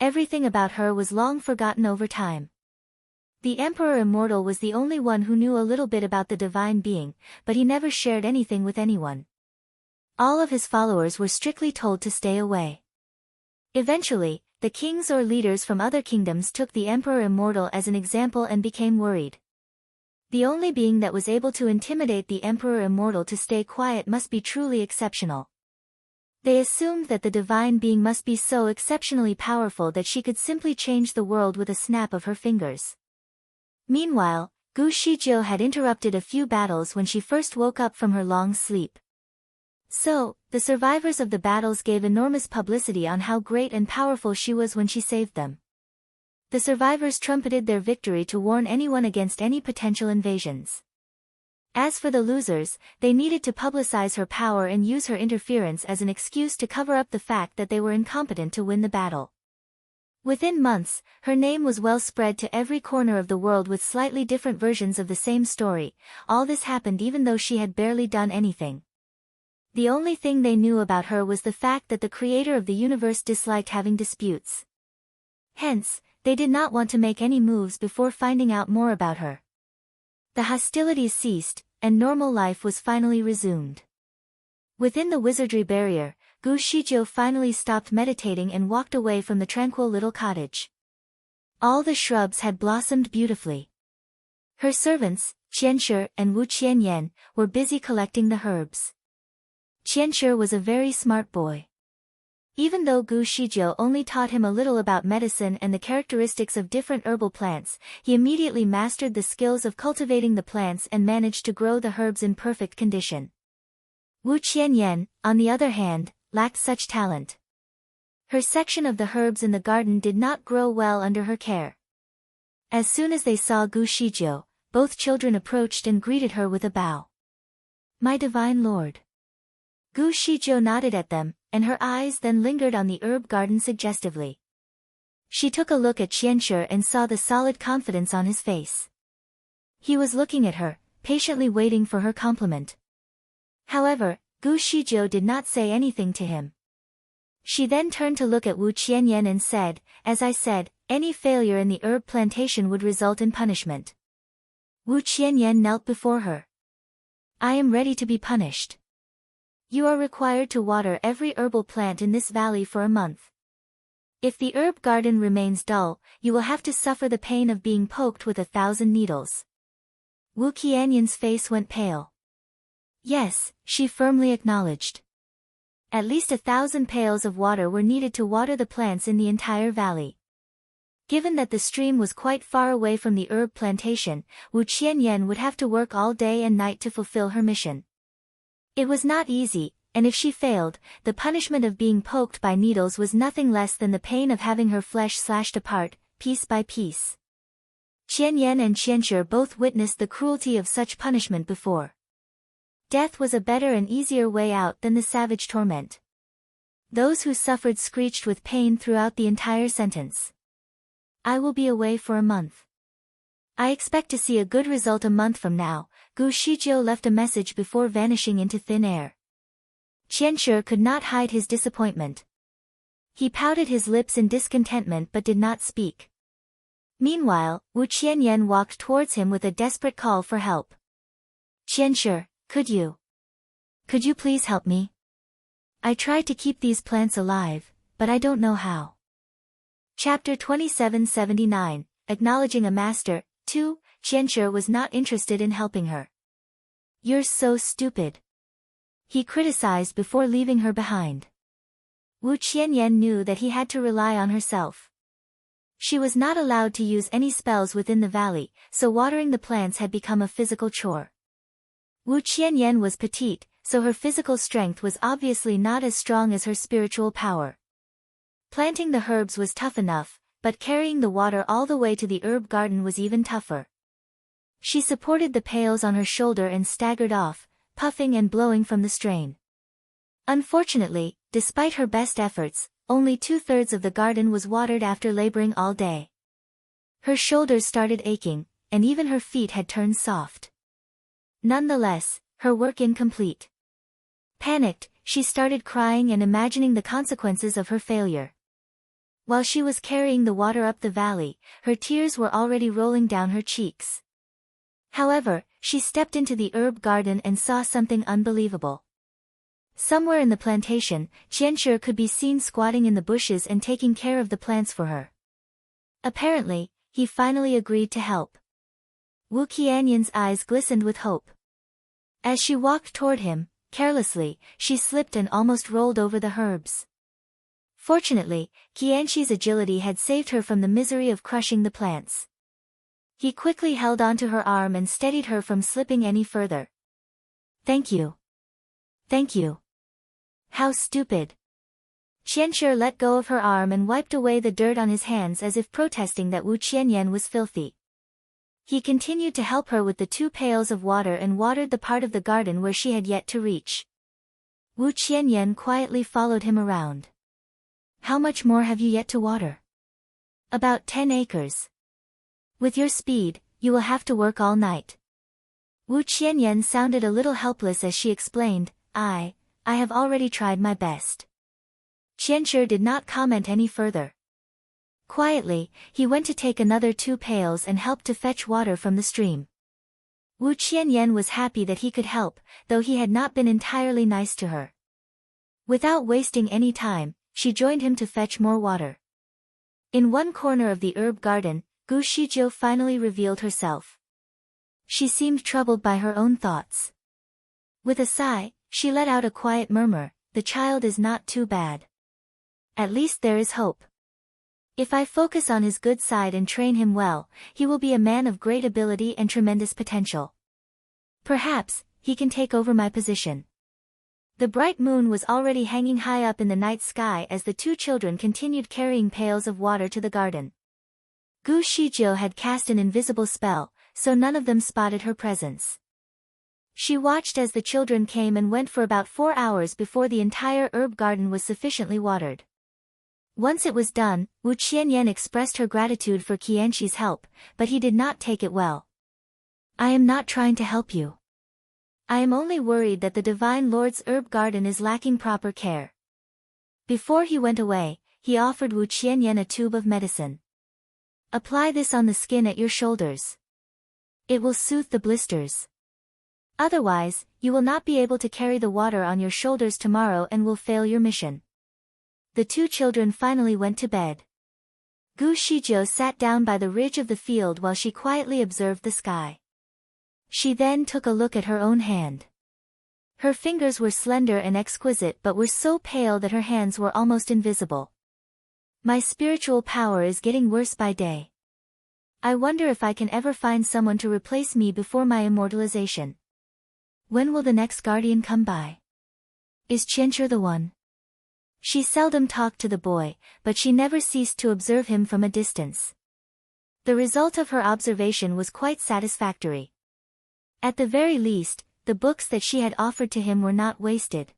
[SPEAKER 1] Everything about her was long forgotten over time. The Emperor Immortal was the only one who knew a little bit about the divine being, but he never shared anything with anyone. All of his followers were strictly told to stay away. Eventually, the kings or leaders from other kingdoms took the Emperor Immortal as an example and became worried. The only being that was able to intimidate the Emperor Immortal to stay quiet must be truly exceptional. They assumed that the divine being must be so exceptionally powerful that she could simply change the world with a snap of her fingers. Meanwhile, Gu Shijiu had interrupted a few battles when she first woke up from her long sleep. So, the survivors of the battles gave enormous publicity on how great and powerful she was when she saved them. The survivors trumpeted their victory to warn anyone against any potential invasions. As for the losers, they needed to publicize her power and use her interference as an excuse to cover up the fact that they were incompetent to win the battle. Within months, her name was well spread to every corner of the world with slightly different versions of the same story. All this happened even though she had barely done anything. The only thing they knew about her was the fact that the creator of the universe disliked having disputes. Hence, they did not want to make any moves before finding out more about her. The hostilities ceased, and normal life was finally resumed. Within the wizardry barrier, Gu Shijiu finally stopped meditating and walked away from the tranquil little cottage. All the shrubs had blossomed beautifully. Her servants, Qianshi and Wu Qianyan, were busy collecting the herbs. Qianshi was a very smart boy. Even though Gu Shijiu only taught him a little about medicine and the characteristics of different herbal plants, he immediately mastered the skills of cultivating the plants and managed to grow the herbs in perfect condition. Wu Qianyan, on the other hand, lacked such talent. Her section of the herbs in the garden did not grow well under her care. As soon as they saw Gu Shijiu, both children approached and greeted her with a bow. "My divine lord." Gu Shijiu nodded at them, and her eyes then lingered on the herb garden suggestively. She took a look at Qianshi and saw the solid confidence on his face. He was looking at her, patiently waiting for her compliment. However, Gu Shijiu did not say anything to him. She then turned to look at Wu Qianyan and said, "As I said, any failure in the herb plantation would result in punishment." Wu Qianyan knelt before her. "I am ready to be punished. You are required to water every herbal plant in this valley for a month. If the herb garden remains dull, you will have to suffer the pain of being poked with 1,000 needles." Wu Qianyan's face went pale. "Yes," she firmly acknowledged. At least 1,000 pails of water were needed to water the plants in the entire valley. Given that the stream was quite far away from the herb plantation, Wu Qianyan would have to work all day and night to fulfill her mission. It was not easy, and if she failed, the punishment of being poked by needles was nothing less than the pain of having her flesh slashed apart, piece by piece. Qianyan and Qianshi both witnessed the cruelty of such punishment before. Death was a better and easier way out than the savage torment. Those who suffered screeched with pain throughout the entire sentence. I will be away for a month. I expect to see a good result a month from now. Gu Shijiu left a message before vanishing into thin air. Qianshi could not hide his disappointment. He pouted his lips in discontentment but did not speak. Meanwhile, Wu Qianyan walked towards him with a desperate call for help. Qianshi, could you please help me? I tried to keep these plants alive, but I don't know how. Chapter 2779, Acknowledging a Master. 2. Qianshi was not interested in helping her. You're so stupid. He criticized before leaving her behind. Wu Qianyan knew that he had to rely on herself. She was not allowed to use any spells within the valley, so watering the plants had become a physical chore. Wu Qianyan was petite, so her physical strength was obviously not as strong as her spiritual power. Planting the herbs was tough enough, but carrying the water all the way to the herb garden was even tougher. She supported the pails on her shoulder and staggered off, puffing and blowing from the strain. Unfortunately, despite her best efforts, only 2/3 of the garden was watered after laboring all day. Her shoulders started aching, and even her feet had turned soft. Nonetheless, her work incomplete. Panicked, she started crying and imagining the consequences of her failure. While she was carrying the water up the valley, her tears were already rolling down her cheeks. However, she stepped into the herb garden and saw something unbelievable. Somewhere in the plantation, Qianshi could be seen squatting in the bushes and taking care of the plants for her. Apparently, he finally agreed to help. Wu Qianyan's eyes glistened with hope. As she walked toward him, carelessly, she slipped and almost rolled over the herbs. Fortunately, Qianshi's agility had saved her from the misery of crushing the plants. He quickly held onto her arm and steadied her from slipping any further. Thank you. Thank you. How stupid. Qianshi let go of her arm and wiped away the dirt on his hands as if protesting that Wu Qianyan was filthy. He continued to help her with the 2 pails of water and watered the part of the garden where she had yet to reach. Wu Qianyan quietly followed him around. How much more have you yet to water? About 10 acres. With your speed, you will have to work all night. Wu Qianyan sounded a little helpless as she explained, I have already tried my best. Qianshi did not comment any further. Quietly, he went to take another 2 pails and helped to fetch water from the stream. Wu Qianyan was happy that he could help, though he had not been entirely nice to her. Without wasting any time, she joined him to fetch more water. In one corner of the herb garden, Gu Shijiu finally revealed herself. She seemed troubled by her own thoughts. With a sigh, she let out a quiet murmur, the child is not too bad. At least there is hope. If I focus on his good side and train him well, he will be a man of great ability and tremendous potential. Perhaps, he can take over my position. The bright moon was already hanging high up in the night sky as the 2 children continued carrying pails of water to the garden. Gu Shijiu had cast an invisible spell, so none of them spotted her presence. She watched as the children came and went for about 4 hours before the entire herb garden was sufficiently watered. Once it was done, Wu Qianyan expressed her gratitude for Qianshi's help, but he did not take it well. I am not trying to help you. I am only worried that the Divine Lord's herb garden is lacking proper care. Before he went away, he offered Wu Qianyan a tube of medicine. Apply this on the skin at your shoulders. It will soothe the blisters. Otherwise, you will not be able to carry the water on your shoulders tomorrow and will fail your mission. The 2 children finally went to bed. Gu Shijiu sat down by the ridge of the field while she quietly observed the sky. She then took a look at her own hand. Her fingers were slender and exquisite but were so pale that her hands were almost invisible. My spiritual power is getting worse by day. I wonder if I can ever find someone to replace me before my immortalization. When will the next guardian come by? Is Qianqi the one? She seldom talked to the boy, but she never ceased to observe him from a distance. The result of her observation was quite satisfactory. At the very least, the books that she had offered to him were not wasted.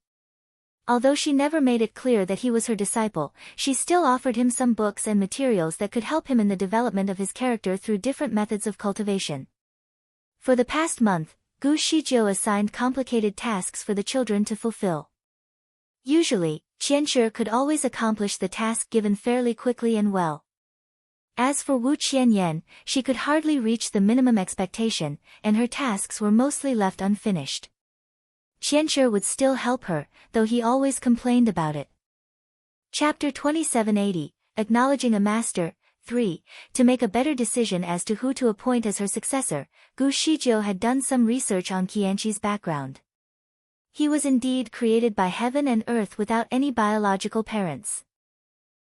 [SPEAKER 1] Although she never made it clear that he was her disciple, she still offered him some books and materials that could help him in the development of his character through different methods of cultivation. For the past month, Gu Shijiu assigned complicated tasks for the children to fulfill. Usually, Qianqi could always accomplish the task given fairly quickly and well. As for Wu Qianyan, she could hardly reach the minimum expectation, and her tasks were mostly left unfinished. Qianqi would still help her, though he always complained about it. Chapter 2780, Acknowledging a Master, 3. To make a better decision as to who to appoint as her successor, Gu Shijiu had done some research on Qianqi's background. He was indeed created by heaven and earth without any biological parents.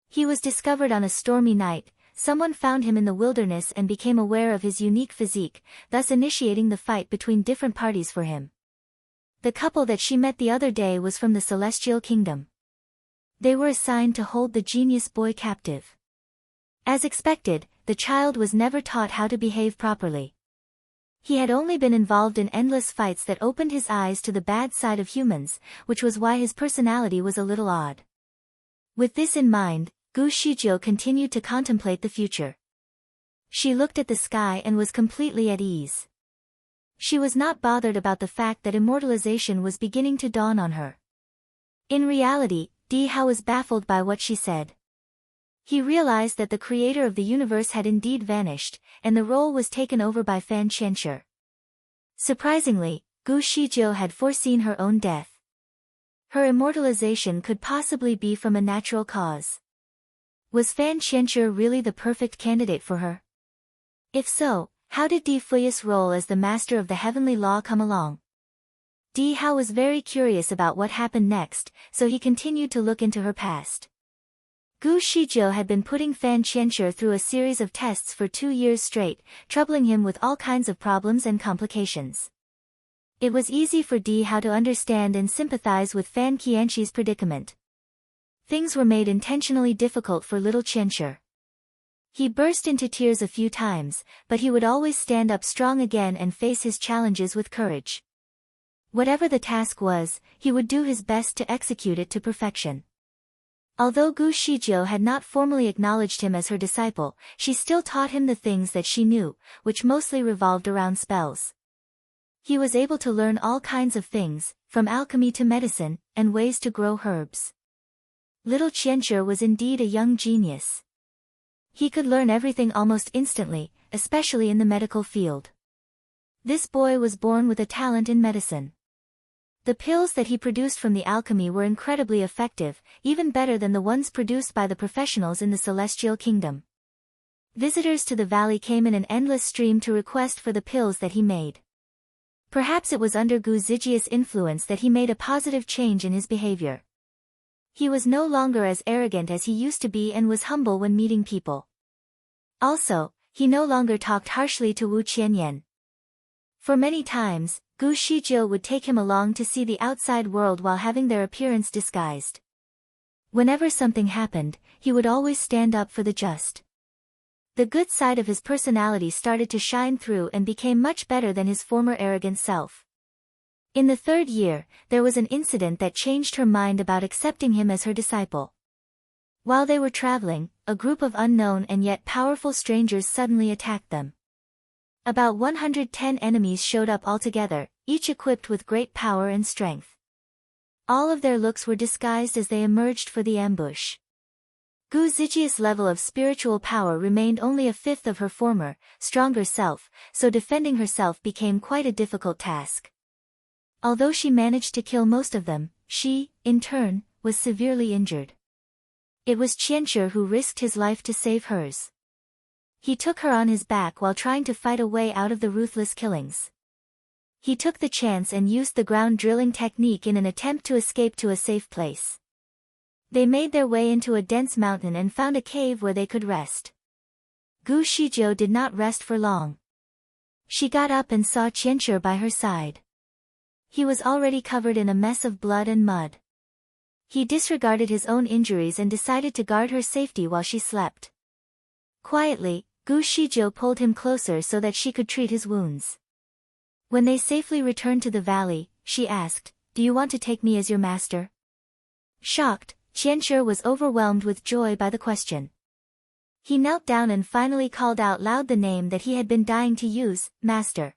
[SPEAKER 1] He was discovered on a stormy night. Someone found him in the wilderness and became aware of his unique physique, thus initiating the fight between different parties for him. The couple that she met the other day was from the Celestial Kingdom. They were assigned to hold the genius boy captive. As expected, the child was never taught how to behave properly. He had only been involved in endless fights that opened his eyes to the bad side of humans, which was why his personality was a little odd. With this in mind, Gu Shijiu continued to contemplate the future. She looked at the sky and was completely at ease. She was not bothered about the fact that immortalization was beginning to dawn on her. In reality, Di Hao was baffled by what she said. He realized that the creator of the universe had indeed vanished, and the role was taken over by Fan Qianqi. Surprisingly, Gu Shijiu had foreseen her own death. Her immortalization could possibly be from a natural cause. Was Fan Qianqi really the perfect candidate for her? If so, how did Di Fui's role as the master of the heavenly law come along? Di Hao was very curious about what happened next, so he continued to look into her past. Gu Shijiu had been putting Fan Qianqi through a series of tests for 2 years straight, troubling him with all kinds of problems and complications. It was easy for Di Hao to understand and sympathize with Fan Qianqi's predicament. Things were made intentionally difficult for little Qianqi. He burst into tears a few times, but he would always stand up strong again and face his challenges with courage. Whatever the task was, he would do his best to execute it to perfection. Although Gu Shijiu had not formally acknowledged him as her disciple, she still taught him the things that she knew, which mostly revolved around spells. He was able to learn all kinds of things, from alchemy to medicine, and ways to grow herbs. Little Qianqi was indeed a young genius. He could learn everything almost instantly, especially in the medical field. This boy was born with a talent in medicine. The pills that he produced from the alchemy were incredibly effective, even better than the ones produced by the professionals in the Celestial Kingdom. Visitors to the valley came in an endless stream to request for the pills that he made. Perhaps it was under Gu Zijia's influence that he made a positive change in his behavior. He was no longer as arrogant as he used to be and was humble when meeting people. Also, he no longer talked harshly to Wu Qianyan. For many times, Gu Shijiu would take him along to see the outside world while having their appearance disguised. Whenever something happened, he would always stand up for the just. The good side of his personality started to shine through and became much better than his former arrogant self. In the 3rd year, there was an incident that changed her mind about accepting him as her disciple. While they were traveling, a group of unknown and yet powerful strangers suddenly attacked them. About 110 enemies showed up altogether, each equipped with great power and strength. All of their looks were disguised as they emerged for the ambush. Gu Zijia's level of spiritual power remained only a fifth of her former, stronger self, so defending herself became quite a difficult task. Although she managed to kill most of them, she, in turn, was severely injured. It was Qianqi who risked his life to save hers. He took her on his back while trying to fight a way out of the ruthless killings. He took the chance and used the ground drilling technique in an attempt to escape to a safe place. They made their way into a dense mountain and found a cave where they could rest. Gu Shijiu did not rest for long. She got up and saw Qianqi by her side. He was already covered in a mess of blood and mud. He disregarded his own injuries and decided to guard her safety while she slept. Quietly, Gu Shijiu pulled him closer so that she could treat his wounds. When they safely returned to the valley, she asked, "Do you want to take me as your master?" Shocked, Qianshi was overwhelmed with joy by the question. He knelt down and finally called out loud the name that he had been dying to use, "Master."